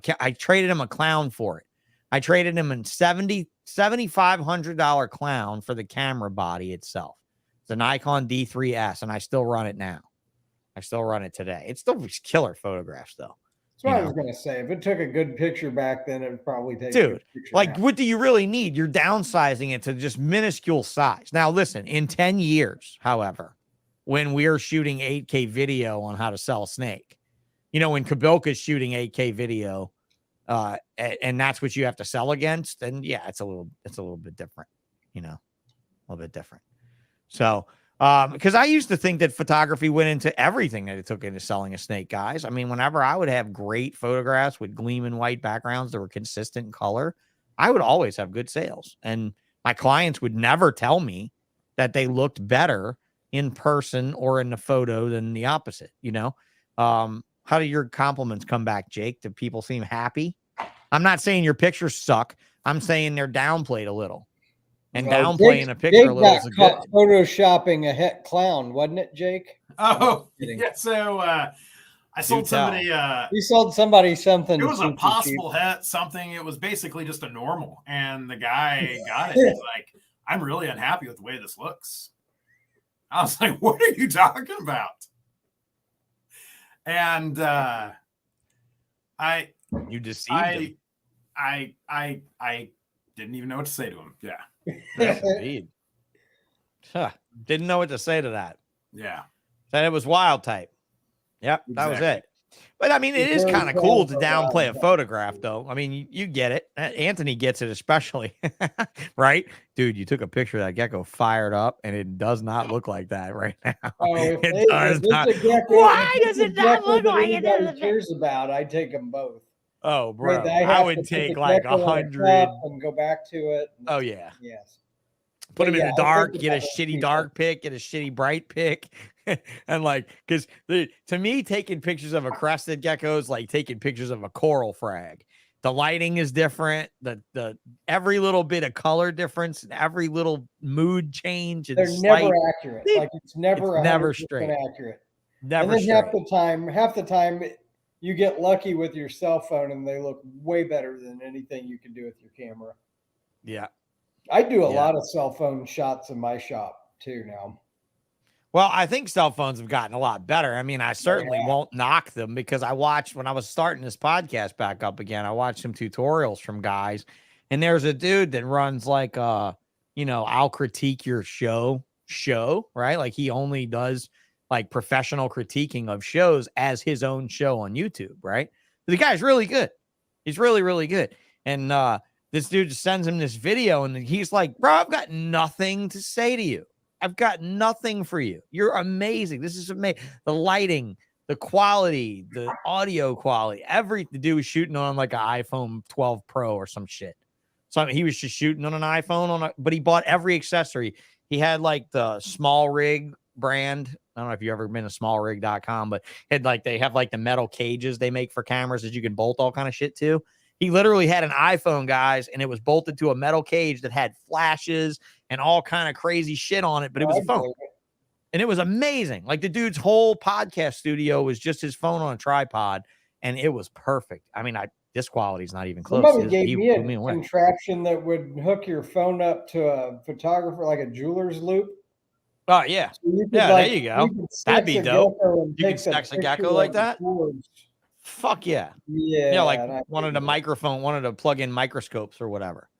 S2: clown for it. I traded him a $7,500 clown for the camera body itself. It's an Nikon D3S, and I still run it now. I still run it today. It's still killer photographs, though.
S5: That's what I was going to say. If it took a good picture back then, it would probably take
S2: a
S5: good picture
S2: like,
S5: now.
S2: what do you really need? You're downsizing it to just minuscule size. Now, listen, in 10 years, however, when we're shooting 8K video on how to sell a snake, when Kabilka's shooting 8K video, and that's what you have to sell against, then it's a little bit different, a little bit different. So, because I used to think that photography went into everything that it took into selling a snake, guys. I mean, whenever I would have great photographs with gleaming white backgrounds that were consistent in color, I would always have good sales. And my clients would never tell me that they looked better in person or in the photo than the opposite, How do your compliments come back, Jake? Do people seem happy? I'm not saying your pictures suck. I'm saying they're downplayed a little. And downplaying a picture a little is good.
S5: Photoshopping a het clown, wasn't it, Jake?
S4: Oh, yeah. So I sold somebody.
S5: You sold somebody something.
S4: It was a possible het, something. It was basically just a normal, and the guy got it. He's like, "I'm really unhappy with the way this looks." I was like, "What are you talking about?" And
S2: you deceived him.
S4: I didn't even know what to say to him. Yeah.
S2: Yes, indeed. Didn't know what to say to that.
S4: Yeah.
S2: Said it was wild type. Yep, that was it. But I mean, it is kind of cool to downplay a photograph, though. I mean, you get it. Anthony gets it, especially, right? Dude, you took a picture of that gecko fired up, and it does not look like that right now. It does not.
S1: Why does it not look like it does?
S5: Cares about? I take them both.
S2: Oh, bro, I would take like 100
S5: and go back to it.
S2: Oh yeah,
S5: yes.
S2: Put them in the dark. Get a shitty dark pic. Get a shitty bright pic. And because to me, taking pictures of a crested gecko is like taking pictures of a coral frag. The lighting is different. The every little bit of color difference, every little mood change.
S5: They're never accurate. It's never
S2: straight.
S5: Accurate.
S2: Never.
S5: And then half the time, you get lucky with your cell phone, and they look way better than anything you can do with your camera.
S2: Yeah.
S5: I do a lot of cell phone shots in my shop too now.
S2: Well, I think cell phones have gotten a lot better. I mean, I certainly won't knock them because I watched when I was starting this podcast back up again, I watched some tutorials from guys, and there's a dude that runs like, I'll critique your show, right? Like he only does like professional critiquing of shows as his own show on YouTube, right? But the guy's really good. He's really, really good. And this dude just sends him this video, and he's like, bro, I've got nothing to say to you. I've got nothing for you. You're amazing. This is amazing. The lighting, the quality, the audio quality, the dude was shooting on like an iPhone 12 Pro or some shit. So he was just shooting on an iPhone but he bought every accessory. He had like the Small Rig brand. I don't know if you've ever been to smallrig.com, but they have like the metal cages they make for cameras that you can bolt all kind of shit to. He literally had an iPhone, guys, and it was bolted to a metal cage that had flashes and all kind of crazy shit on it, but it was a phone. And it was amazing. Like the dude's whole podcast studio was just his phone on a tripod, and it was perfect. I mean, this quality's not even close.
S5: Somebody gave me a contraption that would hook your phone up to a photographer, like a jeweler's loop.
S2: Oh, yeah.
S5: So you could,
S2: there you go. That'd be dope. You can sex a gecko like that? Fuck yeah.
S5: Yeah.
S2: Like wanted to plug in microscopes or whatever,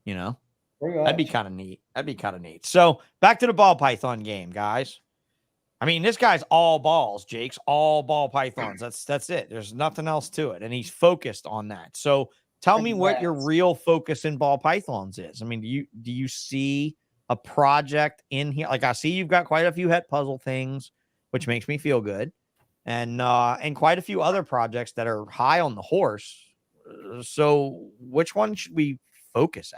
S2: you know? That'd be kind of neat. So back to the ball python game, guys. I mean, this guy's all balls, Jake's all ball pythons. That's it. There's nothing else to it. And he's focused on that. So tell me what your real focus in ball pythons is. I mean, do you see a project in here? Like I see you've got quite a few het puzzle things, which makes me feel good. And quite a few other projects that are high on the horse. So which one should we focus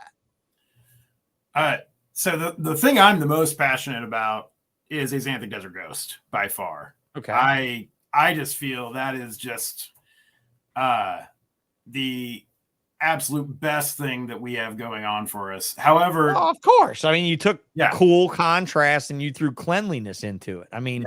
S2: at?
S4: So the thing I'm the most passionate about is Axanthic Desert Ghost by far.
S2: Okay.
S4: I just feel that is just the absolute best thing that we have going on for us. However,
S2: of course. I mean, you took cool contrast and you threw cleanliness into it. I mean,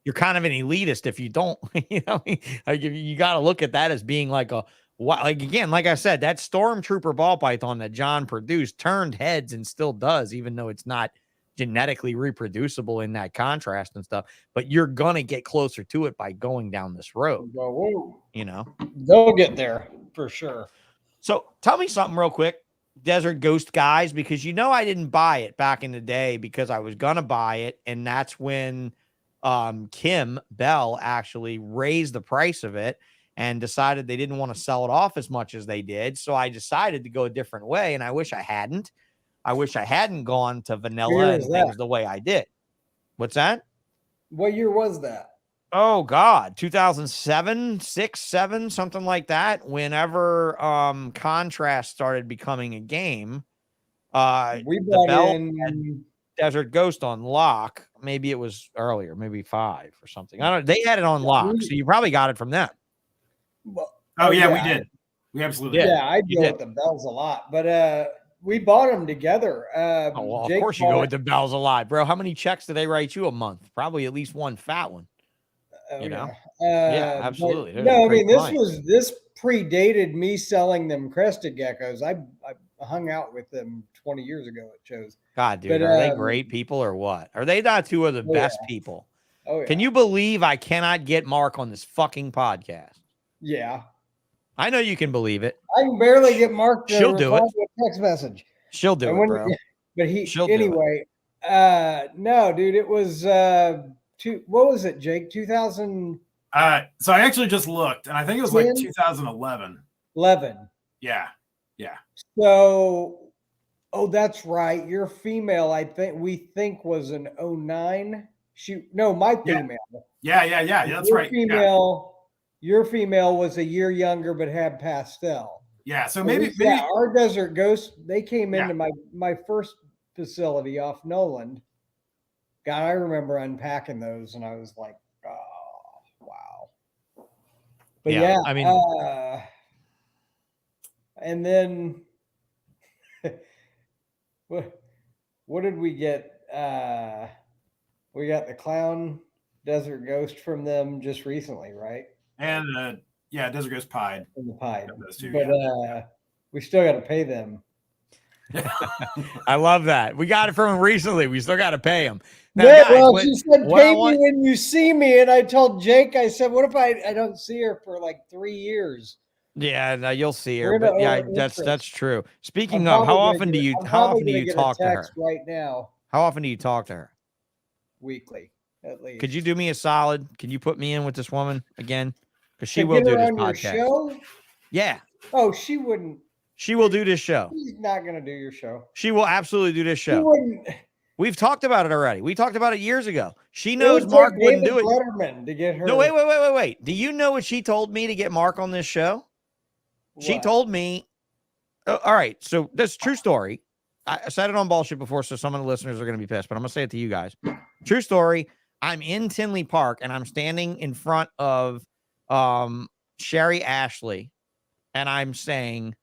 S2: you're kind of an elitist if you don't, you know, like you got to look at that as being like like I said, that Stormtrooper ball python that John produced turned heads and still does, even though it's not genetically reproducible in that contrast and stuff, but you're going to get closer to it by going down this road, you know,
S5: they'll get there for sure.
S2: So tell me something real quick, Desert Ghost guys, because I didn't buy it back in the day because I was going to buy it. And that's when Kim Bell actually raised the price of it and decided they didn't want to sell it off as much as they did. So I decided to go a different way. And I wish I hadn't. I wish I hadn't gone to vanilla and things the way I did. What's that?
S5: What year was that?
S2: Oh God, 2007, 6, 7, something like that. Whenever Contrast started becoming a game,
S5: we bought in
S2: Desert Ghost on lock. Maybe it was earlier, maybe 5 or something. I don't know. They had it on lock, so you probably got it from them.
S5: Well,
S4: we did. We absolutely did.
S5: Yeah, I deal with the Bells a lot, but we bought them together.
S2: Of course you go with the Bells a lot, bro. How many checks do they write you a month? Probably at least one fat one. You know?
S5: Yeah,
S2: absolutely.
S5: No, I mean, this predated me selling them crested geckos. I hung out with them 20 years ago at shows.
S2: God, dude, are they great people or what? Are they not two of the best people? Oh, yeah. Can you believe I cannot get Mark on this fucking podcast?
S5: Yeah.
S2: I know you can believe it.
S5: I can barely get Mark to
S2: She'll do it.
S5: To a text message.
S2: She'll do it, bro.
S5: But no, dude, it was what was it, Jake? 2000.
S4: So I actually just looked, and I think it was like 2011.
S5: 11.
S4: Yeah.
S5: So, that's right. Your female, we think was an 09. My female.
S4: Yeah. That's right.
S5: Your female was a year younger, but had pastel.
S4: Yeah. So maybe
S5: our Desert Ghost, they came into my first facility off Noland. God, I remember unpacking those, and I was like, "Oh, wow!" But
S2: I mean,
S5: and then what did we get? We got the Clown Desert Ghost from them just recently, right?
S4: And Desert Ghost Pied.
S5: And the Pied. But we still got to pay them.
S2: I love that. We got it from him recently. We still got to pay him. Now,
S5: guys, she said, pay me when you see me. And I told Jake, I said, what if I don't see her for like 3 years?
S2: Yeah, no, you'll see her. But yeah, that's true. Speaking of, how often do you talk to her
S5: right now?
S2: How often do you talk to her?
S5: Weekly, at least.
S2: Could you do me a solid? Can you put me in with this woman again? Because she will do this podcast.
S5: Show?
S2: Yeah.
S5: Oh, she wouldn't.
S2: She will do this show.
S5: She's not going to do your show.
S2: She will absolutely do this show. We've talked about it already. We talked about it years ago. She
S5: It
S2: knows
S5: would
S2: Mark
S5: take
S2: wouldn't
S5: David
S2: do it.
S5: Letterman to get her.
S2: No, wait. Do you know what she told me to get Mark on this show? She
S5: What?
S2: told me, all right, so this is true story. I said it on Bullshit before, so some of the listeners are going to be pissed, but I'm going to say it to you guys. True story. I'm in Tinley Park, and I'm standing in front of Sherry Ashley, and I'm saying,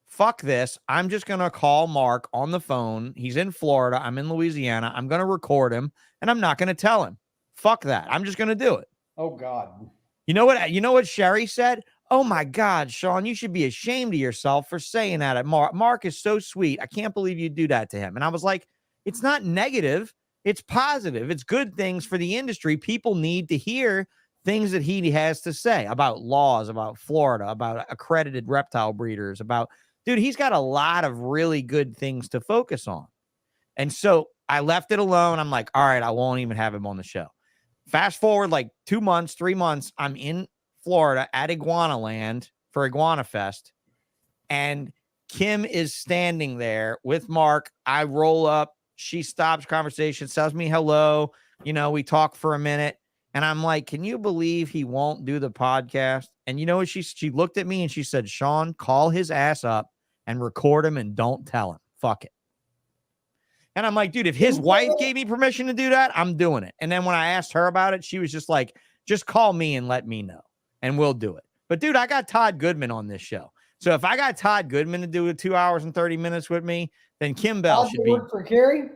S2: fuck this. I'm just going to call Mark on the phone. He's in Florida. I'm in Louisiana. I'm going to record him, and I'm not going to tell him. Fuck that. I'm just going to do it.
S5: Oh, God.
S2: You know what Sherry said? Oh my God, Sean, you should be ashamed of yourself for saying that at Mark. Mark is so sweet. I can't believe you do that to him. And I was like, it's not negative. It's positive. It's good things for the industry. People need to hear things that he has to say about laws, about Florida, about accredited reptile breeders, about, dude, he's got a lot of really good things to focus on. And so I left it alone. I'm like, all right, I won't even have him on the show. Fast forward like 2 months, 3 months, I'm in Florida at Iguana Land for Iguana Fest, and Kim is standing there with Mark. I roll up, she stops conversation, tells me hello, we talk for a minute, and I'm like, can you believe he won't do the podcast? And you know what, she looked at me and she said, Sean, call his ass up and record him and don't tell him. Fuck it. And I'm like, dude, if his wife gave me permission to do that, I'm doing it. And then when I asked her about it, she was just like, just call me and let me know, and we'll do it. But dude, I got Todd Goodman on this show. So if I got Todd Goodman to do it 2 hours and 30 minutes with me, then Kim Bell should be.
S5: Work for Carrie?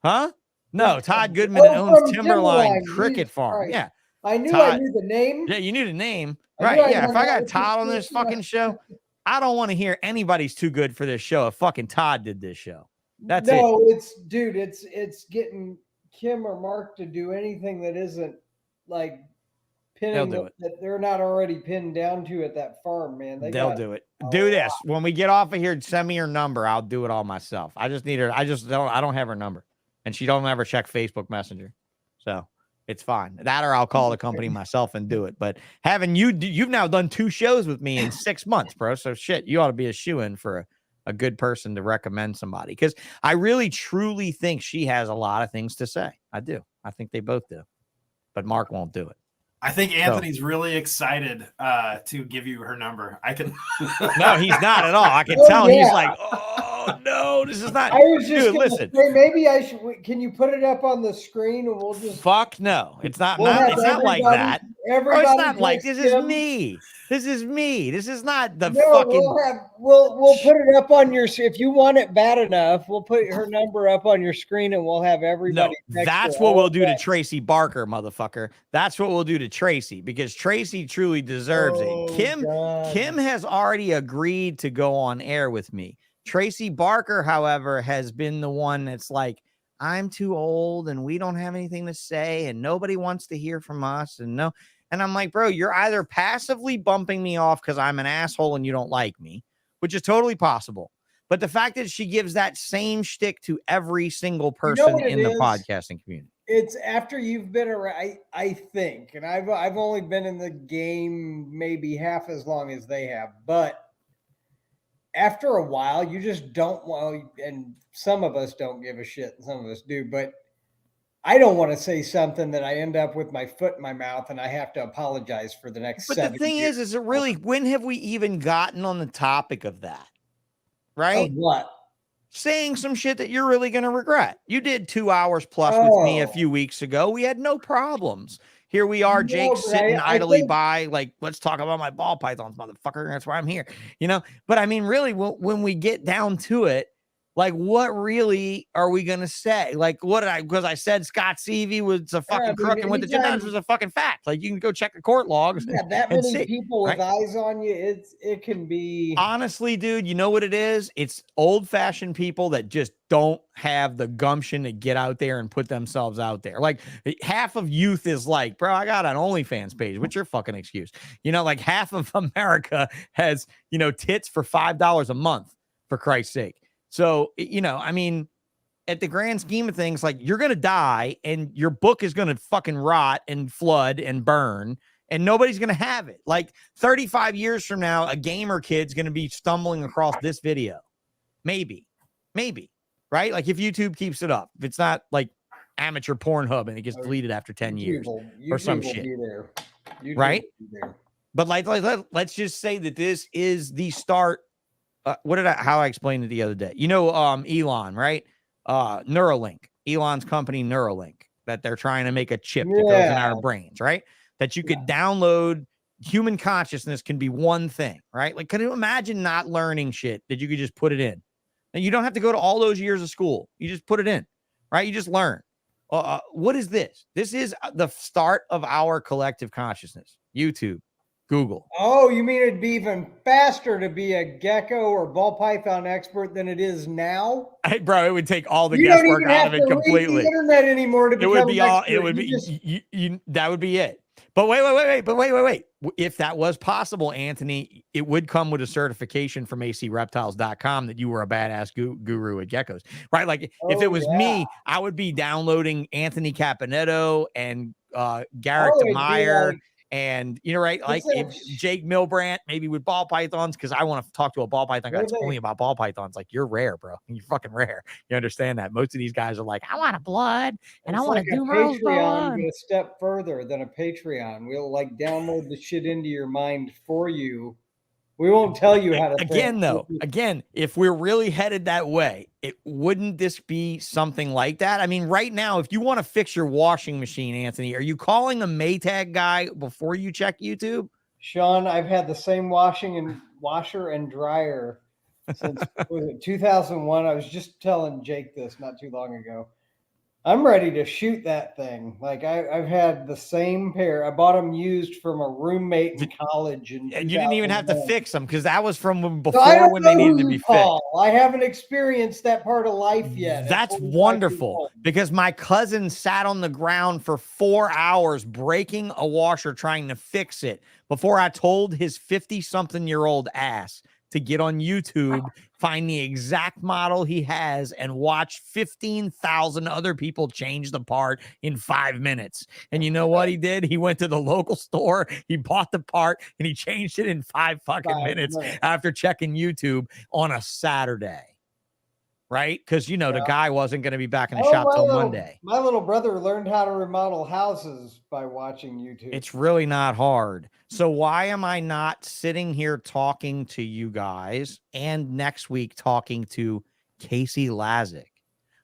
S2: Huh? No, Todd Goodman owns Timberline Cricket Farm.
S5: Right.
S2: Yeah.
S5: I knew the name.
S2: Yeah, you knew the name. Right. Yeah. If I got Todd on this fucking show, I don't want to hear anybody's too good for this show if fucking Todd did this show. That's it.
S5: No, it's getting Kim or Mark to do anything that isn't like pinning
S2: do it.
S5: that they're not already pinned down to at that farm, man.
S2: They'll do it. Do this. When we get off of here, send me her number. I'll do it all myself. I just need her. I don't have her number. And she don't ever check Facebook Messenger. So it's fine. That or I'll call the company myself and do it. But having you've now done 2 shows with me in 6 months, bro. So shit, you ought to be a shoo-in for a good person to recommend somebody. Because I really, truly think she has a lot of things to say. I do. I think they both do. But Mark won't do it.
S4: I think Anthony's really excited to give you her number. I can.
S2: No, he's not at all. I can tell he's like, oh no, this is not.
S5: I was just
S2: dude, listen.
S5: Say, maybe I should. Can you put it up on the screen and we'll just.
S2: Fuck no, it's not. It's not like that.
S5: Everybody,
S2: it's not like this is me. This is me. This is not the
S5: no,
S2: fucking.
S5: We'll put it up on your. If you want it bad enough, we'll put her number up on your screen and we'll have everybody.
S2: No, that's what we'll do to Tracy Barker, motherfucker. That's what we'll do to Tracy because Tracy truly deserves it. Kim has already agreed to go on air with me. Tracy Barker, however, has been the one that's like, I'm too old and we don't have anything to say and nobody wants to hear from us. And I'm like, bro, you're either passively bumping me off because I'm an asshole and you don't like me, which is totally possible. But the fact that she gives that same shtick to every single person in the podcasting community.
S5: It's after you've been around, I think, and I've only been in the game maybe half as long as they have, but after a while, you just don't want, and some of us don't give a shit, and some of us do, but I don't want to say something that I end up with my foot in my mouth and I have to apologize for the next 7 years.
S2: But the thing is it really, when have we even gotten on the topic of that? Right?
S5: Of what?
S2: Saying some shit that you're really going to regret. You did 2 hours plus with me a few weeks ago. We had no problems. Here we are, Jake, sitting idly by, like, let's talk about my ball pythons, motherfucker. That's why I'm here, But I mean, really, when we get down to it, like, what really are we going to say? Like, because I said Scott Seavey was a fucking crook and with the Jets was a fucking fact. Like, you can go check the court logs.
S5: Yeah, that many people with eyes on you, it can be.
S2: Honestly, dude, you know what it is? It's old-fashioned people that just don't have the gumption to get out there and put themselves out there. Like, half of youth is like, bro, I got an OnlyFans page. What's your fucking excuse? Like half of America has, tits for $5 a month, for Christ's sake. So, I mean, at the grand scheme of things, like, you're going to die and your book is going to fucking rot and flood and burn and nobody's going to have it. Like 35 years from now, a gamer kid's going to be stumbling across this video. Maybe, right? Like if YouTube keeps it up, if it's not like amateur Pornhub and it gets
S5: Oh,
S2: deleted after 10 years or
S5: YouTube
S2: some
S5: will
S2: shit,
S5: be there. YouTube
S2: right?
S5: will be there.
S2: But let's just say that this is the start. How I explained it the other day, Elon, right? Neuralink, Elon's company, Neuralink, that they're trying to make a chip that goes in our brains, right? That you could download. Human consciousness can be one thing, right? Like, can you imagine not learning shit that you could just put it in? And you don't have to go to all those years of school. You just put it in, right? You just learn. What is this? This is the start of our collective consciousness. YouTube, Google.
S5: Oh, you mean it'd be even faster to be a gecko or ball python expert than it is now?
S2: Hey, bro, it would take all the
S5: You don't
S2: guesswork
S5: even
S2: out
S5: have
S2: of
S5: to
S2: it
S5: read
S2: completely.
S5: the internet anymore to
S2: It
S5: become
S2: would be
S5: an
S2: all.
S5: expert.
S2: It would
S5: You
S2: be.
S5: just-
S2: That would be it. But wait. If that was possible, Anthony, it would come with a certification from acreptiles.com that you were a badass guru at geckos, right? Like if it was me, I would be downloading Anthony Caponetto and Garrick DeMeyer. And right, like if Jake Milbradt, maybe with ball pythons, because I want to talk to a ball python guy that's only about ball pythons. Like, you're rare, bro. You're fucking rare. You understand that? Most of these guys are like, I want a blood and I want to do Merle's blood.
S5: Go a step further than a Patreon. We'll like download the shit into your mind for you. We won't tell you how to
S2: think. If we're really headed that way, wouldn't this be something like that? I mean, right now, if you want to fix your washing machine, Anthony, are you calling a Maytag guy before you check YouTube?
S5: Sean, I've had the same washer and dryer since 2001. I was just telling Jake this not too long ago. I'm ready to shoot that thing. Like I've had the same pair. I bought them used from a roommate in college. And
S2: you didn't even have to fix them because that was from before when
S5: they
S2: needed to be fixed.
S5: I haven't experienced that part of life yet.
S2: That's wonderful because my cousin sat on the ground for 4 hours breaking a washer trying to fix it before I told his 50-something-year-old ass to get on YouTube, find the exact model he has, and watch 15,000 other people change the part in 5 minutes. And you know what he did? He went to the local store, he bought the part, and he changed it in 5 minutes after checking YouTube on a Saturday. Right? Because, the guy wasn't going to be back in the shop till Monday.
S5: My little brother learned how to remodel houses by watching YouTube.
S2: It's really not hard. So why am I not sitting here talking to you guys and next week talking to Casey Lazick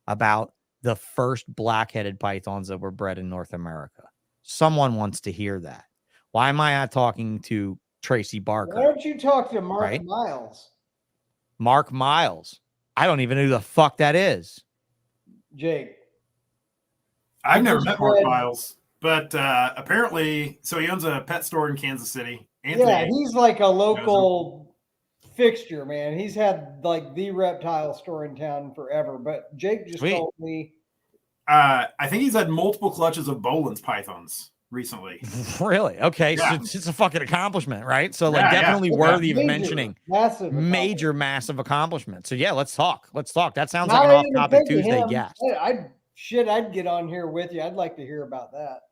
S2: about the first black-headed pythons that were bred in North America? Someone wants to hear that. Why am I not talking to Tracy Barker?
S5: Why don't you talk to Mark Miles?
S2: Mark Miles. I don't even know who the fuck that is.
S5: Jake.
S4: I've never met Mark Miles, but apparently, so he owns a pet store in Kansas City.
S5: Anthony, he's like a local fixture, man. He's had like the reptile store in town forever. But Jake just told me.
S4: I think he's had multiple clutches of Boland's pythons recently.
S2: Really? Okay. Yeah. So it's a fucking accomplishment, right? So definitely worthy of mentioning. Massive accomplishment. So let's talk. That sounds like an off-topic Tuesday guest.
S5: I'd get on here with you. I'd like to hear about that.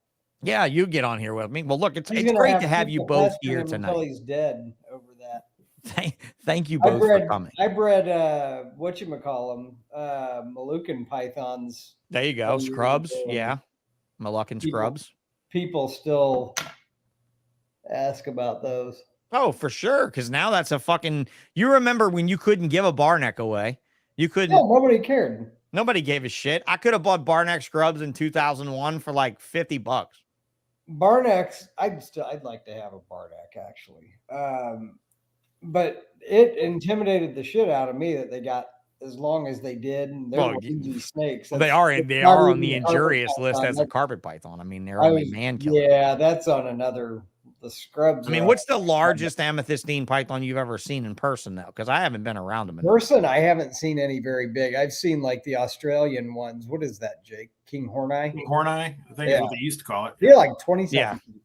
S2: Yeah, you get on here with me. Well, look, it's great to have you both here tonight.
S5: Until he's dead over that.
S2: Thank you both for coming.
S5: I bred whatchamacallem, Moluccan pythons.
S2: There you go. Scrubs. Yeah. Moluccan scrubs.
S5: People still ask about those.
S2: Oh, for sure. Because now that's a fucking. You remember when you couldn't give a bar neck away? You couldn't.
S5: Yeah, nobody cared.
S2: Nobody gave a shit. I could have bought bar neck scrubs in 2001 for like $50.
S5: Bar necks, I'd like to have a bar neck actually. But it intimidated the shit out of me that they got as long as they did, and they're easy snakes.
S2: They are on the injurious list as a carpet python. I mean, they're only man killer.
S5: Yeah, that's on another. The scrubs.
S2: I mean, what's the largest amethystine python you've ever seen in person, though? Because I haven't been around them.
S5: In person, I haven't seen any very big. I've seen like the Australian ones. What is that, Jake? King Horneye?
S4: King Horneye, I think is what they used to call it.
S5: They're like 27 feet.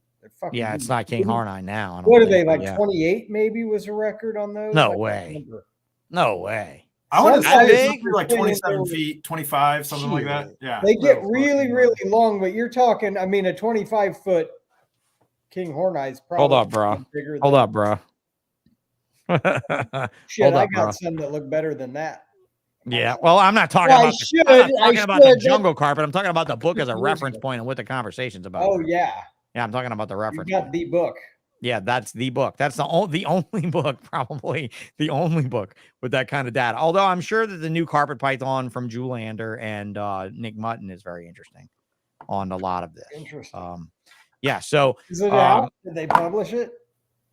S2: Yeah, it's not King Horneye now.
S5: What are they, like 28 maybe was a record on those?
S2: No way. No way.
S4: I want to say it's like 27 feet, 25, something like that. Yeah.
S5: They get really, really long, but you're talking, I mean, a 25-foot King Horneye's probably bigger.
S2: Hold up, bro.
S5: Shit, I got some that look better than that.
S2: Yeah. Well, I'm not talking
S5: Well, I
S2: about
S5: should-
S2: I'm not talking
S5: I
S2: about the
S5: should.
S2: jungle carpet. I'm talking about the book as a
S5: Years
S2: reference
S5: ago.
S2: point and what the conversation's about.
S5: Oh yeah,
S2: Yeah, I'm talking about the
S5: you
S2: reference
S5: got
S2: point.
S5: the book.
S2: Yeah, that's the book. That's the only book, probably the only book with that kind of data. Although I'm sure that the new carpet python from Zoolander and Nick Mutton is very interesting on a lot of this.
S5: Interesting.
S2: Yeah. So
S5: Is it out? Did they publish it?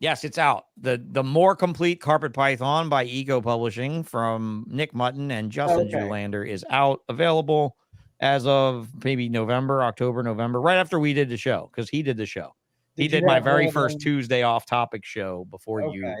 S2: yes, it's out. The more complete carpet python by Ego Publishing from Nick Mutton and Justin Zoolander is out, available as of maybe October, November, right after we did the show, because he did the show. He did my very first Tuesday off topic show before you.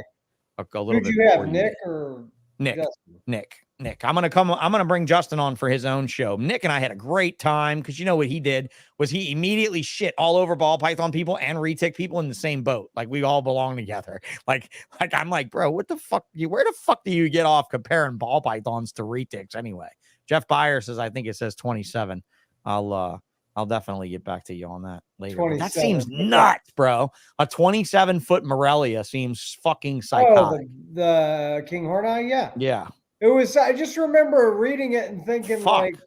S2: A little
S5: Who'd
S2: bit.
S5: You have
S2: before
S5: Nick
S2: you
S5: or
S2: Nick?
S5: Justin?
S2: Nick. I'm gonna bring Justin on for his own show. Nick and I had a great time because you know what he did was he immediately shit all over ball python people and retic people in the same boat. Like we all belong together. Like I'm like, bro, what the fuck? Where the fuck do you get off comparing ball pythons to retics anyway? Jeff Byer says I think it says 27. I'll definitely get back to you on that later. That seems nuts, bro. A 27-foot Morelia seems fucking psychotic.
S5: Oh, the King Horneye, yeah.
S2: Yeah.
S5: It was, I just remember reading it and thinking like,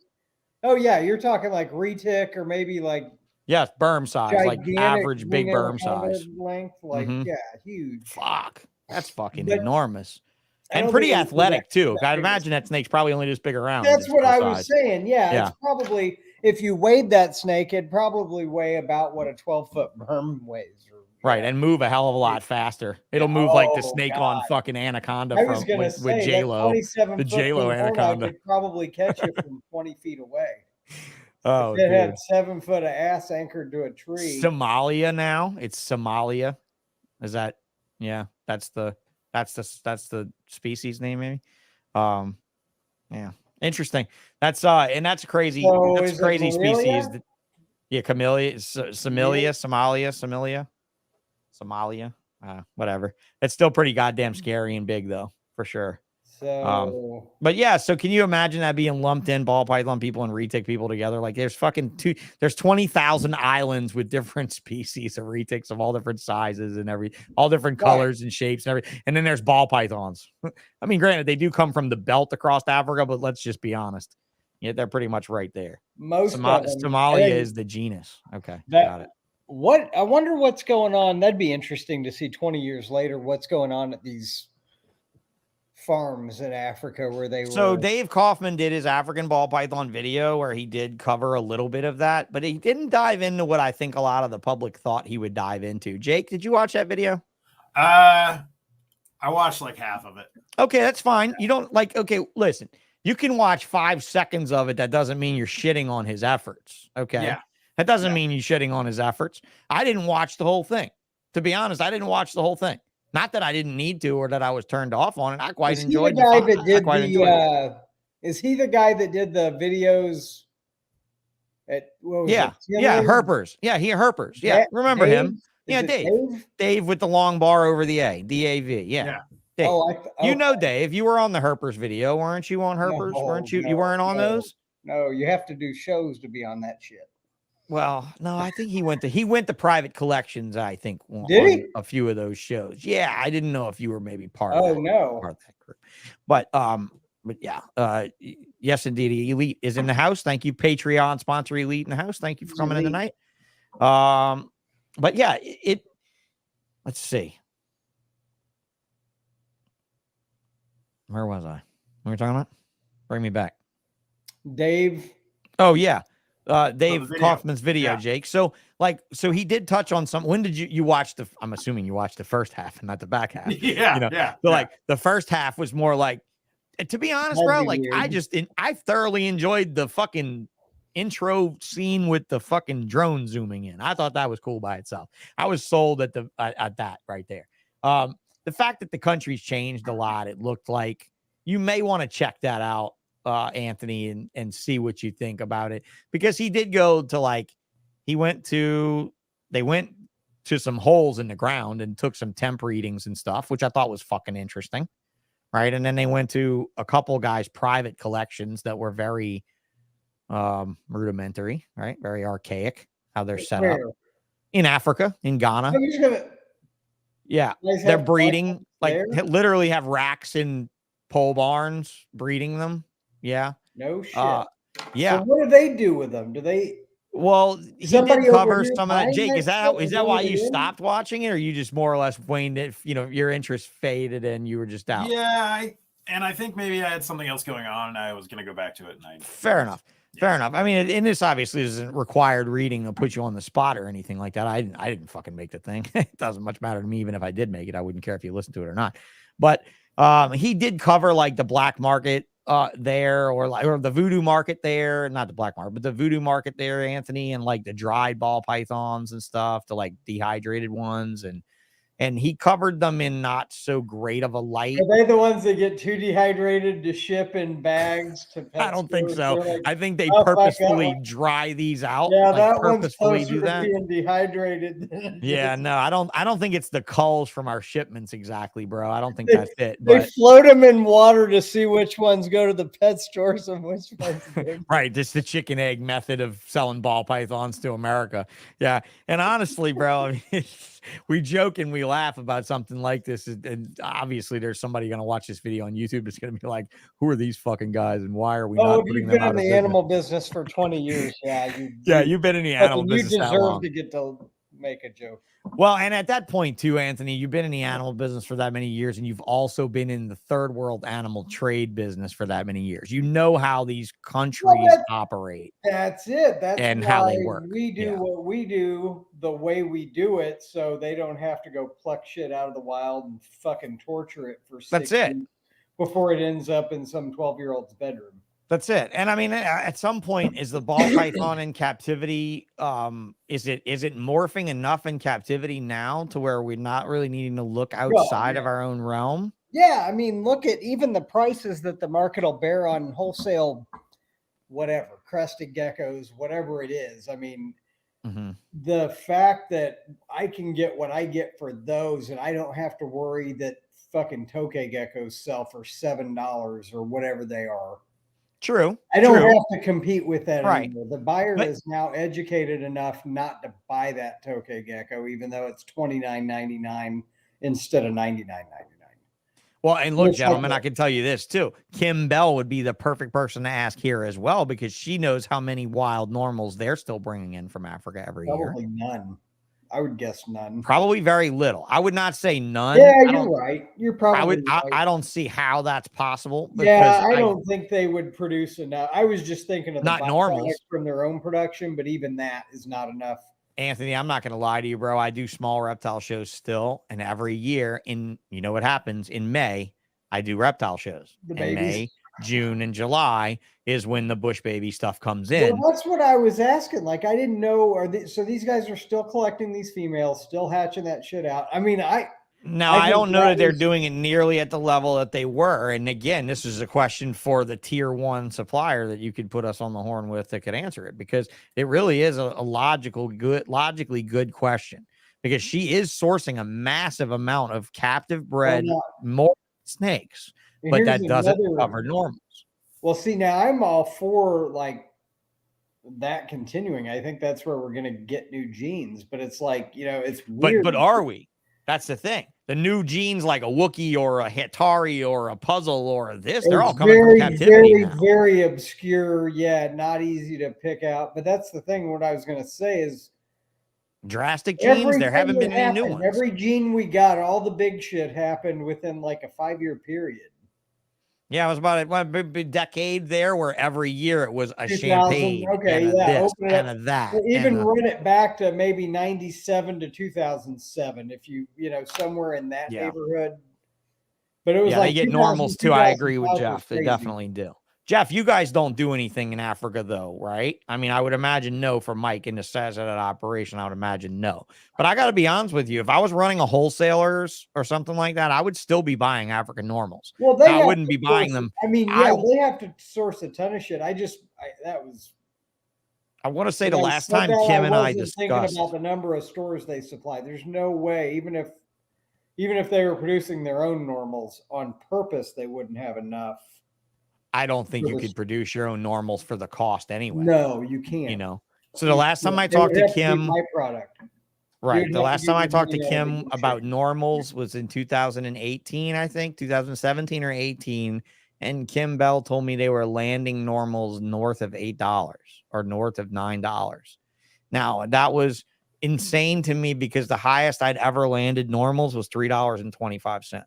S5: oh yeah, you're talking like retic or maybe like
S2: yes, berm size, like average big berm size.
S5: Length, like yeah, huge.
S2: Fuck. That's fucking enormous. And pretty athletic too. I imagine that snake's probably only just big around.
S5: That's what I was saying. Yeah, it's probably, if you weighed that snake, it'd probably weigh about what a 12-foot berm weighs.
S2: Right, and move a hell of a lot faster. It'll move like the snake on fucking Anaconda with J-Lo. The J-Lo Anaconda
S5: could probably catch you from 20 feet away.
S2: Oh,
S5: it had 7 foot of ass anchored to a tree.
S2: Somalia now. It's Somalia. Is that? Yeah, that's the species name maybe. Yeah, interesting. That's and that's crazy.
S5: So
S2: that's crazy species. Yeah, Camellia, Somalia, whatever. It's still pretty goddamn scary and big though, for sure.
S5: So,
S2: but yeah, so can you imagine that being lumped in ball python people and retic people together? Like there's 20,000 islands with different species of retics of all different sizes and all different colors and shapes and everything. And then there's ball pythons. I mean, granted, they do come from the belt across Africa, but let's just be honest. Yeah, they're pretty much right there. Somalia is the genus. Okay, got it.
S5: I wonder what's going on. That'd be interesting to see 20 years later what's going on at these farms in Africa where they were.
S2: So Dave Kaufman did his African ball python video where he did cover a little bit of that, but he didn't dive into what I think a lot of the public thought he would dive into. Jake, did you watch that video?
S4: I watched like half of it.
S2: Okay, that's fine. You don't like, okay, listen, you can watch 5 seconds of it. That doesn't mean you're shitting on his efforts. Okay.
S4: Yeah.
S2: That doesn't mean you're shitting on his efforts. I didn't watch the whole thing. To be honest, I didn't watch the whole thing. Not that I didn't need to or that I was turned off on it. I quite enjoyed it.
S5: Is he the guy that did the videos at
S2: Herpers. Yeah, Herpers. Yeah, remember him. Yeah, Dave with the long bar over the A. D-A-V. Yeah. Dave. You know Dave. You were on the Herpers video, weren't you on Herpers? Weren't you? You weren't on those?
S5: No, you have to do shows to be on that shit.
S2: Well, no, I think he went to private collections. I think
S5: did he?
S2: A few of those shows. Yeah, I didn't know if you were maybe part
S5: of
S2: that group. But yeah, yes, indeed, Elite is in the house. Thank you, Patreon sponsor Elite in the house. Thank you for coming in tonight. But yeah, let's see. Where was I? What were we talking about? Bring me back.
S5: Dave.
S2: Oh yeah. Dave Kaufman's video, Jake. So he did touch on some. When did you watch I'm assuming you watched the first half and not the back half.
S4: Yeah.
S2: So like the first half was more like, to be honest, bro, like weird. I thoroughly enjoyed the fucking intro scene with the fucking drone zooming in. I thought that was cool by itself. I was sold at that right there. The fact that the country's changed a lot, it looked like you may want to check that out. Anthony, and see what you think about it, because he did go to they went to some holes in the ground and took some temp readings and stuff, which I thought was fucking interesting. Right. And then they went to a couple guys' private collections that were very rudimentary, right? Very archaic, how they're set up in Africa, in Ghana. Yeah. They're breeding, literally have racks in pole barns breeding them. Yeah.
S5: No shit.
S2: Yeah.
S5: So what do they do with them? Do they?
S2: Well, he
S5: Somebody
S2: did
S5: over
S2: cover
S5: here
S2: some of that.
S5: buying
S2: Jake,
S5: that
S2: is that
S5: shit
S2: is
S5: and
S2: that why
S5: bringing
S2: you
S5: it in?
S2: stopped watching it, or you just more or less waned it? You know, your interest faded and you were just out.
S4: Yeah, I think maybe I had something else going on and I was going to go back to it. And
S2: Fair enough. Fair enough. I mean, and this obviously isn't required reading to put you on the spot or anything like that. I didn't fucking make the thing. It doesn't much matter to me. Even if I did make it, I wouldn't care if you listened to it or not. But he did cover like the black market there, or the voodoo market there, not the black market, but the voodoo market there, Anthony, and like the dried ball pythons and stuff, the like dehydrated ones, and he covered them in not so great of a light.
S5: Are they the ones that get too dehydrated to ship in bags to pet
S2: I don't think
S5: stores?
S2: so.
S5: They're like,
S2: I think they
S5: "Oh, fuck, that
S2: purposefully
S5: one."
S2: dry these out.
S5: Yeah,
S2: like
S5: that one's
S2: purposefully
S5: closer
S2: do
S5: to
S2: that.
S5: being dehydrated. Than
S2: Yeah,
S5: just-
S2: no, I don't think it's the culls from our shipments exactly, bro. I don't think
S5: They-
S2: that's it.
S5: They
S2: But
S5: float them in water to see which ones go to the pet stores and which ones don't.
S2: right, just the chicken egg method of selling ball pythons to America. Yeah, and honestly, bro, I mean, we joke and we laugh about something like this, and obviously there's somebody gonna watch this video on YouTube that's gonna be like, "Who are these fucking guys, and why are we
S5: Oh,
S2: not
S5: if
S2: putting
S5: you've
S2: them
S5: been
S2: out
S5: in
S2: of
S5: the
S2: business?"
S5: animal business for 20 years,
S2: Yeah, you've been in the animal
S5: fucking, you
S2: business that
S5: deserve
S2: long.
S5: to get to make a joke.
S2: Well, and at that point too, Anthony, you've been in the animal business for that many years, and you've also been in the third world animal trade business for that many years. You know how these countries operate.
S5: That's it. That's
S2: And
S5: why
S2: how they work.
S5: we do
S2: Yeah.
S5: what we do the way we do it, so they don't have to go pluck shit out of the wild and fucking torture it for 6
S2: That's it.
S5: weeks before it ends up in some 12-year-old's bedroom.
S2: That's it. And I mean, at some point, is the ball python in captivity? Is it morphing enough in captivity now to where we're not really needing to look outside of our own realm?
S5: Yeah, I mean, look at even the prices that the market will bear on wholesale, whatever, crested geckos, whatever it is. I mean, the fact that I can get what I get for those, and I don't have to worry that fucking tokay geckos sell for $7 or whatever they are.
S2: True.
S5: I don't
S2: true.
S5: have to compete with that
S2: Right.
S5: anymore. The buyer
S2: But-
S5: is now educated enough not to buy that tokay gecko, even though it's $29.99 instead of $99.99.
S2: Well, and look,
S5: It's like
S2: gentlemen,
S5: that.
S2: I can tell you this too. Kim Bell would be the perfect person to ask here as well, because she knows how many wild normals they're still bringing in from Africa every year.
S5: Probably none. I would guess none.
S2: Probably very little. I would not say none.
S5: Yeah,
S2: I
S5: you're
S2: don't,
S5: right. You're probably right.
S2: I don't see how that's possible.
S5: Yeah,
S2: because
S5: I don't think they would produce enough. I was just thinking of the
S2: Not normals.
S5: byproduct from their own production, but even that is not enough.
S2: Anthony, I'm not going to lie to you, bro. I do small reptile shows still. And every year you know what happens in May, I do reptile shows.
S5: The
S2: In
S5: babies.
S2: May, June, and July is when the bush baby stuff comes in.
S5: Well, that's what I was asking. Like, I didn't know. So these guys are still collecting these females, still hatching that shit out. I mean,
S2: Now, I don't know that they're doing it nearly at the level that they were. And again, this is a question for the tier one supplier that you could put us on the horn with that could answer it, because it really is a logically good question, because she is sourcing a massive amount of captive bred more snakes, but
S5: here's
S2: that doesn't
S5: another-
S2: cover normals.
S5: Well, see, now I'm all for like that continuing. I think that's where we're going to get new genes, but it's like, it's weird.
S2: But are we? That's the thing. The new genes like a Wookiee or a Hitari or a Puzzle or this, they're all coming from captivity now.
S5: Very obscure. Yeah, not easy to pick out. But that's the thing. What I was going to say is
S2: drastic genes. There haven't been any new ones.
S5: Every gene we got, all the big shit happened within like a 5-year period.
S2: Yeah, it was about a decade there where every year it was a
S5: 2000,
S2: champagne
S5: okay,
S2: and a this
S5: open it
S2: and
S5: up.
S2: a that.
S5: Even run it back to maybe 97 to 2007, if you somewhere in that neighborhood. But it was
S2: they get normals too. I agree with Jeff. They
S5: crazy.
S2: definitely do. Jeff, you guys don't do anything in Africa though, right? I mean, I would imagine no for Mike in the size of that operation. I would imagine no. But I got to be honest with you. If I was running a wholesalers or something like that, I would still be buying African normals.
S5: Well,
S2: I wouldn't be buying them.
S5: I mean, they have to source a ton of shit. I
S2: want to say the last time Kim and I discussed
S5: thinking about the number of stores they supply. There's no way, even if they were producing their own normals on purpose, they wouldn't have enough.
S2: I don't think you could produce your own normals for the cost anyway.
S5: No, you can't.
S2: So the last time I talked to Kim,
S5: my product.
S2: Right. The last time I talked to Kim about normals was in 2018, I think, 2017 or 18. and Kim Bell told me they were landing normals north of $8 or north of $9. Now, that was insane to me because the highest I'd ever landed normals was $3.25.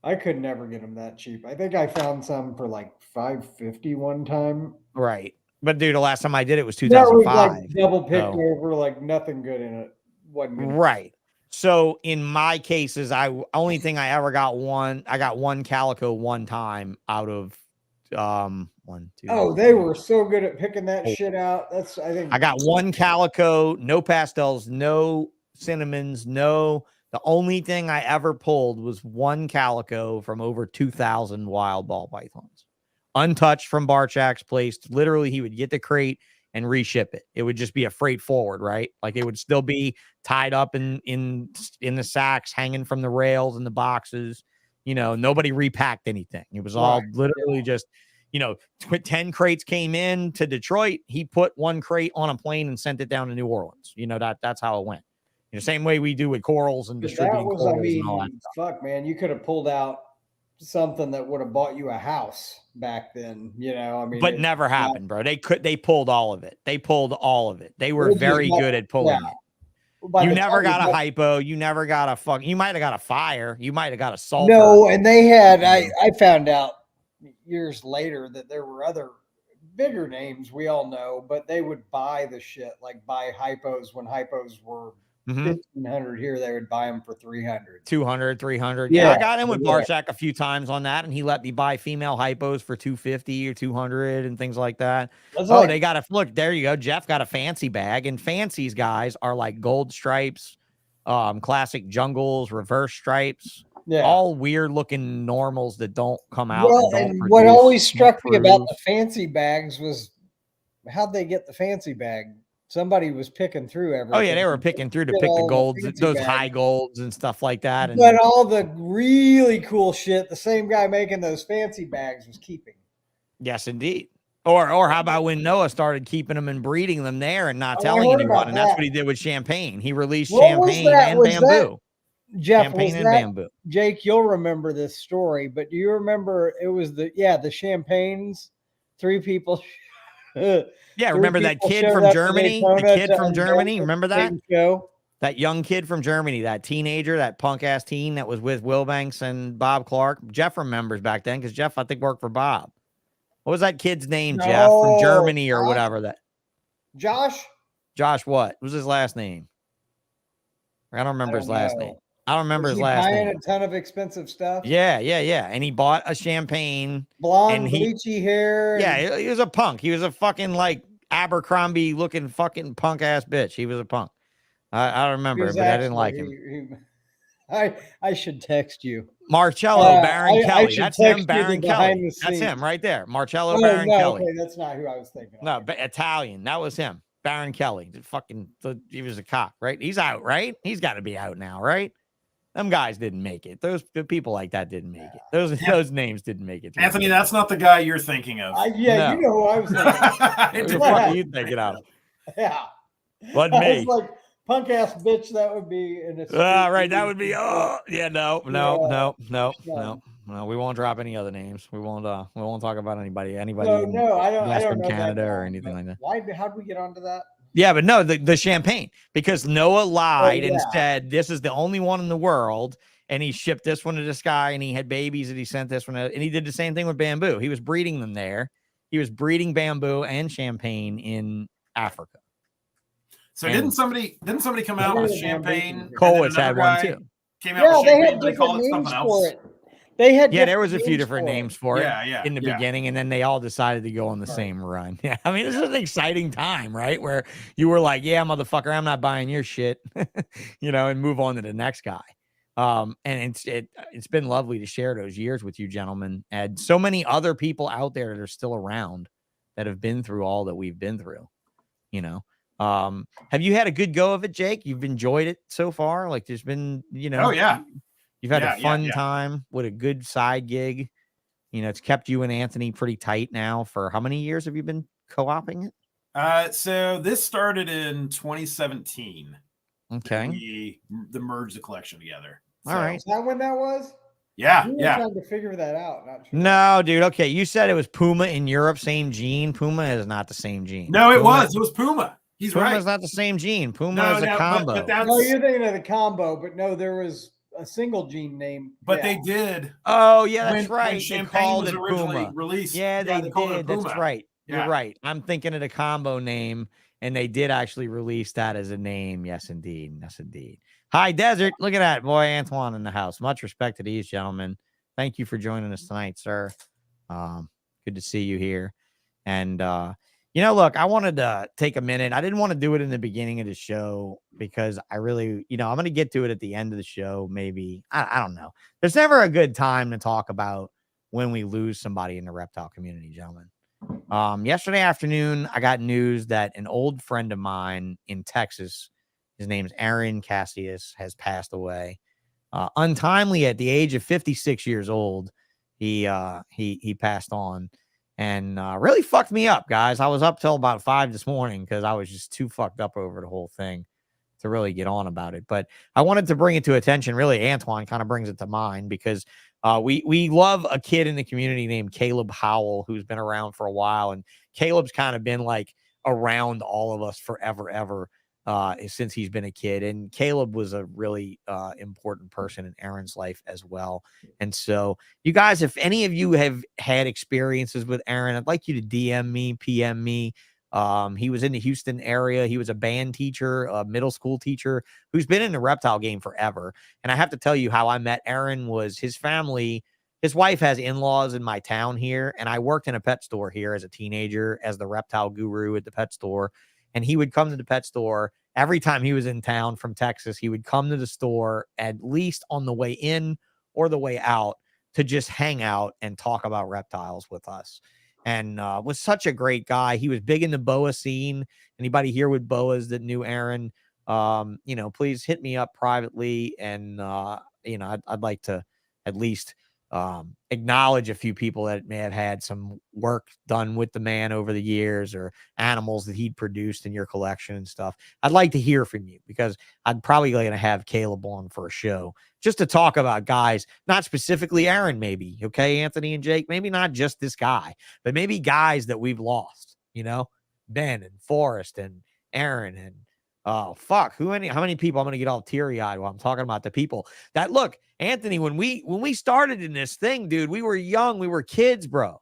S5: I could never get them that cheap. I think I found some for like $5.50 one time.
S2: Right. But dude, the last time I did it was
S5: That was
S2: 2005.
S5: like double picked
S2: so-
S5: over, like nothing good in it. Wasn't good.
S2: Right. So in my cases, only thing I ever got I got one calico one time out of 1, 2.
S5: Oh, they were so good at picking that shit out. I think
S2: I got one calico, no pastels, no cinnamons, no. The only thing I ever pulled was one calico from over 2,000 wild ball pythons, untouched from Barchak's place. Literally, he would get the crate and reship it. It would just be a freight forward, right? Like it would still be tied up in the sacks, hanging from the rails and the boxes. Nobody repacked anything. It was all literally just, 10 crates came in to Detroit. He put one crate on a plane and sent it down to New Orleans. That's how it went. Same way we do with corals and distributing corals. And all that stuff.
S5: Fuck, man, you could have pulled out something that would have bought you a house back then.
S2: But it never happened, bro. They pulled all of it. They pulled all of it. They were very good at pulling it. You never got a hypo. You never got a you might have got a fire. You might have got a sulfur.
S5: No, and they had. I found out years later that there were other bigger names we all know, but they would buy the shit, like buy hypos when hypos were 1,500 here. They would buy them for 300,
S2: 200, 300. Yeah, I got in with Barchak a few times on that, and he let me buy female hypos for 250 or 200 and things like that. They got look. There you go. Jeff got a fancy bag, and fancies guys are like gold stripes, classic jungles, reverse stripes. Yeah, all weird looking normals that don't come out.
S5: And what always struck me about the fancy bags was how'd they get the fancy bag? Somebody was picking through everything.
S2: Oh yeah, they were picking through to pick the golds, those high golds and stuff like that.
S5: But all the really cool shit, the same guy making those fancy bags was keeping.
S2: Yes, indeed. Or how about when Noah started keeping them and breeding them there and not telling anyone? And that's what he did with champagne. He released champagne and bamboo.
S5: Jeff,
S2: champagne and bamboo.
S5: Jake, you'll remember this story, but do you remember it was the champagnes? 3 people.
S2: Yeah, remember that kid from Germany? The kid from Germany, remember that? That young kid from Germany, that teenager, that punk ass teen that was with Will Banks and Bob Clark. Jeff remembers back then because Jeff, I think, worked for Bob. What was that kid's name, Jeff, from Germany or whatever? That
S5: Josh
S2: what was his last name? I don't remember his last name. I don't remember his last name.
S5: Buying a ton of expensive stuff.
S2: Yeah. And he bought a champagne.
S5: Blonde, bleachy hair.
S2: Yeah, he was a punk. He was a fucking like Abercrombie looking fucking punk ass bitch. He was a punk. I don't remember, but I didn't like him.
S5: I should text you.
S2: Marcello Baron Kelly. That's him, Baron Kelly. That's him right there. Marcello Baron Kelly.
S5: Okay, that's not who I was thinking.
S2: No, Italian. That was him. Baron Kelly. He was a cock, right? He's out, right? He's got to be out now, right? Them guys didn't make it. Those people like that didn't make it. Those names didn't make it.
S4: Anthony, that's not the guy you're thinking of.
S5: You know who I was thinking.
S2: What the fuck are you thinking of?
S5: Yeah.
S2: Wasn't me.
S5: I was like, punk ass bitch, that would be
S2: right. That would be no. We won't drop any other names. We won't talk about anybody
S5: I don't know
S2: Canada or anything like that.
S5: Why how'd we get onto that?
S2: Yeah, but no, the champagne, because Noah lied and said this is the only one in the world, and he shipped this one to this guy, and he had babies, and he sent this one, and he did the same thing with bamboo. He was breeding them there. He was breeding bamboo and champagne in Africa.
S4: So didn't somebody come out with champagne?
S2: Cole's had one too.
S4: Came out with champagne, but they called it something else.
S2: There was a few different names for it in the beginning, and then they all decided to go on the same run. Yeah, I mean, this is an exciting time, right? Where you were like, yeah, motherfucker, I'm not buying your shit, and move on to the next guy. And it's been lovely to share those years with you gentlemen, and so many other people out there that are still around that have been through all that we've been through, Have you had a good go of it, Jake? You've enjoyed it so far? Like there's been,
S4: Oh yeah.
S2: You've had a fun time with a good side gig. It's kept you and Anthony pretty tight now. For how many years have you been co-oping it?
S4: So this started in 2017.
S2: Okay.
S4: The merged the collection together.
S2: All right.
S5: Is that when that was?
S4: Yeah,
S5: You were
S4: yeah.
S5: trying to figure that out. Not sure.
S2: No, dude. Okay, you said it was Puma in Europe, same gene. Puma is not the same gene.
S4: No, it
S2: Puma,
S4: was. It was Puma. He's
S2: Puma
S4: right.
S2: is not the same gene. Puma
S4: No,
S2: is a
S4: no,
S2: combo.
S4: but that's
S5: No, you're thinking of the combo, but no, there was a single gene name.
S4: but
S5: yeah.
S4: they did.
S2: Oh yeah, that's
S4: when
S2: right. They
S4: Champagne
S2: called
S4: was
S2: it
S4: originally
S2: Puma.
S4: released.
S2: Yeah, they
S4: called it
S2: did.
S4: Puma.
S2: That's right.
S4: Yeah.
S2: You're right. I'm thinking of the combo name, and they did actually release that as a name. Yes, indeed. Yes, indeed. Hi, Desert. Look at that. Boy, Antoine in the house. Much respect to these gentlemen. Thank you for joining us tonight, sir. Good to see you here. And look, I wanted to take a minute. I didn't want to do it in the beginning of the show because I really, I'm going to get to it at the end of the show. Maybe I don't know. There's never a good time to talk about when we lose somebody in the reptile community, gentlemen. Yesterday afternoon, I got news that an old friend of mine in Texas, his name's Aaron Cassius, has passed away. Untimely at the age of 56 years old. He passed on and really fucked me up, guys. I was up till about 5 this morning because I was just too fucked up over the whole thing to really get on about it. But I wanted to bring it to attention. Really, Antoine kind of brings it to mind because we love a kid in the community named Caleb Howell, who's been around for a while. And Caleb's kind of been like around all of us forever, ever. Since he's been a kid. And Caleb was a really important person in Aaron's life as well. And so you guys, if any of you have had experiences with Aaron, I'd like you to DM me, PM me. He was in the Houston area. He was a band teacher, a middle school teacher who's been in the reptile game forever. And I have to tell you how I met Aaron was his family. His wife has in-laws in my town here. And I worked in a pet store here as a teenager as the reptile guru at the pet store. And he would come to the pet store every time he was in town from Texas. He would come to the store at least on the way in or the way out to just hang out and talk about reptiles with us. And was such a great guy. He was big in the boa scene. Anybody here with boas that knew Aaron, please hit me up privately. And, I'd like to at least acknowledge a few people that may have had some work done with the man over the years or animals that he'd produced in your collection and stuff. I'd like to hear from you because I'd probably going to have Caleb on for a show just to talk about guys, not specifically Aaron, maybe. Okay. Anthony and Jake, maybe not just this guy, but maybe guys that we've lost, Ben and Forrest and Aaron and oh, fuck. How many people? I'm going to get all teary-eyed while I'm talking about the people that look, Anthony, when we started in this thing, dude, we were young. We were kids, bro.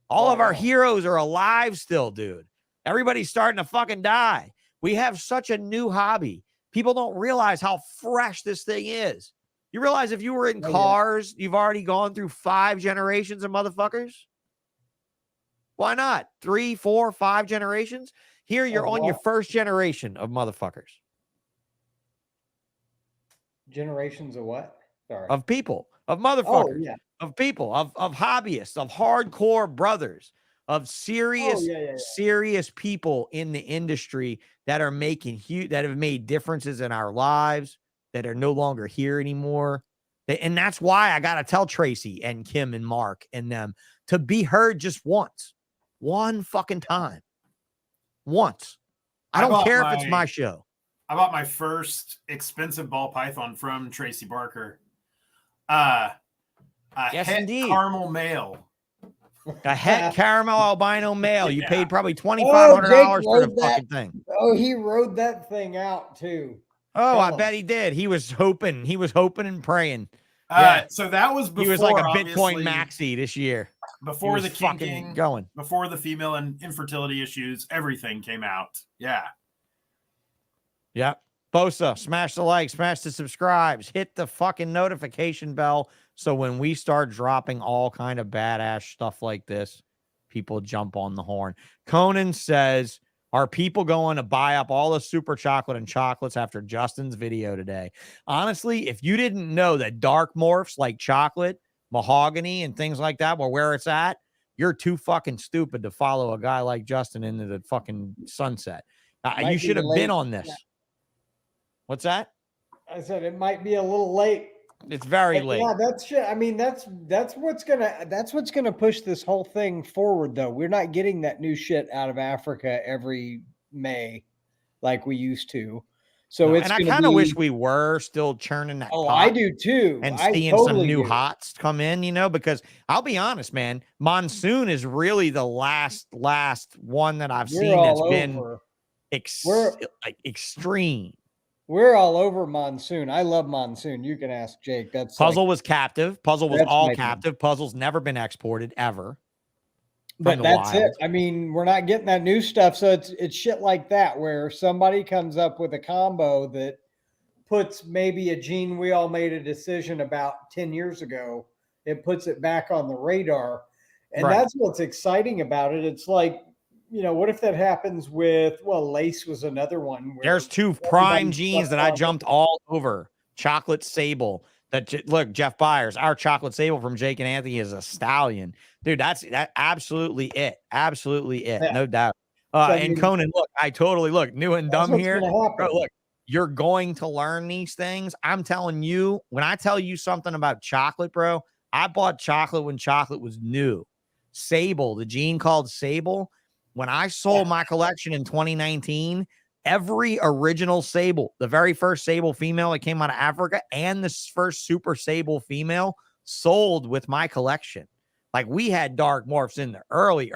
S2: All of our heroes are alive still, dude. Everybody's starting to fucking die. We have such a new hobby. People don't realize how fresh this thing is. You realize if you were in cars, you've already gone through 5 generations of motherfuckers? Why not? 3, 4, 5 generations? Here you're on your first generation of motherfuckers.
S5: Generations of what? Sorry.
S2: Of people, of motherfuckers, of people, of hobbyists, of hardcore brothers, of serious, serious people in the industry that are making that have made differences in our lives, that are no longer here anymore. And that's why I got to tell Tracy and Kim and Mark and them to be heard just once, one fucking time. Once. I don't care if it's my show.
S4: I bought my first expensive ball python from Tracy Barker.
S2: Yes,
S4: het
S2: indeed.
S4: Caramel male.
S2: A het caramel albino male. You paid probably $2,500 for the fucking thing.
S5: Oh, he rode that thing out too.
S2: Oh, I bet he did. He was hoping and praying.
S4: So that was before,
S2: he was like a Bitcoin maxi this year.
S4: Before the kinking,
S2: going.
S4: Before the female and infertility issues, everything came out. Yeah.
S2: Yep. Bosa, smash the like, smash the subscribes, hit the fucking notification bell. So when we start dropping all kind of badass stuff like this, people jump on the horn. Conan says, are people going to buy up all the super chocolate and chocolates after Justin's video today? Honestly, if you didn't know that dark morphs like chocolate, mahogany, and things like that were where it's at, you're too fucking stupid to follow a guy like Justin into the fucking sunset. You should have been on this. What's that?
S5: I said it might be a little late.
S2: It's very late.
S5: Yeah, that's shit. I mean, that's what's gonna push this whole thing forward, though. We're not getting that new shit out of Africa every May like we used to. So
S2: No,
S5: it's
S2: and I
S5: gonna
S2: kind of
S5: be,
S2: wish we were still churning that
S5: oh,
S2: pot
S5: I do too.
S2: and
S5: I
S2: seeing
S5: totally
S2: some new
S5: do.
S2: hots come in, because I'll be honest, man, monsoon is really the last one that I've
S5: We're
S2: seen that's
S5: all
S2: been
S5: over. We're
S2: like extreme.
S5: we're all over monsoon. I love monsoon. You can ask Jake. That's like,
S2: Puzzle was captive. Puzzle was
S5: that's
S2: all
S5: my thing.
S2: captive. Puzzle's never been exported ever.
S5: But
S2: the
S5: that's it.
S2: wild.
S5: I mean, we're not getting that new stuff. So it's shit like that where somebody comes up with a combo that puts maybe a gene we all made a decision about 10 years ago. It puts it back on the radar. And
S2: Right.
S5: that's what's exciting about it. It's like, what if that happens with, well, lace was another one. Where
S2: There's two prime
S5: everybody
S2: genes that
S5: slept
S2: I
S5: on
S2: jumped all over. Chocolate Sable. Look, Jeff Byers, our Chocolate Sable from Jake and Anthony is a stallion. Dude, that's absolutely it. Absolutely it.
S5: Yeah.
S2: No doubt.
S5: I
S2: And
S5: mean,
S2: Conan, look, I totally look new and
S5: that's
S2: dumb
S5: what's
S2: here.
S5: gonna happen.
S2: Bro, look, you're going to learn these things. I'm telling you, when I tell you something about chocolate, bro, I bought chocolate when chocolate was new. Sable, the gene called Sable. When I sold my collection in 2019, every original Sable, the very first Sable female that came out of Africa and the first super Sable female sold with my collection. Like we had dark morphs in there early,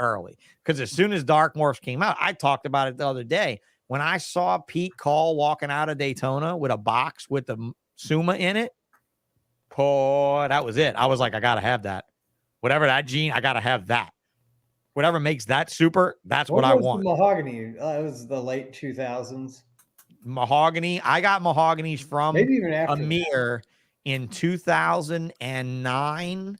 S2: because as soon as dark morphs came out, I talked about it the other day. When I saw Pete Call walking out of Daytona with a box with the Suma in it, oh, that was it. I was like, I got to have that. Whatever that gene, I got to have that. Whatever makes that super, that's what I want.
S5: Mahogany. That was the late 2000s.
S2: Mahogany. I got mahoganies from
S5: Maybe even after
S2: Amir in 2009.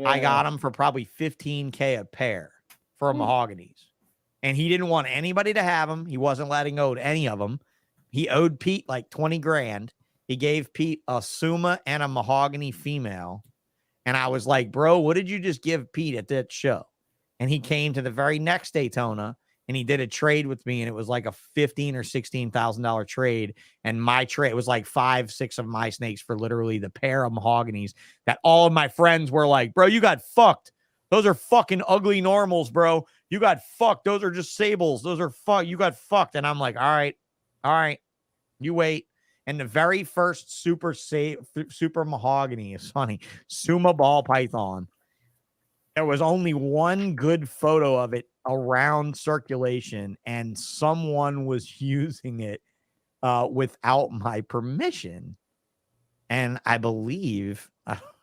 S2: I got them for probably $15K a pair for mahoganies. And he didn't want anybody to have them. He wasn't letting owed any of them. He owed Pete like 20 grand. He gave Pete a Suma and a mahogany female. And I was like, bro, what did you just give Pete at that show? And he came to the very next Daytona and he did a trade with me. And it was like a $15,000 or $16,000 trade. And my trade was like 5-6 of my snakes for literally the pair of mahoganies that all of my friends were like, bro, you got fucked. Those are fucking ugly normals, bro. You got fucked. Those are just sables. Those are fuck. You got fucked. And I'm like, all right, you wait. And the very first super mahogany is funny. Suma ball python. There was only one good photo of it around circulation, and someone was using it without my permission. And I believe,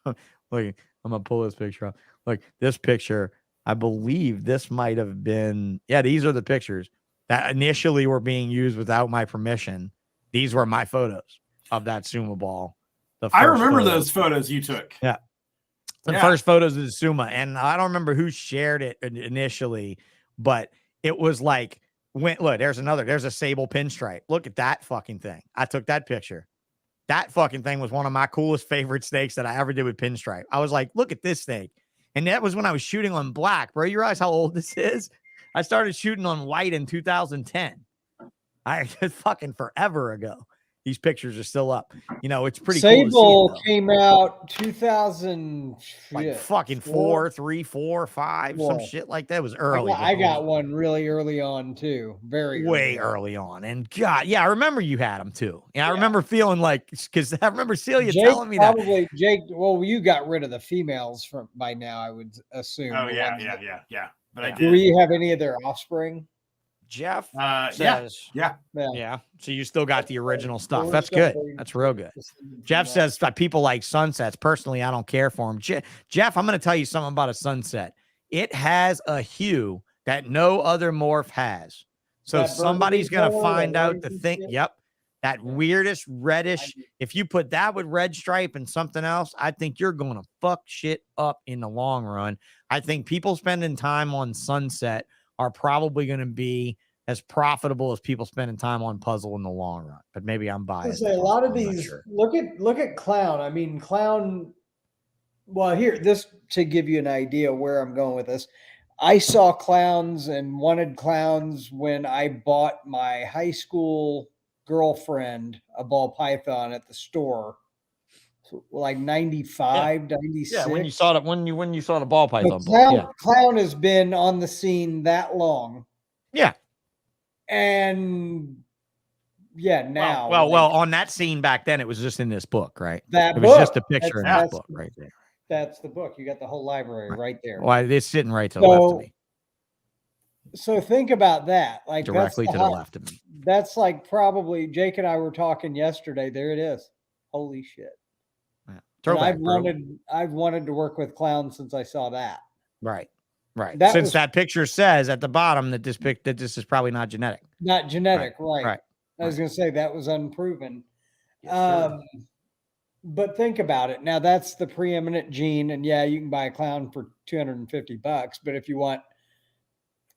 S2: look, I'm gonna pull this picture up. Look, this picture, I believe this might have been, these are the pictures that initially were being used without my permission. These were my photos of that Suma ball.
S4: I remember those photos you took.
S2: Yeah. The first photos of the Suma. And I don't remember who shared it initially, but it was like, look, there's a sable pinstripe. Look at that fucking thing. I took that picture. That fucking thing was one of my coolest favorite snakes that I ever did with pinstripe. I was like, look at this snake. And that was when I was shooting on black, bro. You realize how old this is? I started shooting on white in 2010. Fucking forever ago. These pictures are still up. It's pretty cool to see.
S5: Sable came out 2000,
S2: like fucking 4, 3, 4, 5, some shit like that. It was early.
S5: I got one really early on too.
S2: Way early on. And God, I remember you had them too. I remember feeling like, because I remember Celia telling me that.
S5: Jake, well, you got rid of the females by now, I would assume.
S4: Oh yeah. But I did.
S5: Do we have any of their offspring?
S2: Jeff
S4: says,
S2: yeah. So you still got the original stuff. That's good. That's real good. Jeff says people like sunsets. Personally, I don't care for them. Jeff, I'm going to tell you something about a sunset. It has a hue that no other morph has. So somebody's going to find out the thing. Yep. That weirdest reddish. If you put that with red stripe and something else, I think you're going to fuck shit up in the long run. I think people spending time on sunset are probably going to be as profitable as people spending time on puzzle in the long run. But maybe I'm biased.
S5: A lot of these, look at clown. I mean, clown. Well, here, this to give you an idea where I'm going with this. I saw clowns and wanted clowns when I bought my high school girlfriend a ball python at the store. Like 95, 96.
S2: Yeah, when you saw it, when you saw the ball python.
S5: Clown has been on the scene that long.
S2: Yeah.
S5: And Yeah, now.
S2: Well, on that scene back then, it was just in this book, right?
S5: That
S2: It was
S5: book,
S2: just a picture in this
S5: that's-
S2: book right there.
S5: That's the book. You got the whole library right there.
S2: Well, it's sitting right to the left of me.
S5: So think about that. Like
S2: Directly to the left of me.
S5: That's like probably Jake and I were talking yesterday. There it is. Holy shit.
S2: Yeah.
S5: And
S2: Throwback,
S5: I've wanted to work with clowns since I saw that.
S2: Right.
S5: That
S2: Since
S5: was-
S2: that picture says at the bottom that this is probably not genetic.
S5: Not genetic, right? I was
S2: right.
S5: going to say that was unproven.
S2: Yes, sir.
S5: But think about it. Now that's the preeminent gene, and yeah, you can buy a clown for $250. But if you want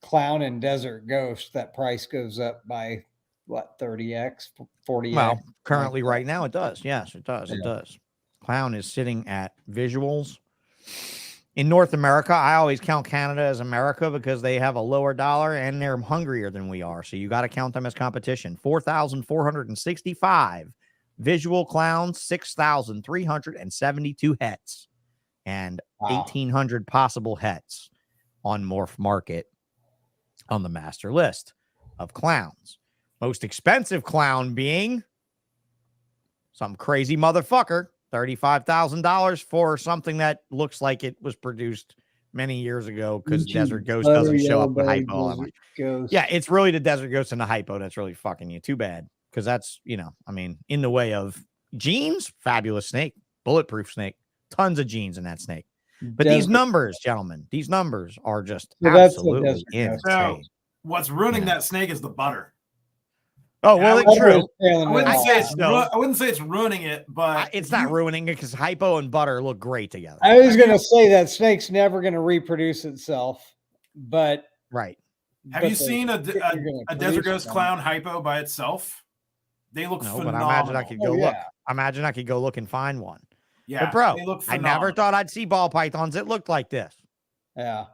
S5: clown and desert ghost, that price goes up by what, 30x, 40x?
S2: Well, currently right now it does. Yes, it does. It does. Clown is sitting at visuals. In North America, I always count Canada as America because they have a lower dollar and they're hungrier than we are. So you got to count them as competition. 4,465 visual clowns, 6,372 hets, and 1,800 possible hets on MorphMarket on the master list of clowns. Most expensive clown being some crazy motherfucker, $35,000 for something that looks like it was produced many years ago because Desert Ghost doesn't show up with hypo all that much. Yeah, it's really the Desert Ghost and the hypo that's really fucking you. Too bad. Because that's, I mean, in the way of genes, fabulous snake, bulletproof snake, tons of genes in that snake. But these numbers, gentlemen, these numbers are just absolutely insane.
S4: So what's ruining that snake is the butter.
S2: Oh, well, it's true.
S4: I wouldn't say it's ruining it, but
S2: it's not ruining it because hypo and butter look great together.
S5: I was going to say that snake's never going to reproduce itself, but
S4: have you seen a Desert Ghost clown hypo by itself? They look phenomenal.
S2: But I imagine I could go look. I imagine I could go look and find one.
S4: Yeah,
S2: but bro, I never thought I'd see ball pythons that looked like this.
S5: Yeah.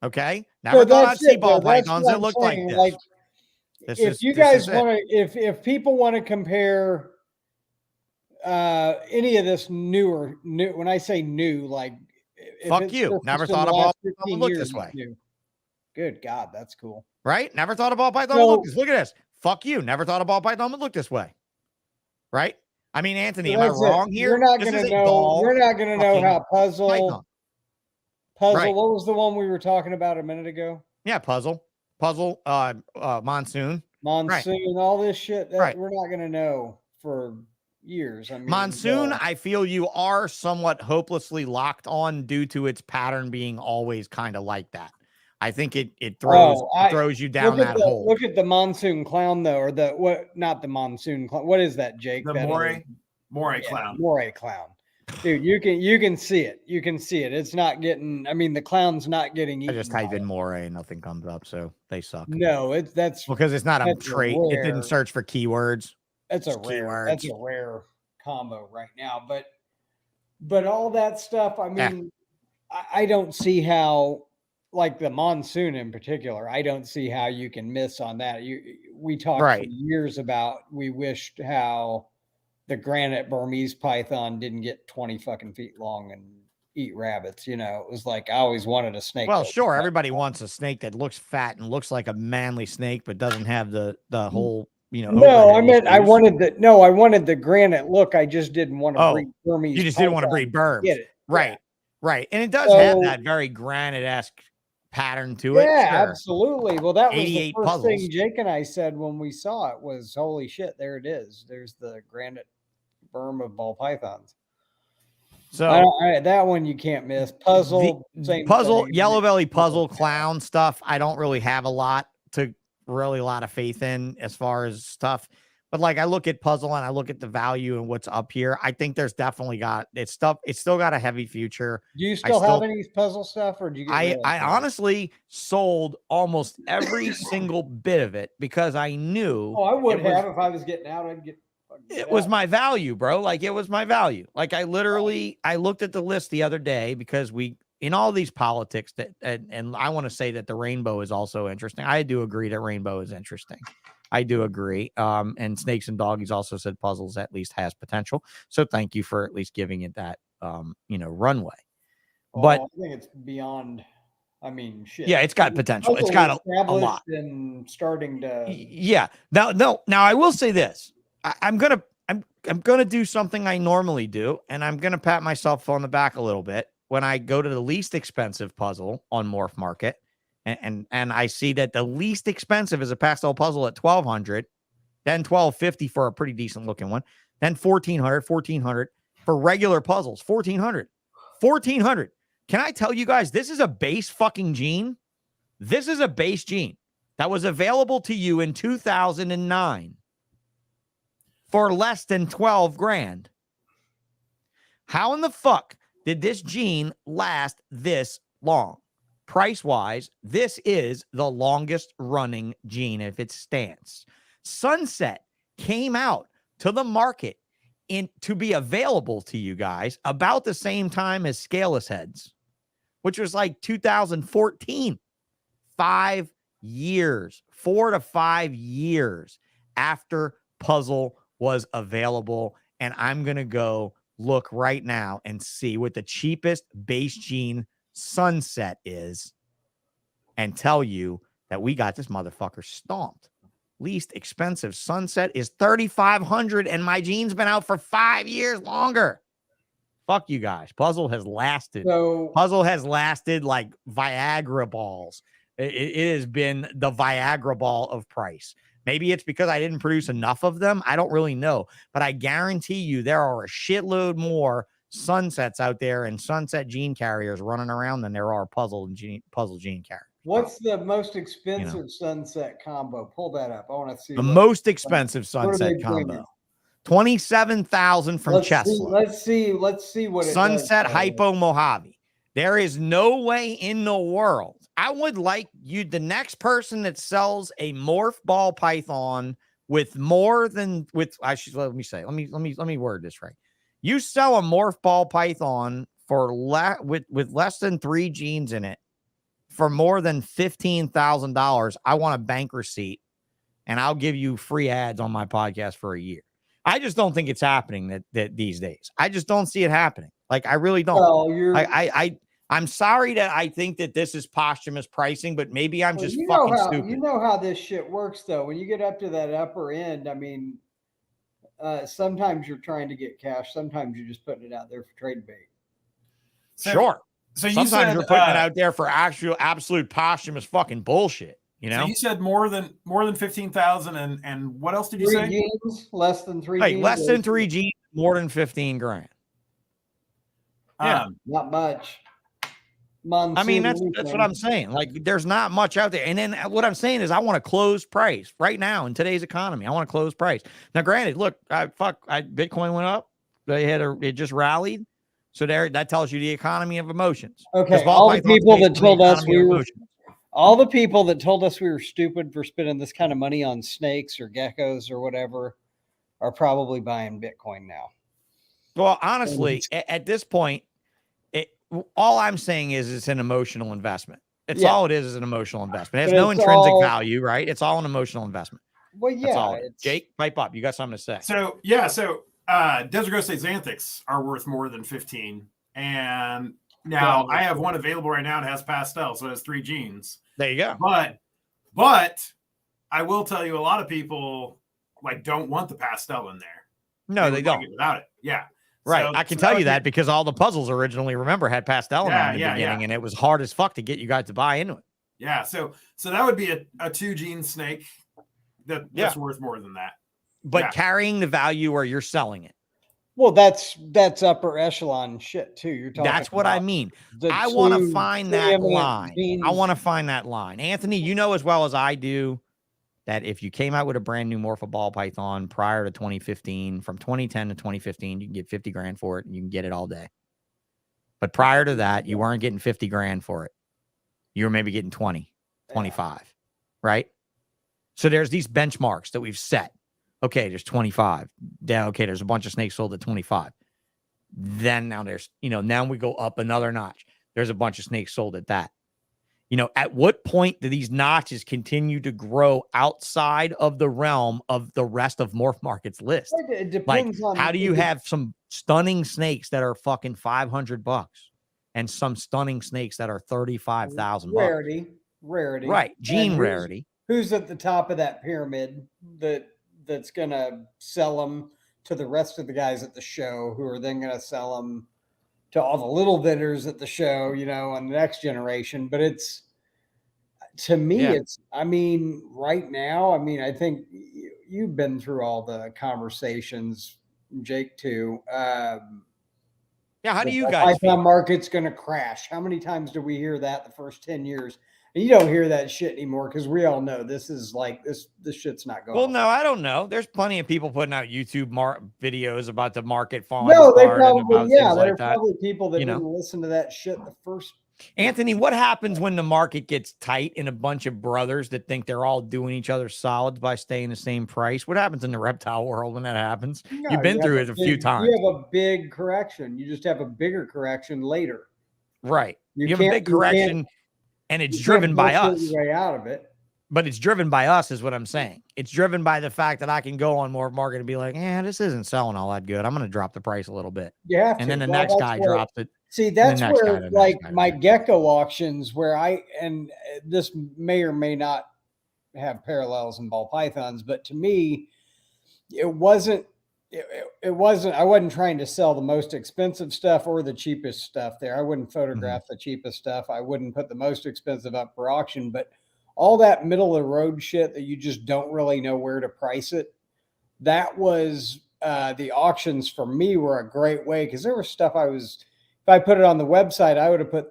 S2: Okay. Never thought I'd see ball pythons that looked like this.
S5: Like, if you guys want to, if people want to compare any of this new, when I say new, like
S2: fuck you. Never thought a ball python would look this way.
S5: Good God, that's cool.
S2: Right? Never thought a ball python would look this. Look at this. Fuck you. Never thought a ball python would look this way. Right? I mean, Anthony, am I wrong here?
S5: We're not going to know. We're not going to know how puzzle. Right. What was the one we were talking about a minute ago?
S2: Yeah, puzzle, monsoon,
S5: all this shit. We're not going to know for years. I mean,
S2: monsoon. I feel you are somewhat hopelessly locked on due to its pattern being always kind of like that. I think it throws you down that hole.
S5: Look at the monsoon clown though, or not the monsoon clown. What is that, Jake?
S4: The moray clown.
S5: Moray clown. Dude, you can see it. You can see it. It's not getting. I mean, the clown's not getting eaten.
S2: I just type in moray, nothing comes up, so they suck.
S5: No, that's
S2: because it's not a trait. It didn't search for keywords.
S5: That's a rare combo right now. But all that stuff. I mean, I don't see how. Like the monsoon in particular, I don't see how you can miss on that. We talked for years about we wished how the granite Burmese python didn't get 20 fucking feet long and eat rabbits. It was like I always wanted a snake.
S2: Well, sure, everybody wants a snake that looks fat and looks like a manly snake, but doesn't have the whole
S5: No, I wanted the granite look. I just didn't want to breed Burmese.
S2: You just didn't want to breed Burms, right? And it does have that very granite-esque pattern to it.
S5: Yeah, absolutely. Well, that was the first
S2: puzzles.
S5: thing Jake and I said when we saw it was, holy shit, there it is. There's the granite berm of ball pythons. So that one you can't miss. Puzzle,
S2: yellow belly puzzle clown stuff. I don't really have a lot of faith in as far as stuff. But like I look at puzzle and I look at the value and what's up here. I think there's definitely it's still got a heavy future.
S5: Do you still have any puzzle stuff, or do you?
S2: I honestly sold almost every single bit of it because I knew.
S5: Oh, I would have if I was getting out. I'd get.
S2: It was my value, bro. Like it was my value. Like I looked at the list the other day because in all these politics and I want to say that the rainbow is also interesting. I do agree that rainbow is interesting. I do agree. And Snakes and Doggies also said puzzles at least has potential. So thank you for at least giving it that, runway.
S5: But I think it's beyond. I mean, shit.
S2: Yeah, it's got potential. It's got a lot.
S5: And starting to.
S2: Yeah. Now I will say this. I'm gonna do something I normally do, and I'm gonna pat myself on the back a little bit when I go to the least expensive puzzle on MorphMarket, and I see that the least expensive is a pastel puzzle at $1,200, then $1,250 for a pretty decent looking one, then $1,400 for regular puzzles, $1,400. Can I tell you guys, this is a base fucking gene. This is a base gene that was available to you in 2009 for less than 12 grand. How in the fuck did this gene last this long? Price-wise, this is the longest running gene if it stands. Sunset came out to the market to be available to you guys about the same time as Scaleless Heads, which was like 2014. 5 years, 4 to 5 years after puzzle was available. And I'm going to go look right now and see what the cheapest base gene Sunset is and tell you that we got this motherfucker stomped. Least expensive Sunset is $3,500, and my gene's been out for 5 years longer. Fuck you guys. Puzzle has lasted. Puzzle has lasted like Viagra balls. It has been the Viagra ball of price. Maybe it's because I didn't produce enough of them. I don't really know. But I guarantee you there are a shitload more Sunsets out there and Sunset gene carriers running around than there are puzzle gene carriers.
S5: What's the most expensive Sunset combo? Pull that up. I want to see
S2: the most expensive Sunset combo. 27,000 from Chesla.
S5: Let's see what it
S2: Sunset
S5: does.
S2: Hypo Mojave. There is no way in the world. I would like you, the next person that sells a morph ball python with more than let me word this right. You sell a morph ball python for with less than 3 genes in it for more than $15,000. I want a bank receipt, and I'll give you free ads on my podcast for a year. I just don't think it's happening that these days. I just don't see it happening. Like, I really don't. Well, I'm sorry that I think that this is posthumous pricing, but maybe I'm just fucking stupid.
S5: You know how this shit works, though. When you get up to that upper end, I mean, sometimes you're trying to get cash. Sometimes you're just putting it out there for trade bait.
S2: Sure. So sometimes you're putting it out there for absolute posthumous fucking bullshit. You know,
S4: so you said more than 15,000, and what else did you say?
S5: Genes, less than 3
S2: hey,
S5: genes.
S2: Less than 3 genes, more than 15 grand.
S5: Yeah, not much.
S2: I mean, that's what I'm saying. Like, there's not much out there. And then what I'm saying is I want to close price right now in today's economy. I want to close price. Now, granted, look, Bitcoin went up. It just rallied. So that tells you the economy of emotions.
S5: Okay, all the people that told us we were stupid for spending this kind of money on snakes or geckos or whatever are probably buying Bitcoin now.
S2: Well, honestly, at this point, all I'm saying is it's an emotional investment. It's all it is an emotional investment. It has no intrinsic value, right? It's all an emotional investment.
S5: Well, yeah.
S2: That's all. Jake, pipe up. You got something to say?
S4: So Desert Ghost Axanthics are worth more than 15. And now I have one available right now. It has pastel, so it has 3 genes.
S2: There you go.
S4: But I will tell you, a lot of people don't want the pastel in there.
S2: No, they don't.
S4: Without it. Yeah.
S2: Right. I can tell you that because all the puzzles originally, remember, had pastel in them in the beginning, and it was hard as fuck to get you guys to buy into it.
S4: Yeah. So that would be a 2 gene snake that's worth more than that.
S2: But carrying the value where you're selling it.
S5: Well, that's upper echelon shit too. You're talking.
S2: That's what I mean. I want to find that line. I want to find that line. Anthony, you know as well as I do that if you came out with a brand new Morph ball python prior to 2015, from 2010 to 2015, you can get 50 grand for it and you can get it all day. But prior to that, you weren't getting 50 grand for it. You were maybe getting 20, 25, right? So there's these benchmarks that we've set. Okay, there's 25. Okay, there's a bunch of snakes sold at 25. Then now there's, now we go up another notch. There's a bunch of snakes sold at that. At what point do these notches continue to grow outside of the realm of the rest of MorphMarket's list?
S5: It depends on
S2: how do you have some stunning snakes that are fucking $500? and some stunning snakes that are 35,000 bucks.
S5: Rarity.
S2: Right. Gene
S5: And
S2: rarity.
S5: Who's at the top of that pyramid that's going to sell them to the rest of the guys at the show, who are then going to sell them to all the little vendors at the show, you know, on the next generation. But it's, to me,
S2: Yeah.
S5: it's, I mean, right now, I mean, I think you've been through all the conversations, Jake, too.
S2: Yeah. How do you
S5: The
S2: guys
S5: Python
S2: feel?
S5: market's going to crash. How many times do we hear that the first 10 years? And you don't hear that shit anymore, because we all know this is like this shit's not going.
S2: Well, no, I don't know. There's plenty of people putting out YouTube videos about the market falling
S5: No, they
S2: apart and
S5: probably,
S2: about
S5: yeah,
S2: things
S5: there
S2: like
S5: are
S2: that.
S5: probably people that
S2: you know.
S5: didn't listen to that shit the first.
S2: Anthony, what happens when the market gets tight and a bunch of brothers that think they're all doing each other solids by staying the same price? What happens in the reptile world when that happens?
S5: No,
S2: You've been
S5: you
S2: through
S5: have
S2: it a few times.
S5: You have a big correction. You just have a bigger correction later.
S2: Right. You have a
S5: can't-
S2: big
S5: you can't-
S2: correction, and it's
S5: you
S2: driven
S5: can't
S2: by
S5: bullshit
S2: us.
S5: your way out of it.
S2: But it's driven by us, is what I'm saying. It's driven by the fact that I can go on MorphMarket and be like, "Yeah, this isn't selling all that good. I'm going to drop the price a little bit."
S5: You have
S2: And
S5: to.
S2: then the
S5: Well,
S2: next
S5: that's
S2: guy
S5: where-
S2: drops it.
S5: See, that's
S2: next guy,
S5: where,
S2: the
S5: like,
S2: next guy,
S5: my
S2: the next
S5: gecko auctions, where and this may or may not have parallels in ball pythons, but to me, it wasn't. It wasn't. I wasn't trying to sell the most expensive stuff or the cheapest stuff there. I wouldn't photograph the cheapest stuff. I wouldn't put the most expensive up for auction. But all that middle of the road shit that you just don't really know where to price it, that was the auctions for me were a great way, because there was stuff if I put it on the website, I would have put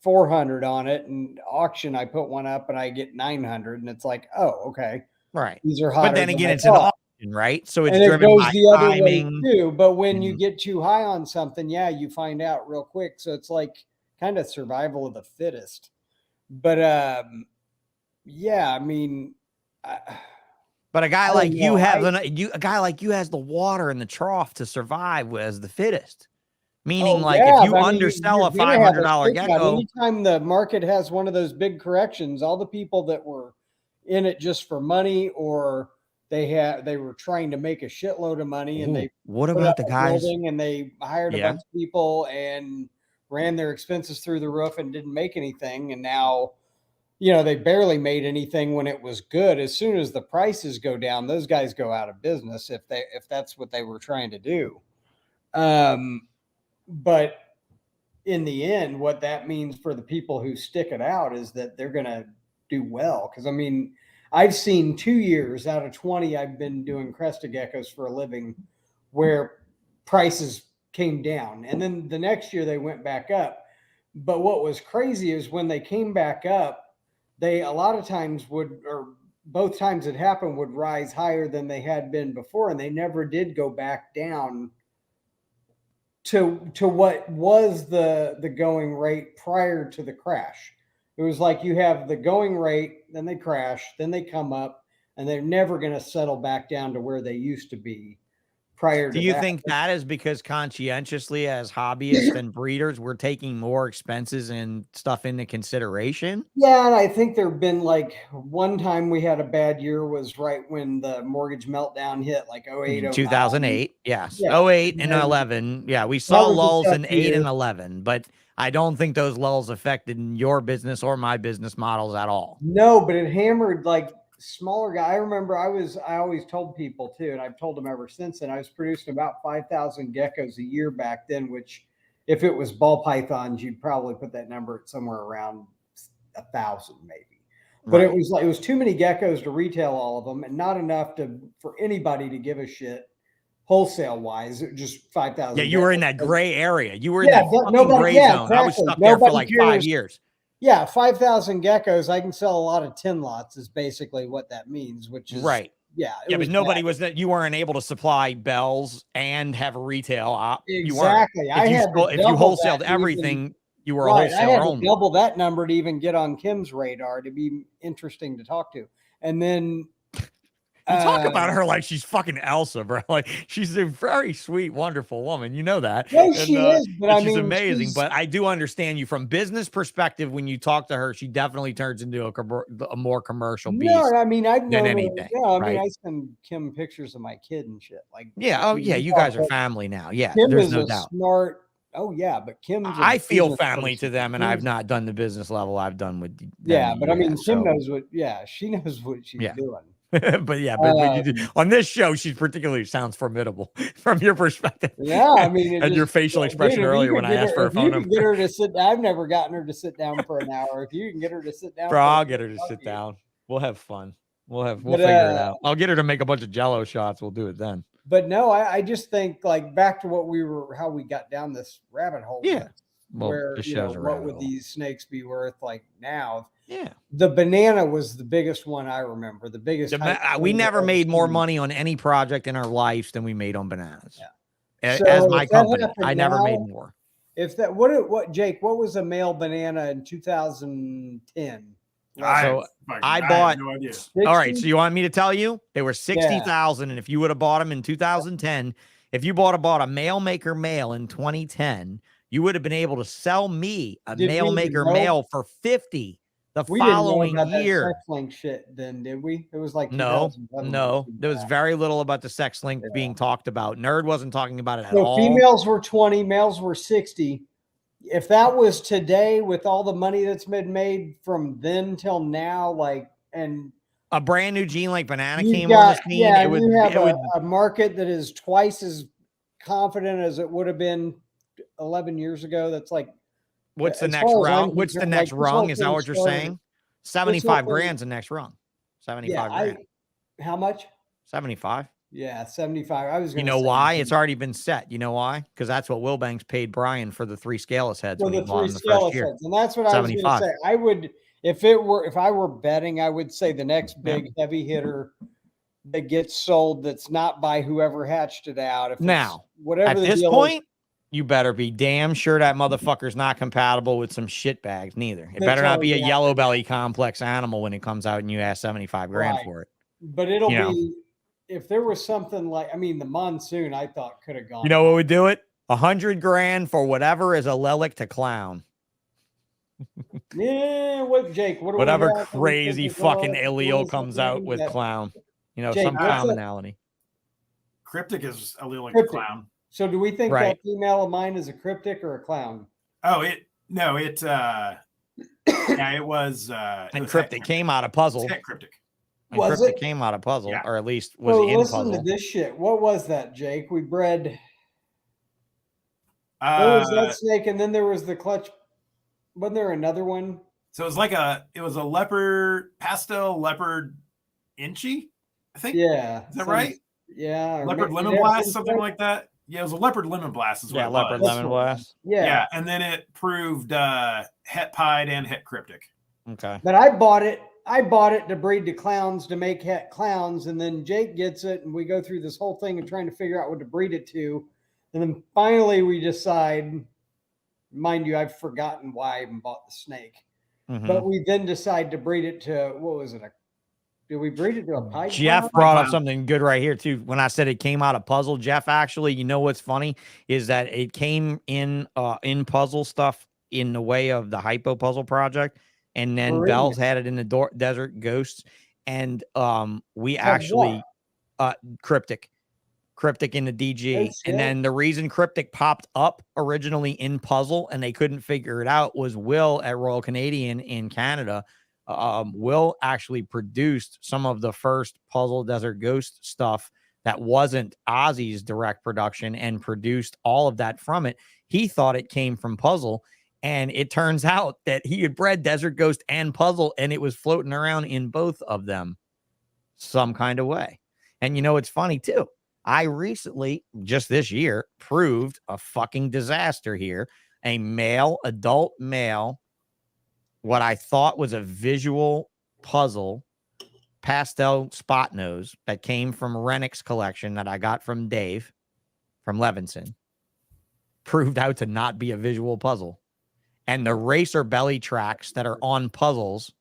S5: 400 on it, and auction I put one up and I get 900, and it's like, oh, okay,
S2: Right.
S5: these are hotter.
S2: But then
S5: than
S2: again,
S5: I
S2: it's an
S5: thought.
S2: auction, right? So it's
S5: And it
S2: driven
S5: goes
S2: by
S5: the other way
S2: timing.
S5: too. But when you
S2: Mhm.
S5: get too high on something, yeah, you find out real quick. So it's like kind of survival of the fittest. But yeah, I mean,
S2: But a guy
S5: I
S2: like
S5: don't
S2: you
S5: know.
S2: has a guy like you has the water in the trough to survive as the fittest. Meaning,
S5: oh,
S2: like,
S5: yeah,
S2: if you
S5: but I mean,
S2: undersell
S5: you're
S2: a
S5: gonna have
S2: $500
S5: stick out.
S2: gecko,
S5: Anytime the market has one of those big corrections, all the people that were in it just for money, or they were trying to make a shitload of money, and
S2: Ooh,
S5: they
S2: what
S5: put
S2: about
S5: up
S2: the
S5: a
S2: guys?
S5: building and they hired a
S2: Yeah.
S5: bunch of people and ran their expenses through the roof and didn't make anything, and now, you know, they barely made anything when it was good. As soon as the prices go down, those guys go out of business if that's what they were trying to do. But in the end, what that means for the people who stick it out is that they're going to do well. Because I mean, I've seen 2 years out of 20, I've been doing crested geckos for a living, where prices came down, and then the next year they went back up. But what was crazy is when they came back up, they a lot of times would, or both times it happened, would rise higher than they had been before, and they never did go back down to what was the going rate prior to the crash. It was like you have the going rate, then they crash, then they come up, and they're never going to settle back down to where they used to be prior to
S2: Do you
S5: that.
S2: think that is because conscientiously, as hobbyists and breeders, we're taking more expenses and stuff into consideration?
S5: Yeah, and I think there have been, like, one time we had a bad year was right when the mortgage meltdown hit, like 08, 09.
S2: 2008, yes.
S5: Yeah.
S2: 08 and
S5: And
S2: 11. Yeah, we saw
S5: was a
S2: lulls
S5: tough
S2: in 8
S5: year.
S2: and 11, but I don't think those lulls affected your business or my business models at all.
S5: No, but it hammered like smaller guy. I remember I always told people too, and I've told them ever since then, I was producing about 5,000 geckos a year back then, which if it was ball pythons, you'd probably put that number at somewhere around 1,000 maybe. But
S2: Right.
S5: it was too many geckos to retail all of them, and not enough for anybody to give a shit wholesale wise. It just 5,000.
S2: Yeah, you were in that gray area. You were in
S5: Yeah,
S2: that
S5: but
S2: fucking
S5: nobody-
S2: gray
S5: yeah,
S2: zone. I was
S5: exactly.
S2: stuck there for
S5: Nobody
S2: like
S5: cares.
S2: 5 years.
S5: Yeah, 5,000 geckos. I can sell a lot of 10 lots is basically what that means, which is
S2: Right.
S5: Yeah.
S2: Yeah, but
S5: was
S2: nobody
S5: bad.
S2: was that you weren't able to supply Bell's and have a retail op. You weren't.
S5: Exactly. I had to
S2: If you
S5: double
S2: wholesaled
S5: that to
S2: everything, you were a
S5: right. I
S2: wholesaler
S5: had to
S2: only.
S5: double that number to even get on Kim's radar to be interesting to talk to. And then
S2: You talk about her like she's fucking Elsa, bro. Like she's a very sweet, wonderful woman. You know that.
S5: No, she is, but
S2: and
S5: I
S2: she's
S5: mean,
S2: amazing.
S5: she's-
S2: But I do understand you from business perspective. When you talk to her, she definitely turns into a more commercial beast.
S5: No, I mean, I've known her.
S2: anything,
S5: Yeah, I mean,
S2: right?
S5: I send Kim pictures of my kid and shit. Like,
S2: Yeah. Oh, yeah. You guys are family now. Yeah.
S5: Kim
S2: There's
S5: is
S2: no
S5: a
S2: doubt.
S5: smart, Oh yeah, but Kim's.
S2: I feel family to them, and I've not done the business level I've done with them.
S5: Yeah, but I mean, Kim
S2: so.
S5: knows what. Yeah, she knows what she's doing.
S2: But yeah, but on this show, she particularly sounds formidable from your perspective.
S5: Yeah, I mean,
S2: and your facial expression earlier when I asked for a phone number.
S5: Get her to sit. I've never gotten her to sit down for an hour. If you can get her to sit down,
S2: bro, I'll get her to sit down. We'll have fun. We'll figure it out. I'll get her to make a bunch of Jello shots. We'll do it then.
S5: But no, I just think like back to how we got down this rabbit hole.
S2: Yeah. Well,
S5: where what would these snakes be worth like now?
S2: Yeah.
S5: The banana was the biggest one I remember. The biggest.
S2: We never made more money on any project in our lives than we made on bananas.
S5: Yeah.
S2: As my company, I never made more.
S5: If that what Jake, what was a male banana in 2010?
S2: I bought. No idea. All right, so you want me to tell you? They were 60,000, and if you would have bought them in 2010, if you bought a male maker male in 2010, you would have been able to sell me a male maker male for 50 the following year.
S5: Sex link shit, then did we? It was like
S2: no. There was very little about the sex link being talked about. Nerd wasn't talking about it at all.
S5: Females were 20, males were 60. If that was today, with all the money that's been made from then till now, and
S2: a brand new gene like banana came on the scene,
S5: it would have a market that is twice as confident as it would have been 11 years ago. That's like,
S2: what's the next rung? What's the next rung? Is that what you're saying? 75 grand's the next rung. 75 grand.
S5: How much?
S2: 75.
S5: Yeah, 75. I was.
S2: You know why? It's already been set. You know why? Because that's what Wilbanks paid Brian for the 3 scaleless heads when he bought them the first year.
S5: And that's what I was going to say. I would, if I were betting, I would say the next big heavy hitter that gets sold that's not by whoever hatched it out. Whatever
S2: at this point, you better be damn sure that motherfucker's not compatible with some shit bags neither. It better not be a yellow belly complex animal when it comes out and you ask 75 grand for it.
S5: But it'll be. If there was something like, the monsoon, I thought could have gone.
S2: You know what would do it? 100 grand for whatever is a Lelic to clown.
S5: Yeah, Jake?
S2: Whatever crazy fucking allele comes out with clown. Jake, some commonality.
S4: Cryptic is allelic to clown.
S5: So do we think that female of mine is a cryptic or a clown?
S4: Oh, it was.
S2: And cryptic came out of puzzle.
S4: Cryptic.
S2: And cryptic came out of puzzle, or at least was in puzzle.
S5: Listen to this shit. What was that, Jake? We bred. There was that snake, and then there was the clutch. Wasn't there another one?
S4: So it was a leopard, pastel leopard inchy, I think.
S5: Yeah.
S4: Is that right?
S5: Yeah.
S4: Leopard lemon blast, something like that. Yeah, it was a leopard lemon blast. Is what
S2: leopard lemon blast.
S4: Yeah. And then it proved het pied and het cryptic.
S2: Okay.
S5: But I bought it to breed the clowns, to make het clowns, and then Jake gets it, and we go through this whole thing of trying to figure out what to breed it to, and then finally we decide. Mind you, I've forgotten why I even bought the snake, but we then decide to breed it to what was it? Did we breed it to a pipe?
S2: Jeff brought up something good right here too. When I said it came out of puzzle, Jeff, actually, you know what's funny is that it came in puzzle stuff in the way of the Hypo Puzzle project. And then Ballsh had it in the Desert Ghosts. And we actually Cryptic in the DG. And then the reason Cryptic popped up originally in puzzle and they couldn't figure it out was Will at Royal Canadian in Canada. Will actually produced some of the first puzzle Desert Ghost stuff that wasn't Ozzy's direct production and produced all of that from it. He thought it came from puzzle. And it turns out that he had bred Desert Ghost and Puzzle, and it was floating around in both of them some kind of way. And it's funny too. I recently, just this year, proved a fucking disaster here. A adult male, what I thought was a visual puzzle pastel spot nose that came from Rennick's collection that I got from Dave from Levinson, proved out to not be a visual puzzle. And the racer belly tracks that are on puzzles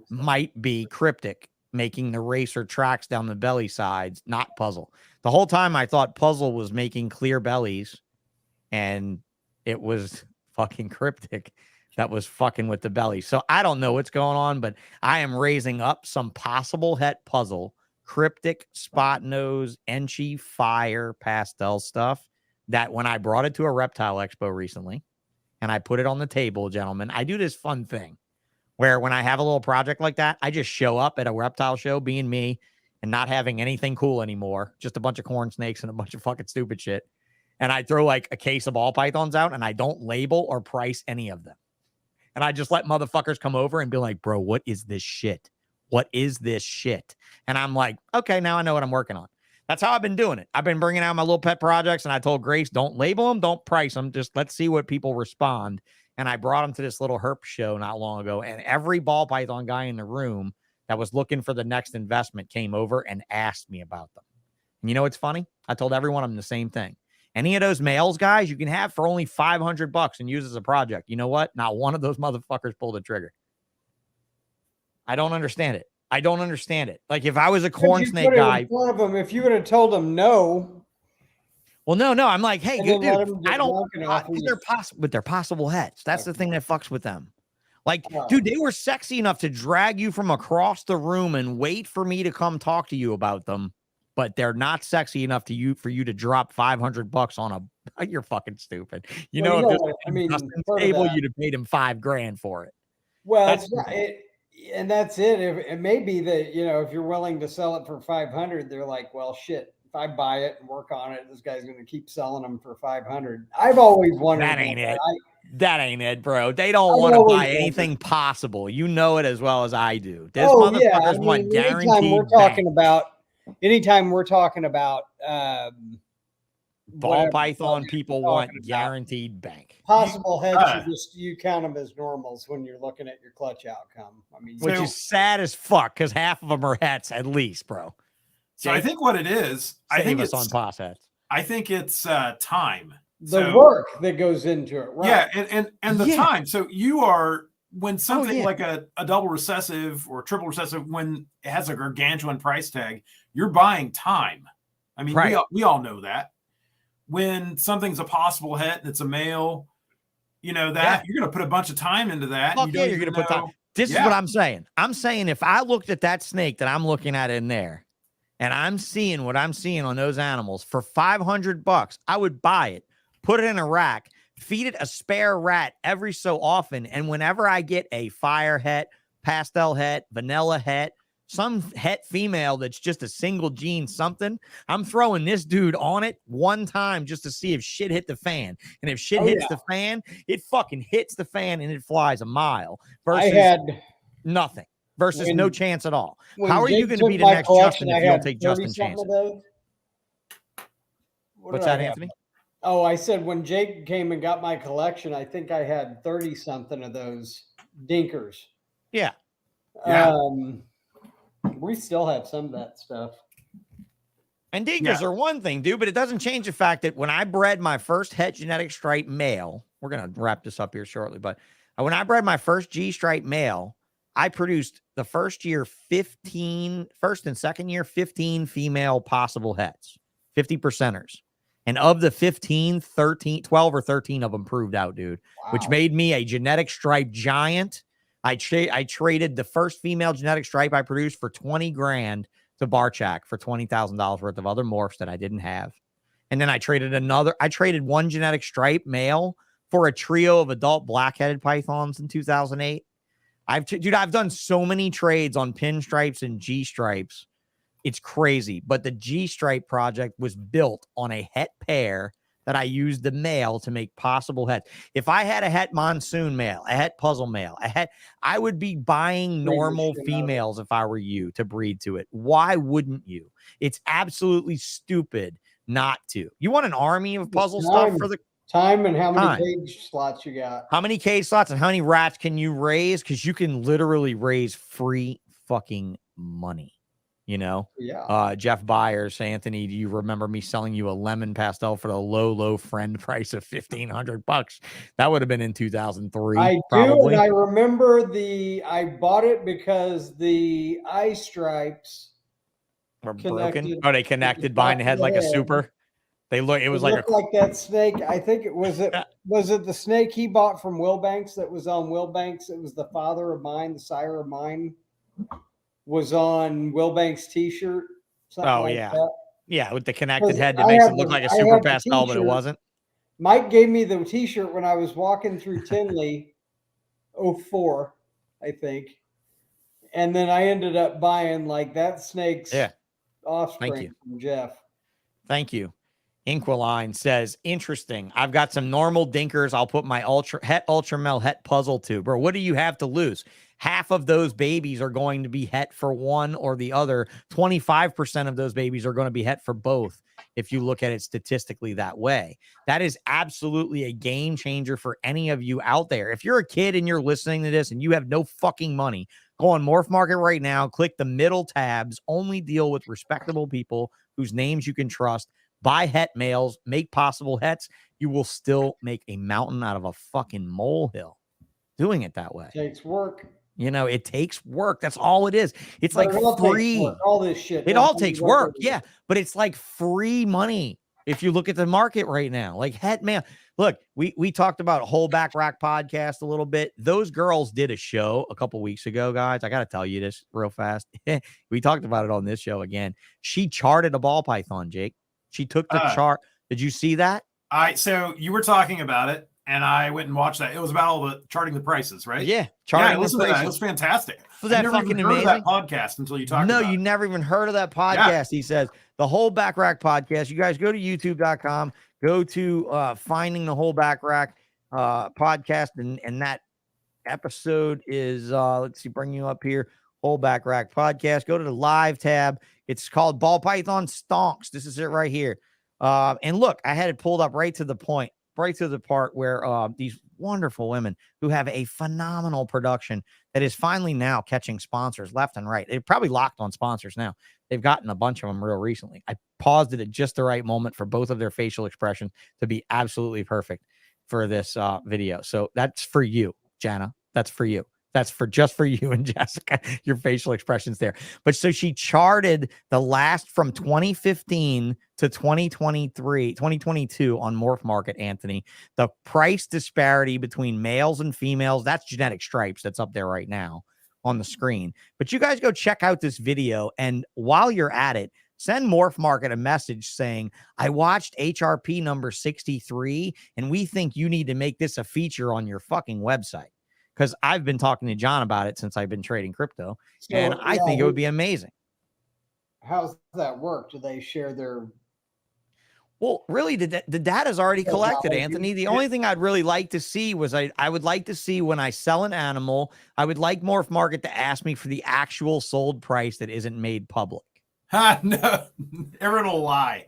S2: might be Cryptic, making the racer tracks down the belly sides, not puzzle. The whole time I thought puzzle was making clear bellies, and it was fucking Cryptic that was fucking with the belly. So I don't know what's going on, but I am raising up some possible het puzzle, Cryptic, spot nose, Enchy, fire, pastel stuff that when I brought it to a reptile expo recently and I put it on the table, gentlemen, I do this fun thing where when I have a little project like that, I just show up at a reptile show being me and not having anything cool anymore, just a bunch of corn snakes and a bunch of fucking stupid shit. And I throw like a case of ball pythons out and I don't label or price any of them. And I just let motherfuckers come over and be like, bro, what is this shit? What is this shit? And I'm like, okay, now I know what I'm working on. That's how I've been doing it. I've been bringing out my little pet projects, and I told Grace, don't label them, don't price them. Just let's see what people respond. And I brought them to this little herp show not long ago, and every ball python guy in the room that was looking for the next investment came over and asked me about them. And you know what's funny? I told every one of them the same thing. Any of those males, guys, you can have for only $500 and use as a project. You know what? Not one of those motherfuckers pulled the trigger. I don't understand it. I don't understand it. Like if I was a corn snake guy,
S5: one of them, if you would have told them no.
S2: Well, no. I'm like, hey, good dude. I don't.
S5: But
S2: they're possible hets. That's the thing that fucks with them. Like, dude, they were sexy enough to drag you from across the room and wait for me to come talk to you about them. But they're not sexy enough for you to drop $500 on a. You're fucking stupid. Table, you'd have paid him $5,000 for it.
S5: Well, that's and that's it. It may be that if you're willing to sell it for 500, they're like, well, shit. If I buy it and work on it, this guy's going to keep selling them for 500. I've always wondered.
S2: That ain't it. That ain't it, bro. They don't want to buy anything possible. You know it as well as I do. This motherfuckers want guaranteed.
S5: Anytime we're talking about
S2: ball python, people want guaranteed bank.
S5: Possible heads, you count them as normals when you're looking at your clutch outcome. I mean,
S2: which is sad as fuck because half of them are hets at least, bro.
S4: So I think what it is, I think it's
S2: on pos hets.
S4: I think it's time.
S5: The work that goes into it, right?
S4: Yeah, and the time. So you are when something like a double recessive or triple recessive, when it has a gargantuan price tag, you're buying time. I mean, we all know that. When something's a possible het and it's a male, you're going to put a bunch of time into that.
S2: You're going to put time. This is what I'm saying. I'm saying if I looked at that snake that I'm looking at in there and I'm seeing what I'm seeing on those animals for $500, I would buy it, put it in a rack, feed it a spare rat every so often. And whenever I get a fire het, pastel het, vanilla het, some het female that's just a single gene something, I'm throwing this dude on it one time just to see if shit hit the fan. And if shit hits the fan, it fucking hits the fan and it flies a mile versus nothing, versus no chance at all. How are you going to be the next Justin if you don't take Justin chances? What's that, Anthony?
S5: Oh, I said when Jake came and got my collection, I think I had 30 something of those dinkers.
S2: Yeah.
S5: We still have some of that stuff.
S2: And dinkers are one thing, dude, but it doesn't change the fact that when I bred my first het genetic stripe male, we're going to wrap this up here shortly, but when I bred my first G stripe male, I produced the first and second year, 15 female possible hets, 50%ers. And of the 15, 12 or 13 of them proved out, dude, which made me a genetic stripe giant. I traded the first female genetic stripe I produced for $20,000 to Barchak for $20,000 worth of other morphs that I didn't have. And then I traded one genetic stripe male for a trio of adult black-headed pythons in 2008. I've done so many trades on pinstripes and G stripes. It's crazy. But the G stripe project was built on a het pair that I used the male to make possible hets. If I had a het monsoon male, a het puzzle male, I would be buying normal females if I were you to breed to it. Why wouldn't you? It's absolutely stupid not to. You want an army of puzzle stuff for the
S5: time and how many cage slots you got?
S2: How many cage slots and how many rats can you raise? Because you can literally raise free fucking money. Jeff Byers, Anthony, do you remember me selling you a lemon pastel for the low friend price of $1,500? That would have been in 2003.
S5: I do, and I remember I bought it because the eye stripes
S2: were broken. Oh, they connected behind the head like a super. It looked like
S5: that snake. I think was it the snake he bought from Wilbanks that was on Wilbanks? It was the father of mine, the sire of mine. Was on Wilbanks t-shirt.
S2: That. Yeah, with the connected
S5: 'Cause
S2: head that
S5: I
S2: makes it
S5: have
S2: look
S5: the-
S2: like a
S5: I
S2: Super
S5: have the
S2: Pastel, but it
S5: t-shirt.
S2: wasn't.
S5: Mike gave me the T-shirt when I was walking through Tinley, 04, I think, and then I ended up buying like that snake's
S2: Yeah.
S5: offspring
S2: you.
S5: from Jeff.
S2: Thank you. Inquiline says, interesting. I've got some normal dinkers. I'll put my ultra male het puzzle to. Bro, what do you have to lose? Half of those babies are going to be het for one or the other. 25% of those babies are going to be het for both. If you look at it statistically that way, that is absolutely a game changer for any of you out there. If you're a kid and you're listening to this and you have no fucking money, go on MorphMarket right now, click the middle tabs, only deal with respectable people whose names you can trust. Buy het males, make possible hets. You will still make a mountain out of a fucking molehill doing it that way.
S5: Takes work.
S2: You know, it takes work. That's all it is. It's
S5: But
S2: like
S5: it all takes
S2: free.
S5: work. All this shit.
S2: It
S5: doesn't
S2: all
S5: mean
S2: takes
S5: you don't
S2: work.
S5: do it.
S2: Yeah. But it's like free money. If you look at the market right now, like het man, look, we talked about Whole Back Rack podcast a little bit. Those girls did a show a couple weeks ago, guys. I got to tell you this real fast. We talked about it on this show again. She charted a ball python, Jake. She took the chart. Did you see that?
S4: So you were talking about it, and I went and watched that. It was about all the charting the prices, right?
S2: Yeah,
S4: charting the prices. It was fantastic.
S2: Was that
S4: never
S2: fucking
S4: even heard
S2: amazing?
S4: of that podcast until you talked.
S2: No,
S4: about
S2: you
S4: it.
S2: never even heard of that podcast. Yeah. He says the Whole Back Rack podcast. You guys go to YouTube.com, go to Finding the Whole Back Rack podcast, and that episode is let's see, bring you up here. Whole Back Rack podcast. Go to the live tab. It's called Ball Python Stonks. This is it right here. And look, I had it pulled up right to the point, right to the part where these wonderful women who have a phenomenal production that is finally now catching sponsors left and right. They're probably locked on sponsors now. They've gotten a bunch of them real recently. I paused it at just the right moment for both of their facial expressions to be absolutely perfect for this video. So that's for you, Jana. That's for you. That's for just for you and Jessica, your facial expressions there. But so she charted the last from 2015 to 2022 on MorphMarket, Anthony. The price disparity between males and females, that's genetic stripes. That's up there right now on the screen. But you guys go check out this video. And while you're at it, send MorphMarket a message saying, I watched HRP number 63, and we think you need to make this a feature on your fucking website. Because I've been talking to John about it since I've been trading crypto, and I think it would be amazing.
S5: How's that work? Do they share their?
S2: Well, really, the data's already collected, Anthony. The only thing I'd really like to see was I would like to see when I sell an animal, I would like MorphMarket to ask me for the actual sold price that isn't made public.
S4: No, everyone will lie.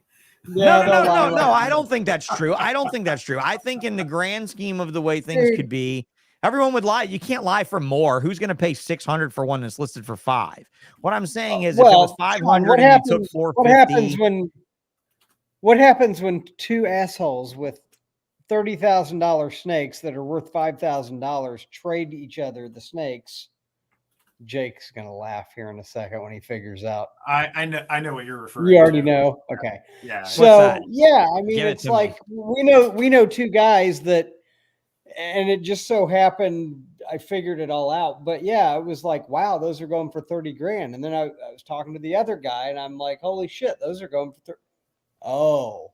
S2: Yeah, no. I don't think that's true. I don't think that's true. I think in the grand scheme of the way things could be, everyone would lie. You can't lie for more. Who's going to pay $600 for one that's listed for $500? What I'm saying is, if it was $500 and you took $450,
S5: what happens when two assholes with $30,000 snakes that are worth $5,000 trade each other the snakes? Jake's going to laugh here in a second when he figures out.
S4: I know what you're referring to.
S5: You already know. Okay.
S4: Yeah.
S5: So yeah, I mean, it's like we know two guys that. And it just so happened I figured it all out. But yeah, it was like, wow, those are going for 30 grand. And then I was talking to the other guy and I'm like, holy shit, those are going for Oh.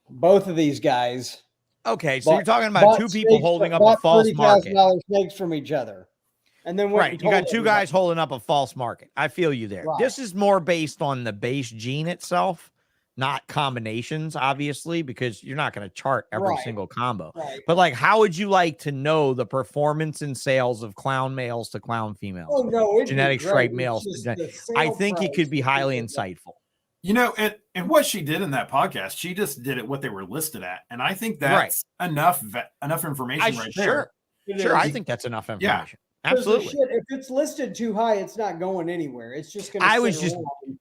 S5: Both of these guys.
S2: Okay, so you're talking about two people holding up a false market.
S5: Snakes from each other. And then
S2: you got two guys holding up a false market. I feel you there. Right. This is more based on the base gene itself. Not combinations, obviously, because you're not going to chart every single combo. Right. But like, how would you like to know the performance and sales of clown males to clown females?
S5: Oh, no,
S2: genetic stripe males. I think it could be highly insightful.
S4: You know, and what she did in that podcast, she just did it what they were listed at, and I think that's enough information there.
S2: Sure, I think that's enough information. Yeah. Absolutely.
S5: If it's listed too high, it's not going anywhere. It's just going to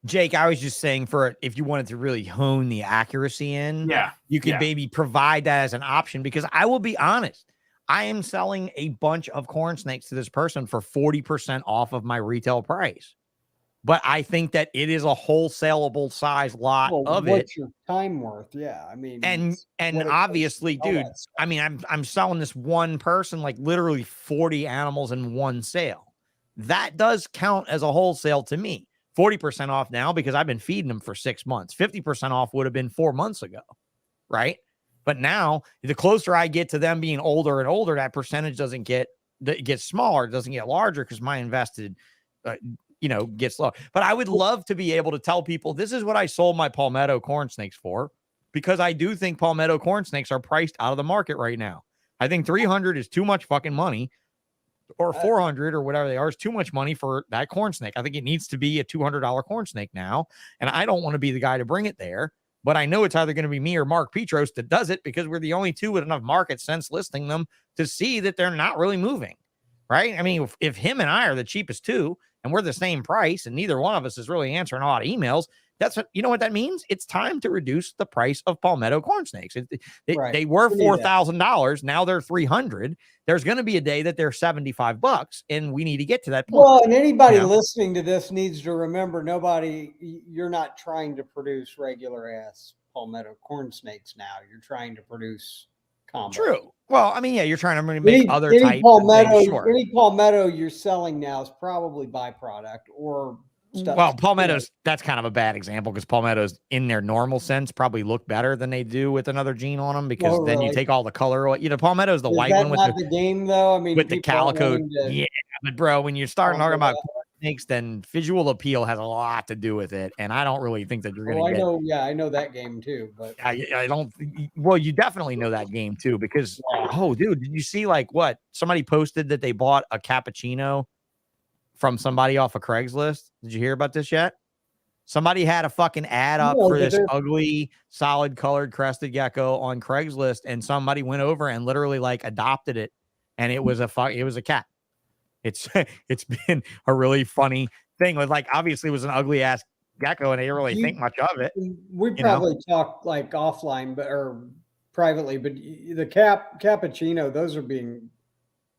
S2: Jake, I was just saying if you wanted to really hone the accuracy in, you could maybe provide that as an option, because I will be honest, I am selling a bunch of corn snakes to this person for 40% off of my retail price. But I think that it is a wholesalable size lot of it.
S5: What's your time worth? Yeah. I mean,
S2: and obviously, dude, I mean, I'm selling this one person like literally 40 animals in one sale. That does count as a wholesale to me. 40% off now because I've been feeding them for 6 months. 50% off would have been 4 months ago, right? But now, the closer I get to them being older and older, that percentage it gets smaller, it doesn't get larger because my invested, gets low. But I would love to be able to tell people this is what I sold my palmetto corn snakes for, because I do think palmetto corn snakes are priced out of the market right now. I think 300 is too much fucking money, or 400 or whatever they are is too much money for that corn snake. I think it needs to be a $200 corn snake now. And I don't want to be the guy to bring it there, but I know it's either going to be me or Mark Petros that does it, because we're the only two with enough market sense listing them to see that they're not really moving. Right. I mean, if him and I are the cheapest two and we're the same price and neither one of us is really answering a lot of emails, that's what, you know what that means? It's time to reduce the price of palmetto corn snakes. They were $4,000. Now they're 300. There's going to be a day that they're $75, and we need to get to that point.
S5: Well, and anybody listening to this needs to remember, you're not trying to produce regular ass palmetto corn snakes now. You're trying to produce combo.
S2: True. Well, I mean, yeah, you're trying to make other types
S5: palmetto,
S2: of things, sure.
S5: Any palmetto you're selling now is probably byproduct or stuff.
S2: Well, palmettos, that's kind of a bad example, because palmettos in their normal sense probably look better than they do with another gene on them, because then you take all the color away. Palmetto is the white one with
S5: the game, though. I mean,
S2: with the calico. Yeah, but bro, when you start talking about snakes, then visual appeal has a lot to do with it, and I don't really think that you're going to
S5: I know that game too, but
S2: I don't. Well, you definitely know that game too, because dude, did you see what somebody posted that they bought a cappuccino from somebody off of Craigslist? Did you hear about this yet? Somebody had a fucking ad up for this ugly, solid colored crested gecko on Craigslist, and somebody went over and literally adopted it, and it was a cat. It's been a really funny thing with obviously it was an ugly ass gecko, and they didn't really think much of it.
S5: We probably talk offline, or privately, but the cappuccino, those are being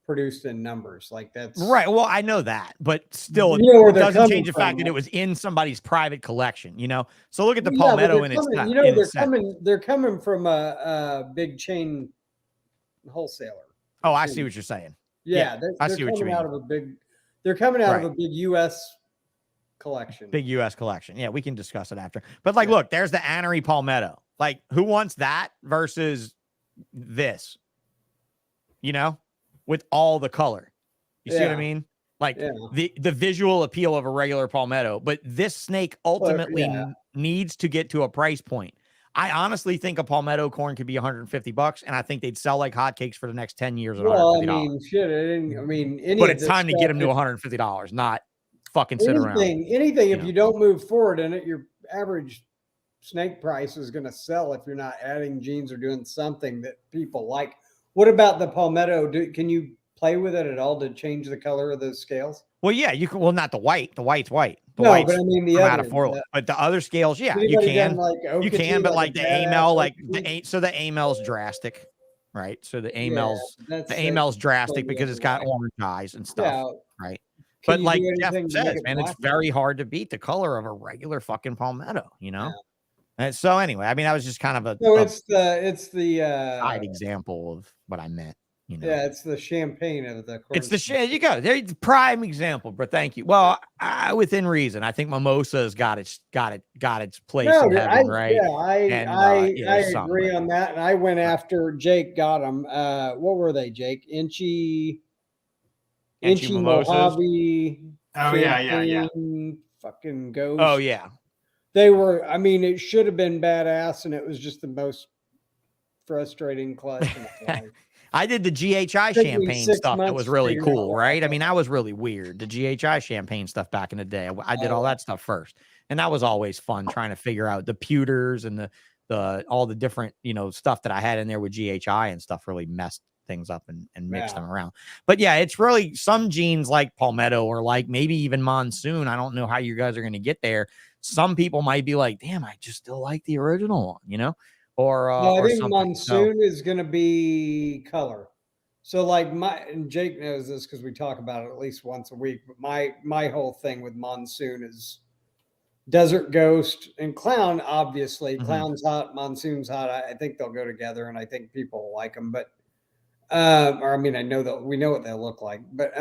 S5: produced in numbers. That's
S2: right. Well, I know that, but still, it doesn't change the fact that it was in somebody's private collection. So look at the palmetto in its
S5: they're coming from a big chain wholesaler.
S2: Oh, I see what you're saying.
S5: Yeah, I see what you mean. They're coming out of a big U.S. collection.
S2: Big U.S. collection. Yeah, we can discuss it after. But look, there's the Annery palmetto. Who wants that versus this? With all the color. You see what I mean? The visual appeal of a regular palmetto. But this snake ultimately needs to get to a price point. I honestly think a palmetto corn could be $150, and I think they'd sell like hotcakes for the next 10 years at $150. But it's time to get them to $150, not fucking sit around.
S5: Anything, if you don't move forward in it, your average snake price is going to sell if you're not adding genes or doing something that people like. What about the palmetto? Can you play with it at all to change the color of those scales?
S2: Well, yeah, you can. Well, not the white. The white's white.
S5: But I mean the other.
S2: But the other scales, yeah, you can. You can, but the AML, so the AML's drastic, right? So the AML's drastic because it's got orange eyes and stuff, right? But like Jeff says, man, it's very hard to beat the color of a regular fucking palmetto, Yeah. And so anyway, I mean, that was just kind of a
S5: it's the
S2: side example of what I meant.
S5: Yeah, it's the champagne of the.
S2: It's the you go. There's the prime example, but thank you. Well, within reason, I think mimosa's got its place in heaven, right?
S5: Yeah, I agree on that. And I went after Jake. Got them. What were they, Jake? Inchy Mojave.
S4: Oh yeah.
S5: Fucking ghost.
S2: Oh yeah.
S5: They were. I mean, it should have been badass, and it was just the most frustrating clutch.
S2: I did the GHI champagne stuff that was really cool, right? I mean, that was really weird. The GHI champagne stuff back in the day. I did all that stuff first. And that was always fun trying to figure out the pewters and the all the different, stuff that I had in there with GHI and stuff really messed things up and mixed them around. But yeah, it's really some genes like palmetto or like maybe even monsoon. I don't know how you guys are going to get there. Some people might be like, damn, I just still like the original one, I think
S5: monsoon is going to be color. So and Jake knows this because we talk about it at least once a week. But my whole thing with monsoon is desert ghost and clown. Obviously, clown's hot, monsoon's hot. I think they'll go together, and I think people like them. But I know that we know what they look like. But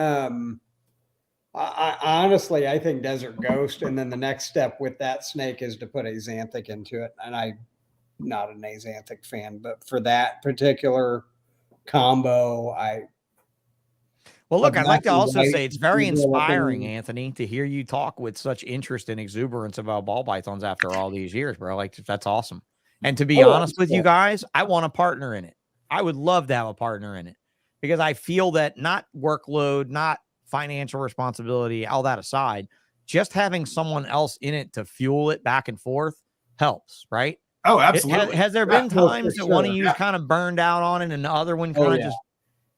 S5: I honestly, I think Desert Ghost, and then the next step with that snake is to put Axanthic into it. And I'm not an Axanthic fan, but for that particular combo,
S2: Well, look,
S5: a
S2: I'd like to
S5: black and
S2: also
S5: white
S2: say it's very
S5: developing-
S2: inspiring, Anthony, to hear you talk with such interest and exuberance about ball pythons after all these years, bro. Like, that's awesome. And to be honest with you guys, I want a partner in it. I would love to have a partner in it because I feel that not workload, not financial responsibility, all that aside, just having someone else in it to fuel it back and forth helps, right?
S4: Oh, absolutely.
S2: Has there been
S5: for
S2: times that one of
S5: sure.
S2: you kind of burned out on it and the other one kind of just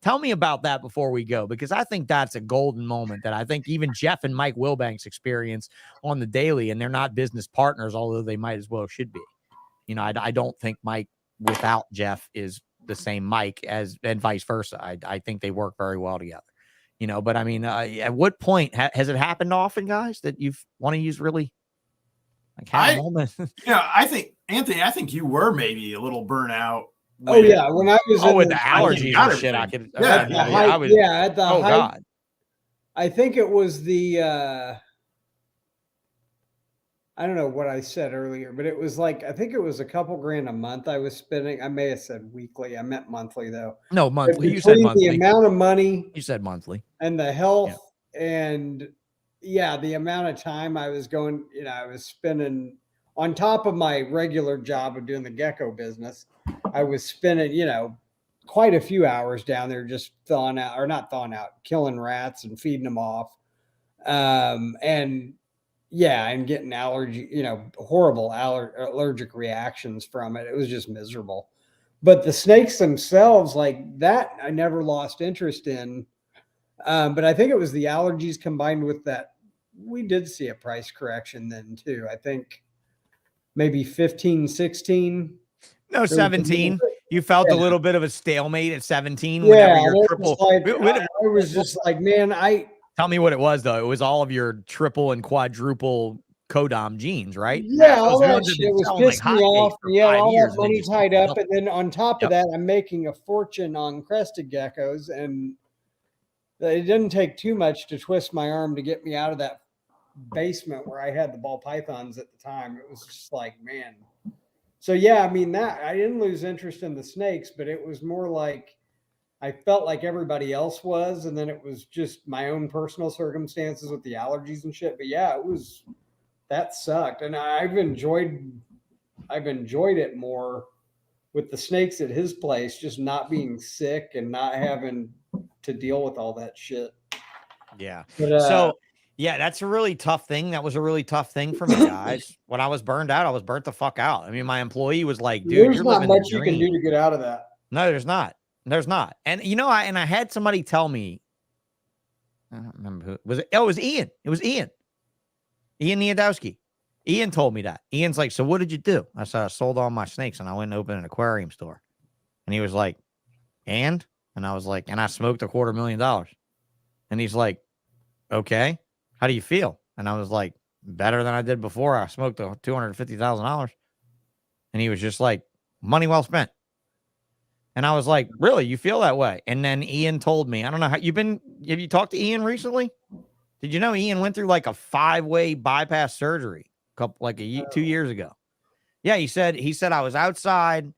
S2: tell me about that before we go, because I think that's a golden moment that I think even Jeff and Mike Wilbanks experience on the daily, and they're not business partners, although they might as well should be. You know, I don't think Mike without Jeff is the same Mike as, and vice versa. I think they work very well together, you know, but I mean, at what point has it happened often, guys, that you've want to use really like have a moment?
S4: Yeah, I think, Anthony, I think you were maybe a little burnout.
S5: Oh yeah, when I was
S2: with the
S5: the
S2: allergies
S4: got
S2: and shit, I
S4: everything.
S2: could.
S4: Yeah,
S2: I would.
S5: at the
S2: Oh
S5: height,
S2: God.
S5: I think it was the I don't know what I said earlier, but it was like I think it was a couple grand a month I was spending. I may have said weekly. I meant monthly though.
S2: No,
S5: But
S2: monthly. You said
S5: between
S2: monthly.
S5: the amount of money
S2: You said monthly.
S5: and the health and the amount of time I was going, you know, I was spending on top of my regular job of doing the gecko business. I was spending, you know, quite a few hours down there just thawing out, or not thawing out, killing rats and feeding them off. And getting allergy, you know, horrible allergic reactions from it. It was just miserable. But the snakes themselves, like that, I never lost interest in. But I think it was the allergies combined with that. We did see a price correction then too. I think maybe 15, 16.
S2: No, 17. You felt a little bit of a stalemate at 17.
S5: Yeah,
S2: Whenever your
S5: it
S2: triple.
S5: was like, I was just like, man,
S2: Tell me what it was though. It was all of your triple and quadruple codom genes, right?
S5: yeah,
S2: Those
S5: all that
S2: ones have
S5: shit
S2: been
S5: was
S2: selling like
S5: pissing me off.
S2: hotcakes for
S5: Yeah,
S2: 5
S5: all
S2: years,
S5: that
S2: and they
S5: money
S2: just
S5: tied
S2: fucking
S5: up, and then on top
S2: Yep.
S5: of that, I'm making a fortune on crested geckos, and it didn't take too much to twist my arm to get me out of that basement where I had the ball pythons at the time. It was just like, man. So yeah, I mean that I didn't lose interest in the snakes, but it was more like I felt like everybody else was, and then it was just my own personal circumstances with the allergies and shit. But yeah, that sucked, and I've enjoyed it more with the snakes at his place, just not being sick and not having to deal with all that shit.
S2: Yeah.
S5: But,
S2: So yeah, that's a really tough thing. That was a really tough thing for me, guys. When I was burned out, I was burnt the fuck out. I mean, my employee was like, dude,
S5: there's
S2: you're
S5: not
S2: living
S5: much
S2: the
S5: you can
S2: dream.
S5: do to get out of that.
S2: No, there's not. There's not. And you know, I had somebody tell me, I don't remember who was it. Oh, it was Ian. It was Ian Niadowski. Ian told me that. Ian's like, so what did you do? I said, I sold all my snakes and I went and opened an aquarium store. And he was like, and I was like, and I smoked $250,000. And he's like, okay, how do you feel? And I was like, better than I did before. I smoked $250,000. And he was just like, money well spent. And I was like, really? You feel that way? And then Ian told me, I don't know how have you talked to Ian recently? Did you know Ian went through like a 5-way bypass surgery like 2 years ago? Yeah, he said I was outside.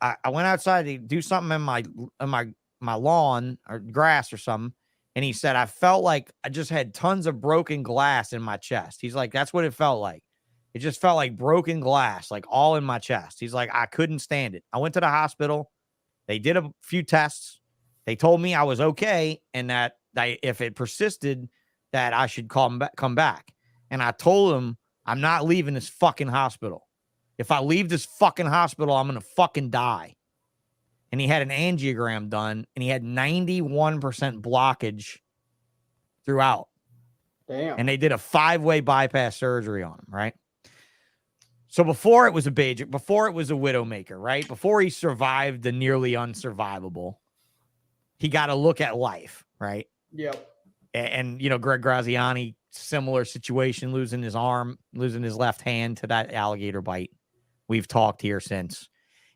S2: I went outside to do something in my lawn or grass or something. And he said, I felt like I just had tons of broken glass in my chest. He's like, that's what it felt like. It just felt like broken glass, like all in my chest. He's like, I couldn't stand it. I went to the hospital. They did a few tests. They told me I was okay. And that if it persisted, that I should come back. And I told him, I'm not leaving this fucking hospital. If I leave this fucking hospital, I'm going to fucking die. And he had an angiogram done, and he had 91% blockage throughout.
S5: Damn.
S2: And they did a 5-way bypass surgery on him, right? So before it was a widowmaker, right? Before he survived the nearly unsurvivable, he got a look at life, right?
S5: Yep.
S2: And you know, Greg Graziani, similar situation, losing his arm, losing his left hand to that alligator bite. We've talked here since.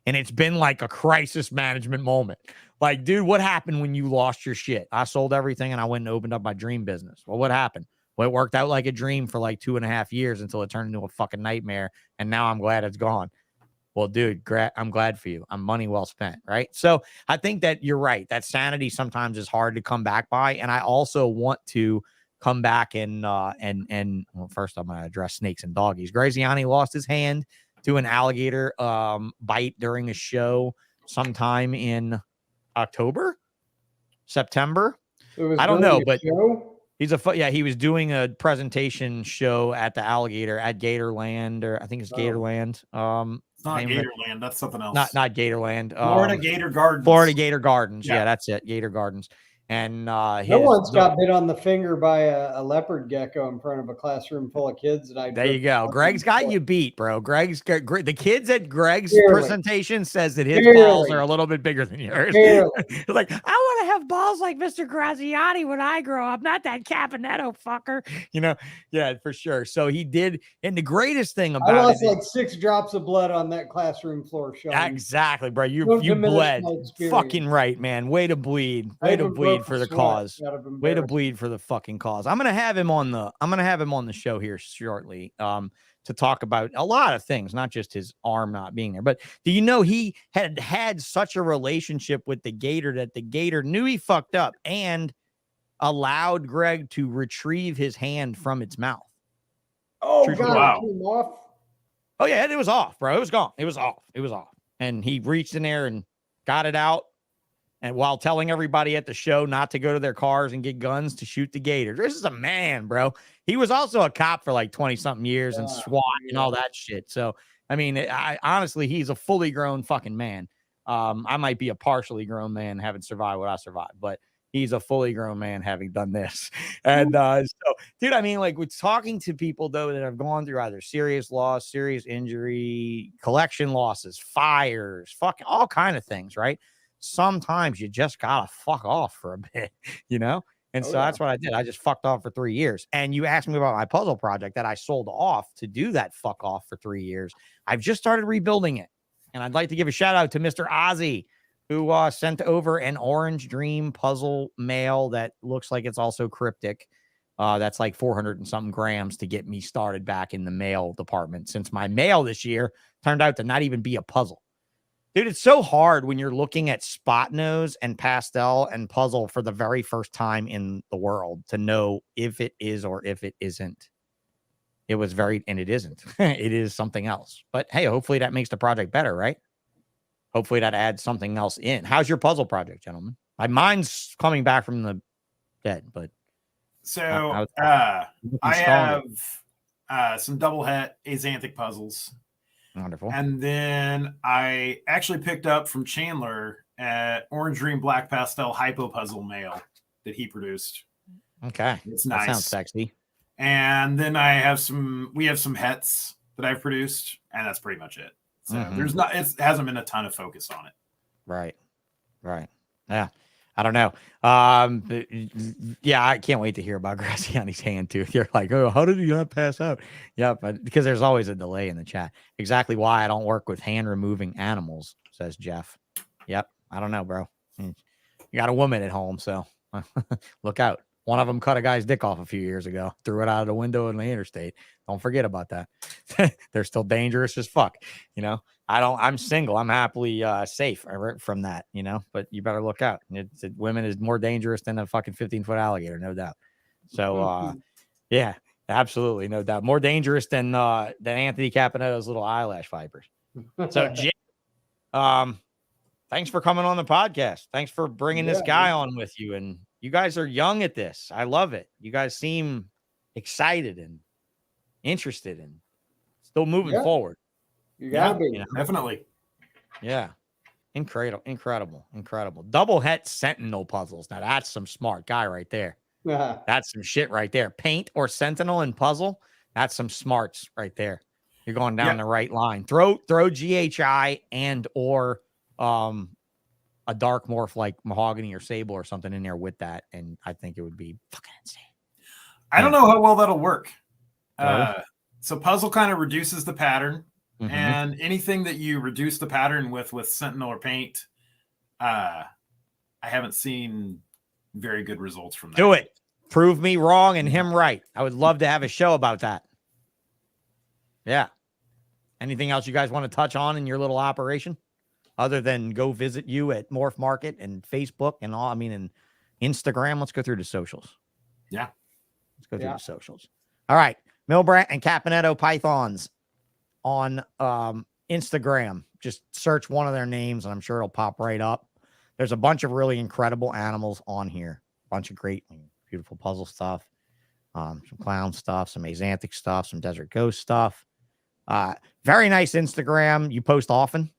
S2: And it's been like a crisis management moment. Like, dude, what happened when you lost your shit? I sold everything and I went and opened up my dream business. Well, what happened? Well, it worked out like a dream for like 2.5 years until it turned into a fucking nightmare. And now I'm glad it's gone. Well, dude, I'm glad for you. I'm money well spent, right? So I think that you're right. That sanity sometimes is hard to come back by. And I also want to come back and well, first I'm going to address snakes and doggies. Graziani lost his hand to an alligator bite during a show sometime in October, September. I don't know, but he was doing a presentation show at the alligator at Gatorland, or I think it's Gatorland.
S4: It's not Gatorland. That's something else.
S2: Not Gatorland.
S4: Florida Gator Gardens.
S2: Florida Gator Gardens. Yeah, that's it. Gator Gardens. And
S5: no one's got bit on the finger by a leopard gecko in front of a classroom full of kids. And
S2: there you go. Greg's got you beat, bro. The kids at Greg's presentation says that his balls are a little bit bigger than yours. Like, I want to have balls like Mr. Graziani when I grow up, not that Caponetto fucker. You know, yeah, for sure. So he did. And the greatest thing about
S5: I lost like 6 drops of blood on that classroom floor show.
S2: Exactly, bro. You bled. Fucking right, man. Way to bleed. Way to bleed for the cause. Way to bleed for the fucking cause. I'm gonna have him on the show here shortly to talk about a lot of things, not just his arm not being there. But do you know he had such a relationship with the gator that the gator knew he fucked up and allowed Greg to retrieve his hand from its mouth?
S5: Oh, God, it came off.
S2: Oh yeah, it was off, bro. It was gone. It was off. And he reached in there and got it out. And while telling everybody at the show not to go to their cars and get guns to shoot the gator. This is a man, bro. He was also a cop for like 20-something years and SWAT and all that shit. So, I mean, honestly, he's a fully grown fucking man. I might be a partially grown man having survived what I survived, but he's a fully grown man having done this. And so, dude, I mean, like, with talking to people, though, that have gone through either serious loss, serious injury, collection losses, fires, fucking all kind of things, right? Sometimes you just gotta fuck off for a bit, you know? And that's what I did. I just fucked off for 3 years. And you asked me about my puzzle project that I sold off to do that fuck off for 3 years. I've just started rebuilding it. And I'd like to give a shout out to Mr. Ozzy, who sent over an Orange Dream puzzle mail that looks like it's also cryptic. That's like 400 and something grams to get me started back in the mail department, since my mail this year turned out to not even be a puzzle. Dude, it's so hard when you're looking at spot nose and pastel and puzzle for the very first time in the world to know if it is or if it isn't. It isn't. It is something else. But hey, hopefully that makes the project better, right? Hopefully that adds something else in. How's your puzzle project, gentlemen? Mine's coming back from the dead, but
S4: so I have some double het Axanthic puzzles.
S2: Wonderful.
S4: And then I actually picked up from Chandler at Orange Dream Black Pastel Hypo Puzzle mail that he produced.
S2: Okay.
S4: It's nice.
S2: That sounds sexy.
S4: And then we have some hets that I've produced, and that's pretty much it. So it hasn't been a ton of focus on it.
S2: Right. Yeah. I don't know. Yeah, I can't wait to hear about Graziani's hand too. You're like, oh, how did he not pass out? Yeah, but because there's always a delay in the chat. Exactly why I don't work with hand removing animals, says Jeff. Yep. I don't know, bro. You got a woman at home, so look out. One of them cut a guy's dick off a few years ago, threw it out of the window in the interstate. Don't forget about that. They're still dangerous as fuck. You know, I'm single. I'm happily safe from that, you know, but you better look out. Women is more dangerous than a fucking 15-foot alligator, no doubt. So, yeah, absolutely. No doubt. More dangerous than Anthony Caponetto's little eyelash vipers. So, Jim, thanks for coming on the podcast. Thanks for bringing this guy on with you. And you guys are young at this. I love it. You guys seem excited and interested and still moving forward.
S5: You gotta be.
S4: Definitely.
S2: Yeah. Incredible. Double het sentinel puzzles. Now that's some smart guy right there. That's some shit right there. Paint or sentinel and puzzle. That's some smarts right there. You're going down the right line. Throw GHI and or a dark morph like mahogany or sable or something in there with that, and I think it would be fucking insane.
S4: I don't know how well that'll work. So puzzle kind of reduces the pattern,
S2: Mhm.
S4: And anything that you reduce the pattern with Sentinel or paint, I haven't seen very good results from that.
S2: Do it. Prove me wrong and him right. I would love to have a show about that. Yeah. Anything else you guys want to touch on in your little operation other than go visit you at MorphMarket and Facebook and all? I mean, and Instagram. Let's go through the socials.
S4: Yeah.
S2: Let's go through the socials. All right. Milbradt and Caponetto Pythons on Instagram. Just search one of their names and I'm sure it'll pop right up. There's a bunch of really incredible animals on here. A bunch of great, beautiful puzzle stuff. Some clown stuff, some Axanthic stuff, some Desert Ghost stuff. Very nice Instagram. You post often?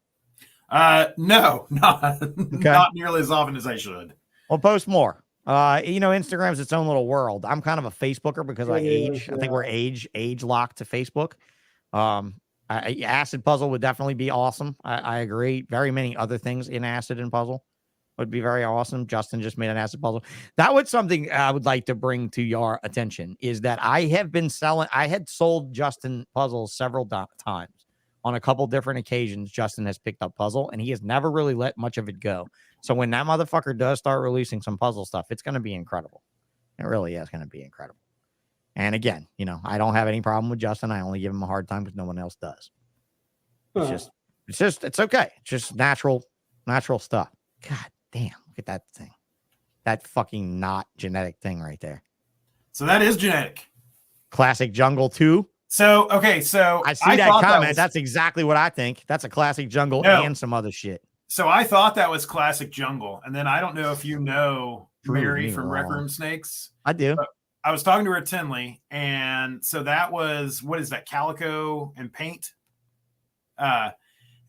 S4: No, not nearly as often as I should.
S2: Well, post more. Instagram's its own little world. I'm kind of a Facebooker because I age. I think we're age locked to Facebook. Acid puzzle would definitely be awesome. I agree. Very many other things in acid and puzzle would be very awesome. Justin just made an acid puzzle. That was something I would like to bring to your attention is that I had sold Justin puzzles several times on a couple different occasions. Justin has picked up puzzle and he has never really let much of it go. So when that motherfucker does start releasing some puzzle stuff, it's going to be incredible. It really is going to be incredible. And again, I don't have any problem with Justin. I only give him a hard time because no one else does. It's okay. It's just natural stuff. God damn, look at that thing. That fucking not genetic thing right there.
S4: So that is genetic.
S2: Classic Jungle 2.
S4: So I see
S2: that comment. That's exactly what I think. That's a Classic Jungle and some other shit.
S4: So I thought that was Classic Jungle. And then I don't know if you know Mary from Rec Room Snakes.
S2: I do.
S4: I was talking to her at Tinley, and so that was, what is that, calico and paint?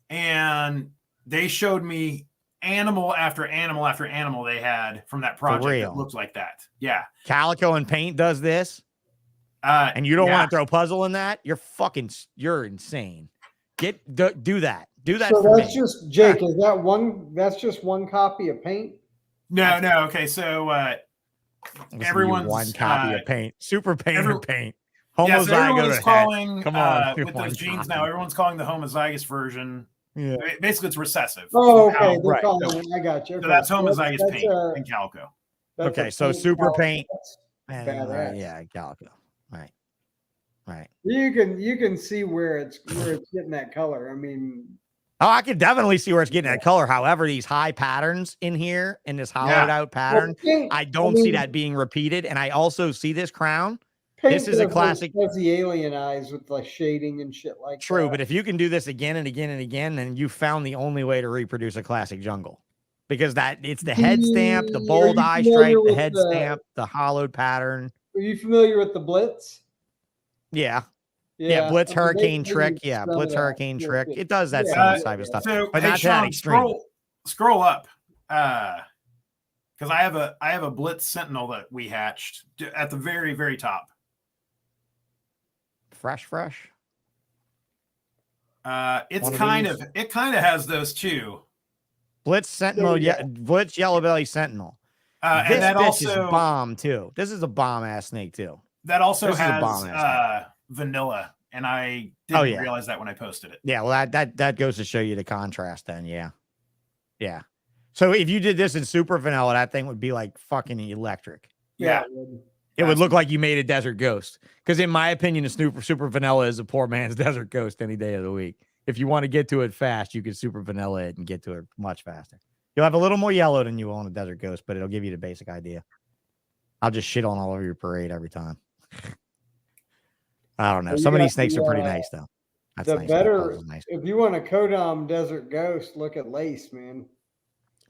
S4: And they showed me animal after animal after animal they had from that project that looked like that. Yeah.
S2: Calico and paint does this? And you don't want to throw puzzle in that? You're insane. Do that. Do that.
S5: So that's just, Jake, is that one, that's just one copy of paint?
S4: No. Okay. So, everyone's
S2: one copy of paint, super paint or paint.
S4: Homozygous. So everyone's calling,
S2: come on,
S4: with those genes now, everyone's calling the homozygous version.
S2: Yeah.
S4: Basically, it's recessive.
S5: Oh, okay. I got you. Okay.
S4: So that's homozygous paint and calico.
S2: Okay, so super paint.
S5: Yeah,
S2: calico. Right.
S5: You can see where it's getting that color. I mean,
S2: I can definitely see where it's getting that color. However, these high patterns in here in this hollowed out pattern, I don't see that being repeated. And I also see this crown. This is a classic
S5: fuzzy alien eyes with like shading and shit like that.
S2: True, but if you can do this again and again and again, then you found the only way to reproduce a Classic Jungle. Because it's the head stamp, the bold eye stripe, the head stamp, the hollowed pattern.
S5: Are you familiar with the Blitz?
S2: Yeah. Blitz Hurricane Trick. Yeah, Blitz Hurricane Trick. It does that same type of stuff.
S4: So,
S2: but not that extreme.
S4: Scroll up. Because I have a Blitz Sentinel that we hatched at the very, very top.
S2: Fresh.
S4: It kind of has those two.
S2: Blitz Sentinel, Blitz Yellow Belly Sentinel.
S4: And that also
S2: is a bomb too. This is a bomb ass snake too.
S4: That also has vanilla, and I didn't realize that when I posted it.
S2: Yeah, well, that goes to show you the contrast. Then, yeah. So if you did this in super vanilla, that thing would be like fucking electric.
S4: Yeah.
S2: It would look like you made a Desert Ghost. Because in my opinion, a super vanilla is a poor man's Desert Ghost any day of the week. If you want to get to it fast, you can super vanilla it and get to it much faster. You'll have a little more yellow than you will on a Desert Ghost, but it'll give you the basic idea. I'll just shit on all over your parade every time. I don't know. Some of these snakes are pretty nice, though. That's nice.
S5: Nice. If you want a Kodam Desert Ghost, look at Lace, man.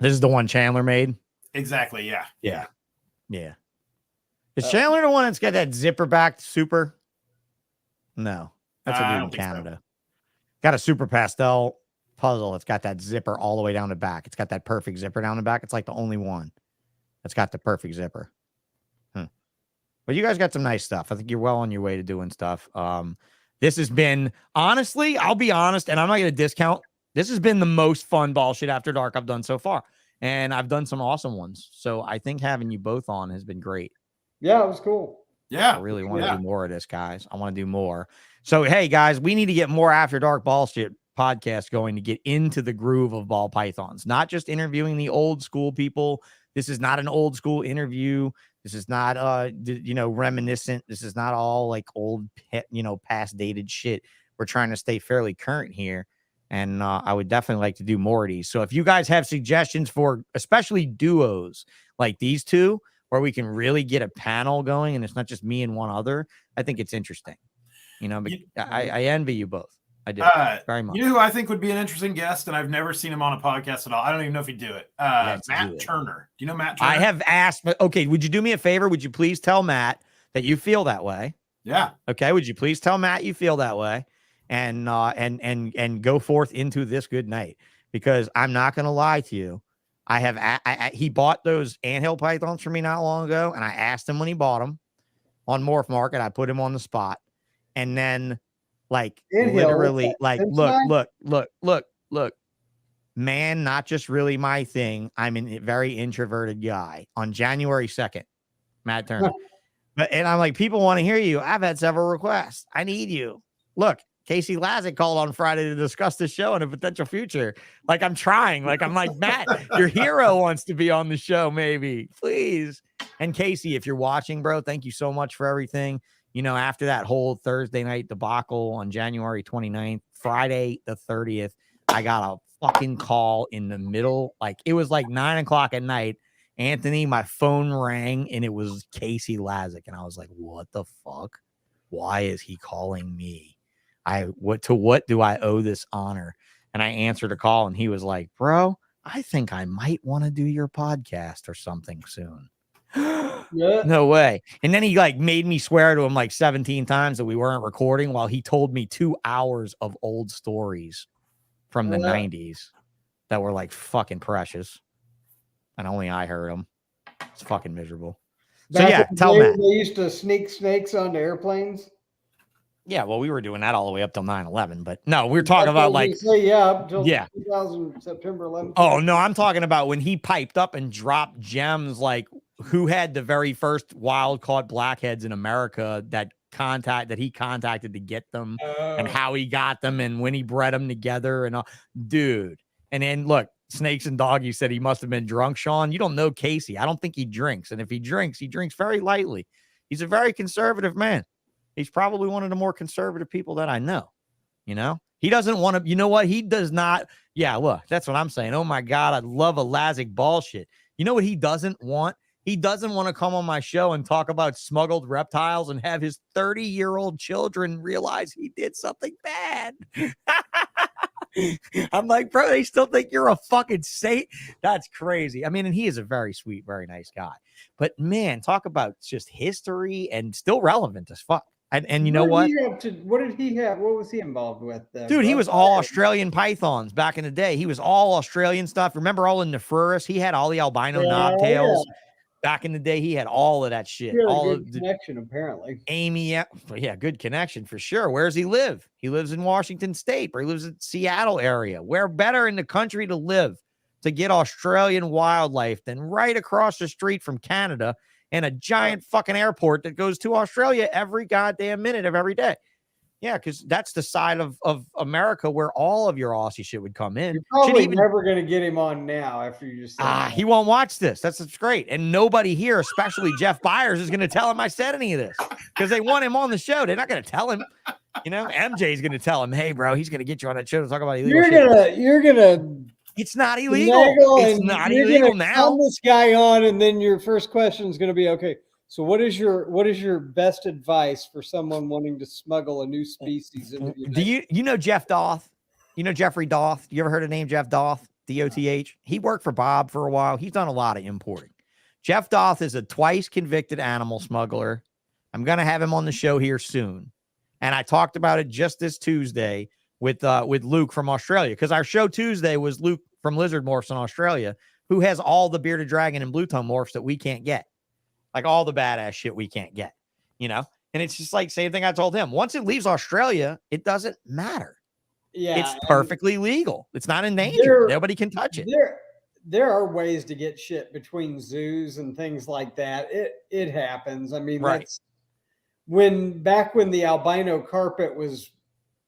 S2: This is the one Chandler made?
S4: Exactly, yeah.
S2: Is Chandler the one that's got that zipper back super? No, that's a dude in Canada. So. Got a super pastel puzzle. It's got that zipper all the way down the back. It's got that perfect zipper down the back. It's like the only one that's got the perfect zipper. But you guys got some nice stuff. I think you're well on your way to doing stuff. This has been, honestly, I'll be honest, and I'm not going to discount. This has been the most fun Ballshit After Dark I've done so far. And I've done some awesome ones. So I think having you both on has been great.
S5: Yeah, it was cool.
S4: Yeah.
S2: I really want to do more of this, guys. I want to do more. So, hey, guys, we need to get more After Dark Ballshit podcast going to get into the groove of ball pythons, not just interviewing the old school people. This is not an old school interview. This is not, reminiscent. This is not all like old, past dated shit. We're trying to stay fairly current here. And I would definitely like to do more of these. So if you guys have suggestions for especially duos like these two, where we can really get a panel going and it's not just me and one other, I think it's interesting. But I envy you both. I do very much.
S4: You know who I think would be an interesting guest, and I've never seen him on a podcast at all. I don't even know if he'd do it. Matt Turner. Do you know Matt Turner?
S2: I have asked, but okay, would you do me a favor? Would you please tell Matt that you feel that way?
S4: Yeah.
S2: Okay. Would you please tell Matt you feel that way? And go forth into this good night, because I'm not going to lie to you. He bought those anthill pythons for me not long ago, and I asked him when he bought them on MorphMarket. I put him on the spot, and then literally look, man, not just really my thing. I'm a very introverted guy. On January 2nd, Matt Turner, and I'm like, people want to hear you. I've had several requests. I need you. Look. Casey Lazick called on Friday to discuss the show and a potential future. Like, I'm trying. Like, I'm like, Matt, your hero wants to be on the show, maybe. Please. And Casey, if you're watching, bro, thank you so much for everything. After that whole Thursday night debacle on January 29th, Friday the 30th, I got a fucking call in the middle. Like, it was like 9 o'clock at night. Anthony, my phone rang, and it was Casey Lazick. And I was like, what the fuck? Why is he calling me? What do I owe this honor? And I answered a call, and he was like, bro, I think I might want to do your podcast or something soon. Yeah. No way. And then he made me swear to him 17 times that we weren't recording, while he told me 2 hours of old stories from the 90s that were fucking precious. And only I heard them. It's fucking miserable. So yeah, tell Matt.
S5: They used to sneak snakes onto airplanes.
S2: Yeah, well, we were doing that all the way up till 9/11, but no, we're talking about
S5: up till 2000 September 11th.
S2: Oh no, I'm talking about when he piped up and dropped gems, who had the very first wild caught blackheads in America that he contacted to get them, and how he got them, and when he bred them together, and dude. And then look, Snakes and Doggy said he must have been drunk. Sean, you don't know Casey. I don't think he drinks, and if he drinks very lightly. He's a very conservative man. He's probably one of the more conservative people that I know. He doesn't want to, what? He does not. Yeah, look, that's what I'm saying. Oh my God, I love a Lazick bullshit. You know what he doesn't want? He doesn't want to come on my show and talk about smuggled reptiles and have his 30-year-old children realize he did something bad. I'm like, bro, they still think you're a fucking saint. That's crazy. I mean, and he is a very sweet, very nice guy. But man, talk about just history and still relevant as fuck. And you know what?
S5: What did he have? What was he involved with?
S2: Dude, he was all Australian pythons back in the day. He was all Australian stuff. Remember all in Nephurus? He had all the albino knobtails. Yeah. Back in the day, he had all of that shit. All
S5: good connection, apparently.
S2: Amy, yeah, good connection for sure. Where does he live? He lives in Washington State, or he lives in Seattle area. Where better in the country to live to get Australian wildlife than right across the street from Canada and a giant fucking airport that goes to Australia every goddamn minute of every day. Yeah, because that's the side of America where all of your Aussie shit would come in.
S5: You're probably never going to get him on now after you just
S2: he won't watch this. That's great. And nobody here, especially Jeff Byers, is going to tell him I said any of this because they want him on the show. They're not going to tell him. MJ's going to tell him, hey, bro, he's going to get you on that show to talk about illegal shit.
S5: You're going to.
S2: It's not illegal. It's not illegal now.
S5: This guy on, and then your first question is going to be, okay, so what is your best advice for someone wanting to smuggle a new species into the
S2: Do you know Jeff Doth? You know Jeffrey Doth? You ever heard the name Jeff Doth? D-O-T-H? He worked for Bob for a while. He's done a lot of importing. Jeff Doth is a twice convicted animal smuggler. I'm going to have him on the show here soon. And I talked about it just this Tuesday with Luke from Australia, because our show Tuesday was Luke from Lizard Morphs in Australia, who has all the bearded dragon and blue tongue morphs that we can't get. Like all the badass shit we can't get, And it's just same thing I told him. Once it leaves Australia, it doesn't matter.
S5: Yeah.
S2: It's perfectly legal. It's not endangered. Nobody can touch it.
S5: There are ways to get shit between zoos and things like that. It happens. I mean,
S2: right.
S5: back when the albino carpet was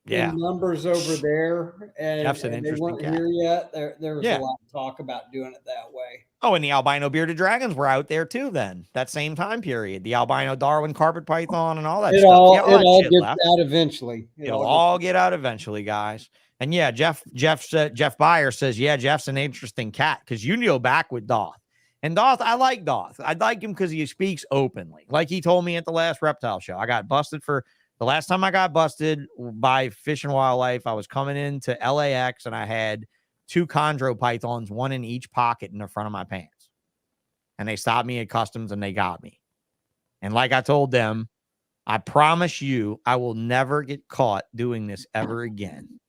S2: Yeah.
S5: in numbers over there, and,
S2: Jeff's an
S5: and they
S2: interesting
S5: weren't
S2: cat.
S5: here yet, there was
S2: Yeah.
S5: a lot of talk about doing it that way.
S2: Oh, and the albino bearded dragons were out there too then. That same time period. The albino Darwin carpet python and all that
S5: It
S2: stuff.
S5: all,
S2: Yeah,
S5: it
S2: that
S5: all
S2: shit
S5: gets
S2: left.
S5: out eventually.
S2: It'll all get out eventually, guys. And yeah, Jeff Byer says, yeah, Jeff's an interesting cat because you go back with Doth. And Doth, I like Doth. I like him because he speaks openly. Like he told me at the last reptile show. I got busted for the last time I got busted by Fish and Wildlife. I was coming into LAX and I had 2 chondro pythons, one in each pocket in the front of my pants. And they stopped me at customs and they got me. And like I told them, I promise you, I will never get caught doing this ever again.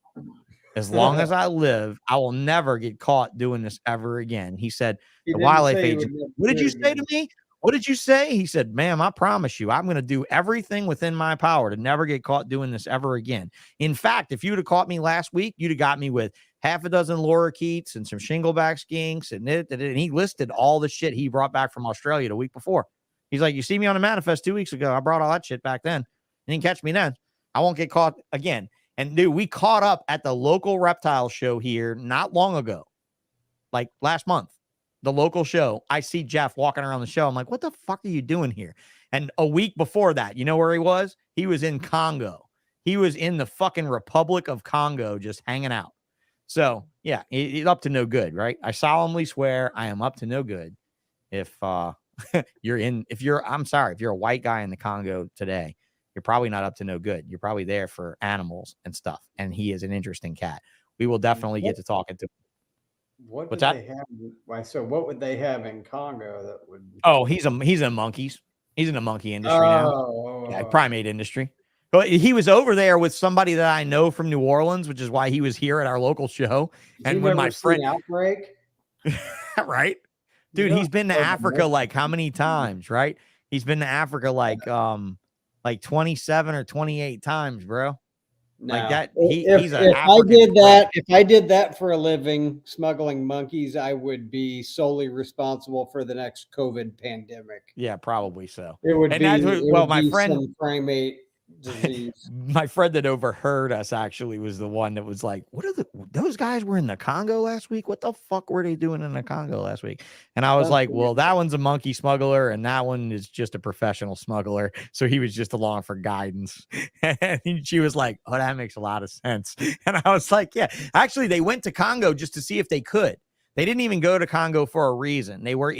S2: As long as I live, I will never get caught doing this ever again. He said, the wildlife agent, what did you say to me? What did you say? He said, ma'am, I promise you, I'm going to do everything within my power to never get caught doing this ever again. In fact, if you'd have caught me last week, you'd have got me with half a dozen lorikeets and some shingleback skinks. And he listed all the shit he brought back from Australia the week before. He's like, you see me on the manifest 2 weeks ago. I brought all that shit back then. You didn't catch me then. I won't get caught again. And dude, we caught up at the local reptile show here not long ago, like last month, the local show. I see Jeff walking around the show. I'm like, what the fuck are you doing here? And a week before that, you know where he was? He was in Congo. He was in the fucking Republic of Congo just hanging out. So yeah, it's up to no good, right? I solemnly swear I am up to no good. If you're a white guy in the Congo today, you're probably not up to no good. You're probably there for animals and stuff. And he is an interesting cat. We will definitely get to talking to him.
S5: What
S2: What's
S5: did
S2: that?
S5: they have? So what would they have in Congo that would?
S2: Oh, he's in monkeys. He's in the monkey industry now. Yeah, primate industry. But he was over there with somebody that I know from New Orleans, which is why he was here at our local show. And when my friend
S5: Outbreak,
S2: right, dude, he's been to Africa like how many times? Right, he's been to Africa like 27 or 28 times, bro.
S5: No.
S2: Like that.
S5: If I did that for a living, smuggling monkeys, I would be solely responsible for the next COVID pandemic.
S2: Yeah, probably so.
S5: It would
S2: my friend,
S5: some primate disease.
S2: My friend that overheard us actually was the one that was like, what are those guys were in the Congo last week? What the fuck were they doing in the Congo last week? And I was like, well, that one's a monkey smuggler and that one is just a professional smuggler. So he was just along for guidance. And she was like, oh, that makes a lot of sense. And I was like, yeah, actually they went to Congo just to see if they could. They didn't even go to Congo for a reason. They were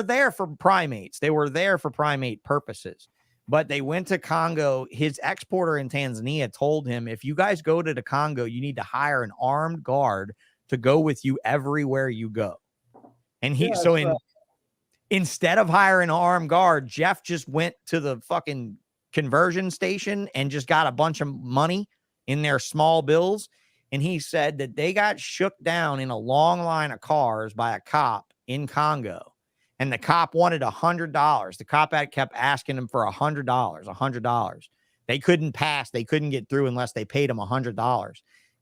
S2: there for primates. They were there for primate purposes. But they went to Congo. His exporter in Tanzania told him, if you guys go to the Congo, you need to hire an armed guard to go with you everywhere you go. And instead of hiring an armed guard, Jeff just went to the fucking conversion station and just got a bunch of money in their small bills. And he said that they got shook down in a long line of cars by a cop in Congo. And the cop wanted $100. The cop kept asking him for $100. They couldn't pass. They couldn't get through unless they paid him $100.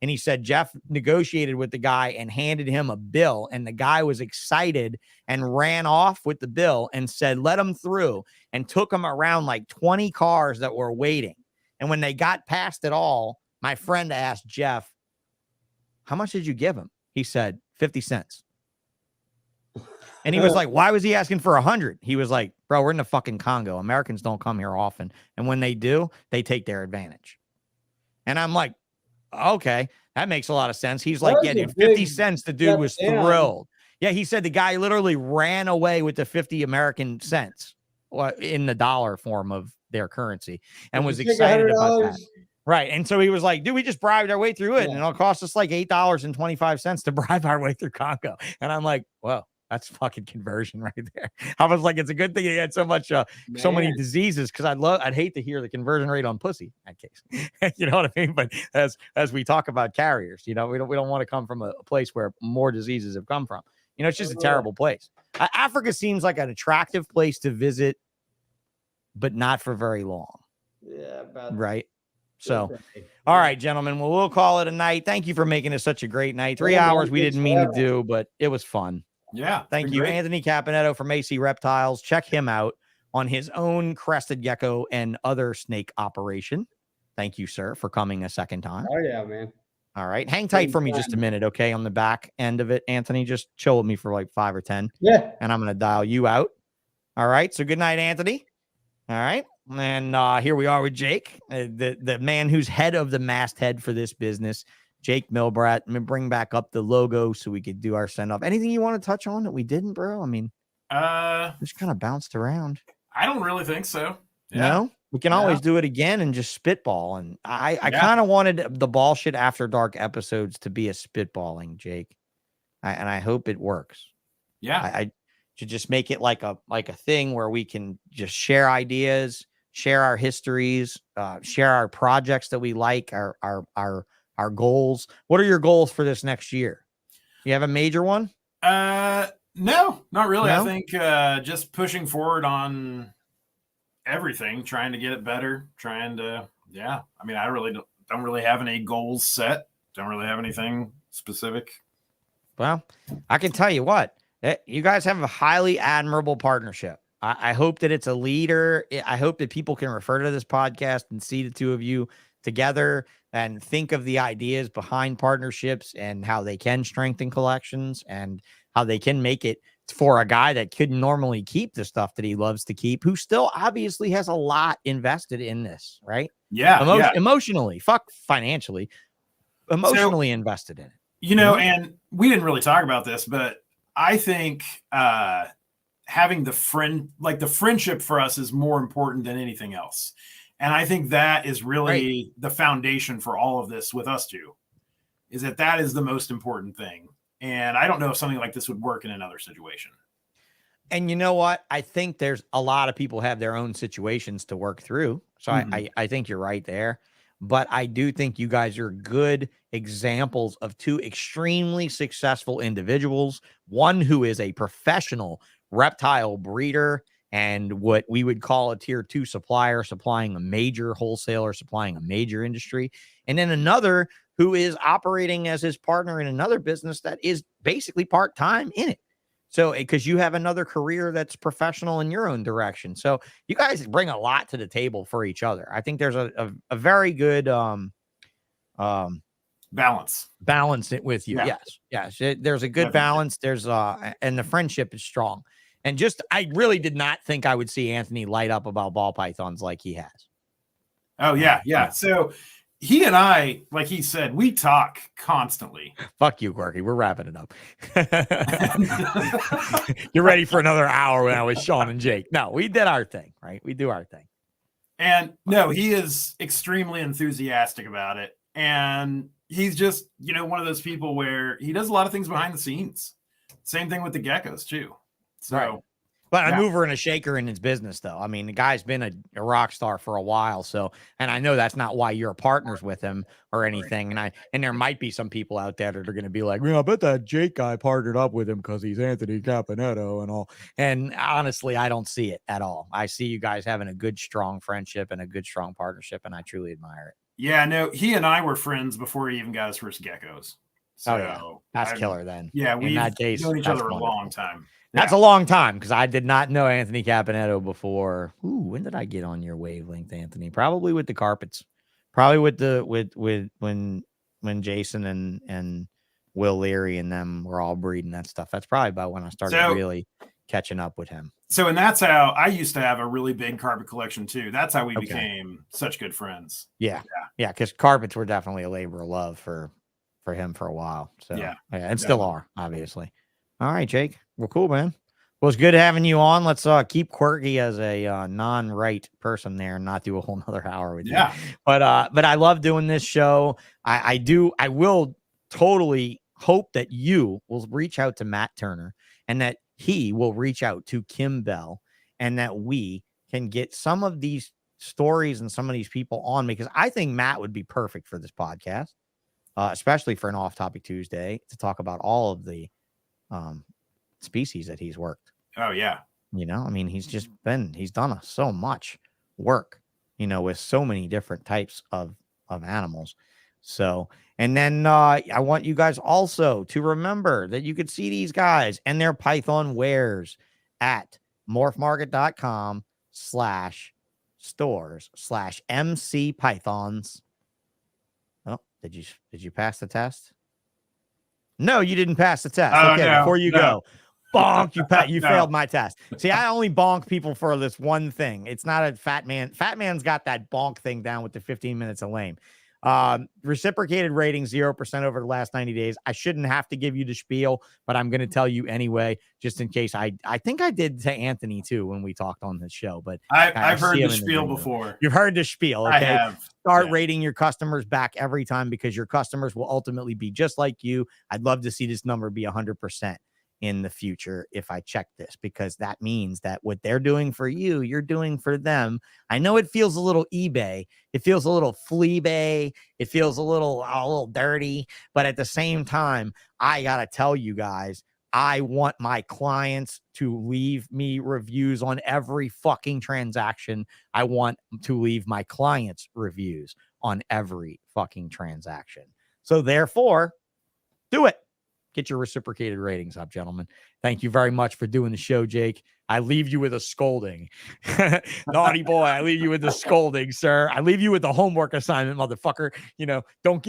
S2: And he said Jeff negotiated with the guy and handed him a bill. And the guy was excited and ran off with the bill and said, let him through, and took him around like 20 cars that were waiting. And when they got past it all, my friend asked Jeff, how much did you give him? He said, 50 cents. And he was like, why was he asking for 100? He was like, bro, we're in the fucking Congo. Americans don't come here often. And when they do, they take their advantage. And I'm like, okay, that makes a lot of sense. He's like, yeah, dude, 50 cents. The dude was thrilled. Yeah, he said the guy literally ran away with the 50 American cents in the dollar form of their currency and was excited about that. Right. And so he was like, dude, we just bribed our way through it. And it'll cost us like $8.25 to bribe our way through Congo. And I'm like, well, that's fucking conversion right there. I was like, it's a good thing he had so many diseases, because I'd hate to hear the conversion rate on pussy in that case. You know what I mean? But as we talk about carriers, you know, we don't want to come from a place where more diseases have come from. You know, it's just a terrible place. Africa seems like an attractive place to visit, but not for very long.
S5: Yeah.
S2: Right. So, all right, gentlemen, well, we'll call it a night. Thank you for making it such a great night. 3 hours we didn't mean to do, but it was fun.
S4: Yeah.
S2: Thank you, Anthony Caponetto from M&C Reptiles. Check him out. on his own crested gecko and other snake operation. Thank you, sir, for coming a second time.
S6: Oh yeah, man.
S2: All right. Hang tight for me just a minute, okay? On the back end of it, Anthony, just chill with me for like 5 or 10.
S6: Yeah.
S2: And I'm going to dial you out. All right. So good night, Anthony. All right. And here we are with Jake, the man who's head of the masthead for this business, Jake Milbradt. I'm going to bring back up the logo so we could do our send off. Anything you want to touch on that we didn't, bro? I mean, just kind of bounced around.
S4: I don't really think so. Yeah.
S2: No? We can always do it again and just spitball. And I kind of wanted the Ballsh After Dark episodes to be a spitballing, Jake. And I hope it works.
S4: Yeah.
S2: I should just make it like a thing where we can just share ideas, share our histories, share our projects that we like, our goals. What are your goals for this next year? You have a major one?
S4: No, not really.
S2: No?
S4: I think just pushing forward on everything, trying to get it better, I mean, I really don't really have any goals set. Don't really have anything specific.
S2: Well, I can tell you what, you guys have a highly admirable partnership. I hope that it's a leader. I hope that people can refer to this podcast and see the two of you together and think of the ideas behind partnerships and how they can strengthen collections and how they can make it for a guy that couldn't normally keep the stuff that he loves to keep, who still obviously has a lot invested in this, right?
S4: Yeah.
S2: Emotionally, fuck financially, emotionally invested in it.
S4: You know, and we didn't really talk about this, but I think having the friendship for us is more important than anything else. And I think that is really the foundation for all of this with us two, is that is the most important thing. And I don't know if something like this would work in another situation.
S2: And you know what? I think there's a lot of people have their own situations to work through. So I think you're right there. But I do think you guys are good examples of two extremely successful individuals. One who is a professional reptile breeder and what we would call a tier 2 supplier, supplying a major wholesaler, supplying a major industry. And then another who is operating as his partner in another business that is basically part-time in it. So, because you have another career that's professional in your own direction. So you guys bring a lot to the table for each other. I think there's a very good
S4: balance
S2: it with you. Yes. There's a good balance. There's and the friendship is strong. And just, I really did not think I would see Anthony light up about ball pythons like he has.
S4: Oh yeah. So he and I, like he said, we talk constantly.
S2: Fuck you, Quirky. We're wrapping it up. You're ready for another hour now with Sean and Jake. No, we did our thing, right? We do our thing.
S4: And no, he is extremely enthusiastic about it. And he's just, one of those people where he does a lot of things behind the scenes. Same thing with the geckos too. So,
S2: right. But a mover and a shaker in his business, though. I mean, the guy's been a rock star for a while. So, and I know that's not why you're partners with him or anything. And there might be some people out there that are going to be like, I bet that Jake guy partnered up with him because he's Anthony Caponetto and all. And honestly, I don't see it at all. I see you guys having a good, strong friendship and a good, strong partnership, and I truly admire it.
S4: Yeah, no, he and I were friends before he even got his first geckos. So
S2: that's killer then.
S4: Yeah, we've known each other a long time.
S2: That's a long time because I did not know Anthony Caponetto before. Ooh, when did I get on your wavelength, Anthony? Probably with the carpets. Probably with when Jason and Will Leary and them were all breeding that stuff. That's probably about when I started really catching up with him.
S4: So, and that's how I used to have a really big carpet collection too. That's how we became such good friends.
S2: Yeah. Because carpets were definitely a labor of love for him for a while. So and still are, obviously. All right, Jake. Well, cool, man. Well, it's good having you on. Let's keep Quirky as a non-right person there and not do a whole nother hour with you. But I love doing this show. I will totally hope that you will reach out to Matt Turner and that he will reach out to Kim Bell and that we can get some of these stories and some of these people on, because I think Matt would be perfect for this podcast, especially for an Off-Topic Tuesday, to talk about all of the species that he's worked.
S4: Oh yeah.
S2: I mean, he's done so much work, with so many different types of animals. So, and then I want you guys also to remember that you could see these guys and their Python wares at morphmarket.com M&C Pythons. Oh, did you pass the test? No, you didn't pass the test.
S4: Oh,
S2: Okay,
S4: no,
S2: before you
S4: no.
S2: go, bonk, you
S4: No.
S2: failed my test. See, I only bonk people for this one thing. It's not a fat man. Fat man's got that bonk thing down with the 15 minutes of lame. Reciprocated rating 0% over the last 90 days. I shouldn't have to give you the spiel, but I'm going to tell you anyway, just in case. I think I did to Anthony too when we talked on this show, but
S4: I've heard
S2: see
S4: the
S2: him in
S4: spiel
S2: video.
S4: before.
S2: You've heard the spiel. Okay.
S4: I have.
S2: Start
S4: Yeah.
S2: rating your customers back every time, because your customers will ultimately be just like you. I'd love to see this number be 100% in the future if I check this, because that means that what they're doing for you, you're doing for them. I know it feels a little eBay. It feels a little Fleabay. It feels a little dirty, but at the same time, I got to tell you guys, I want my clients to leave me reviews on every fucking transaction. I want to leave my clients reviews on every fucking transaction. So therefore, do it. Get your reciprocated ratings up, gentlemen. Thank you very much for doing the show, Jake. I leave you with a scolding. Naughty boy, I leave you with the scolding, sir. I leave you with the homework assignment, motherfucker. You know, don't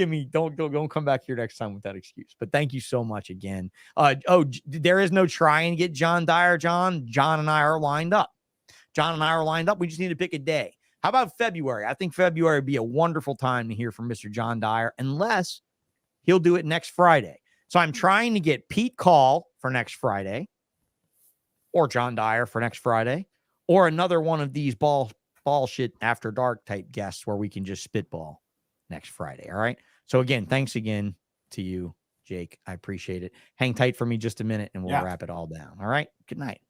S2: come back here next time with that excuse. But thank you so much again. There is no try and get John Dyer, John. John and I are lined up. We just need to pick a day. How about February? I think February would be a wonderful time to hear from Mr. John Dyer, unless he'll do it next Friday. So I'm trying to get Pete Call for next Friday, or John Dyer for next Friday, or another one of these bullshit after dark type guests where we can just spitball next Friday. All right. So again, thanks again to you, Jake. I appreciate it. Hang tight for me just a minute and we'll wrap it all down. All right. Good night.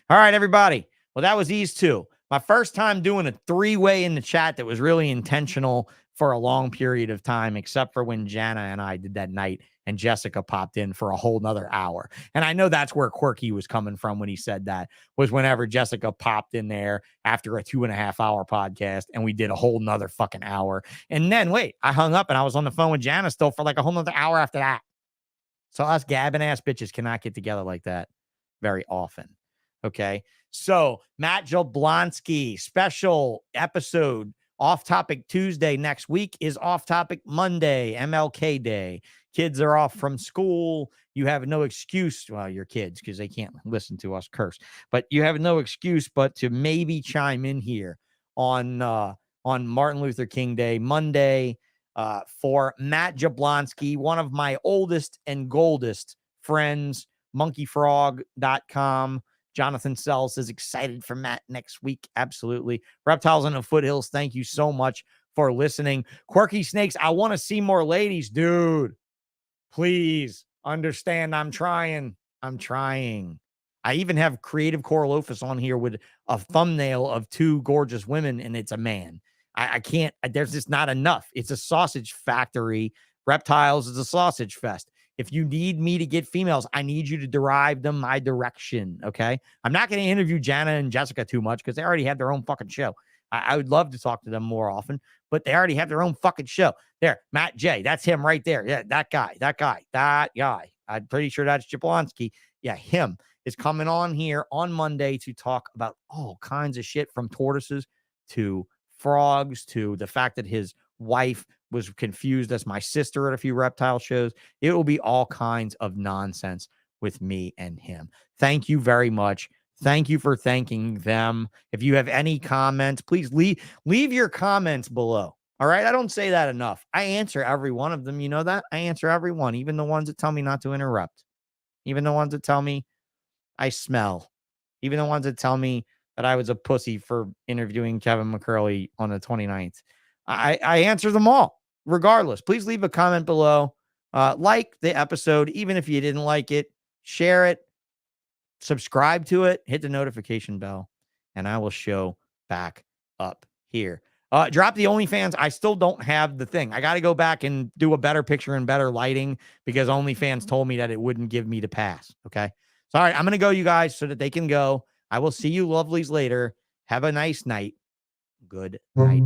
S2: All right, everybody. Well, that was these two. My first time doing a three-way in the chat that was really intentional for a long period of time, except for when Jana and I did that night and Jessica popped in for a whole nother hour. And I know that's where Quirky was coming from when he said that, was whenever Jessica popped in there after a 2.5 hour podcast and we did a whole nother fucking hour. And then I hung up and I was on the phone with Jana still for like a whole nother hour after that. So us gabbing ass bitches cannot get together like that very often. Okay. So Matt Jablonski special episode, Off Topic Tuesday. Next week is Off Topic Monday, MLK Day. Kids are off from school. You have no excuse. Well, your kids, because they can't listen to us curse, but you have no excuse but to maybe chime in here on Martin Luther King Day, Monday, for Matt Jablonski, one of my oldest and goldest friends, monkeyfrog.com. Jonathan Sells is excited for Matt next week. Absolutely. Reptiles in the Foothills, thank you so much for listening. Quirky Snakes, I want to see more ladies. Dude, please understand I'm trying. I even have Creative Coralofus on here with a thumbnail of two gorgeous women, and it's a man. I can't, there's just not enough. It's a sausage factory. Reptiles is a sausage fest. If you need me to get females, I need you to derive them my direction, okay? I'm not going to interview Jana and Jessica too much because they already have their own fucking show. I would love to talk to them more often, but they already have their own fucking show. There, Matt J, that's him right there. Yeah, that guy. I'm pretty sure that's Jablonski. Yeah, him is coming on here on Monday to talk about all kinds of shit, from tortoises to frogs to the fact that his wife was confused as my sister at a few reptile shows. It will be all kinds of nonsense with me and him. Thank you very much. Thank you for thanking them. If you have any comments, please leave your comments below. All right. I don't say that enough. I answer every one of them. You know that? I answer every one, even the ones that tell me not to interrupt, even the ones that tell me I smell, even the ones that tell me that I was a pussy for interviewing Kevin McCurley on the 29th. I answer them all, regardless. Please leave a comment below. Like the episode, even if you didn't like it. Share it. Subscribe to it. Hit the notification bell. And I will show back up here. Drop the OnlyFans. I still don't have the thing. I got to go back and do a better picture and better lighting because OnlyFans told me that it wouldn't give me the pass. Okay. So, all right, I'm going to go, you guys, so that they can go. I will see you lovelies later. Have a nice night. Good night.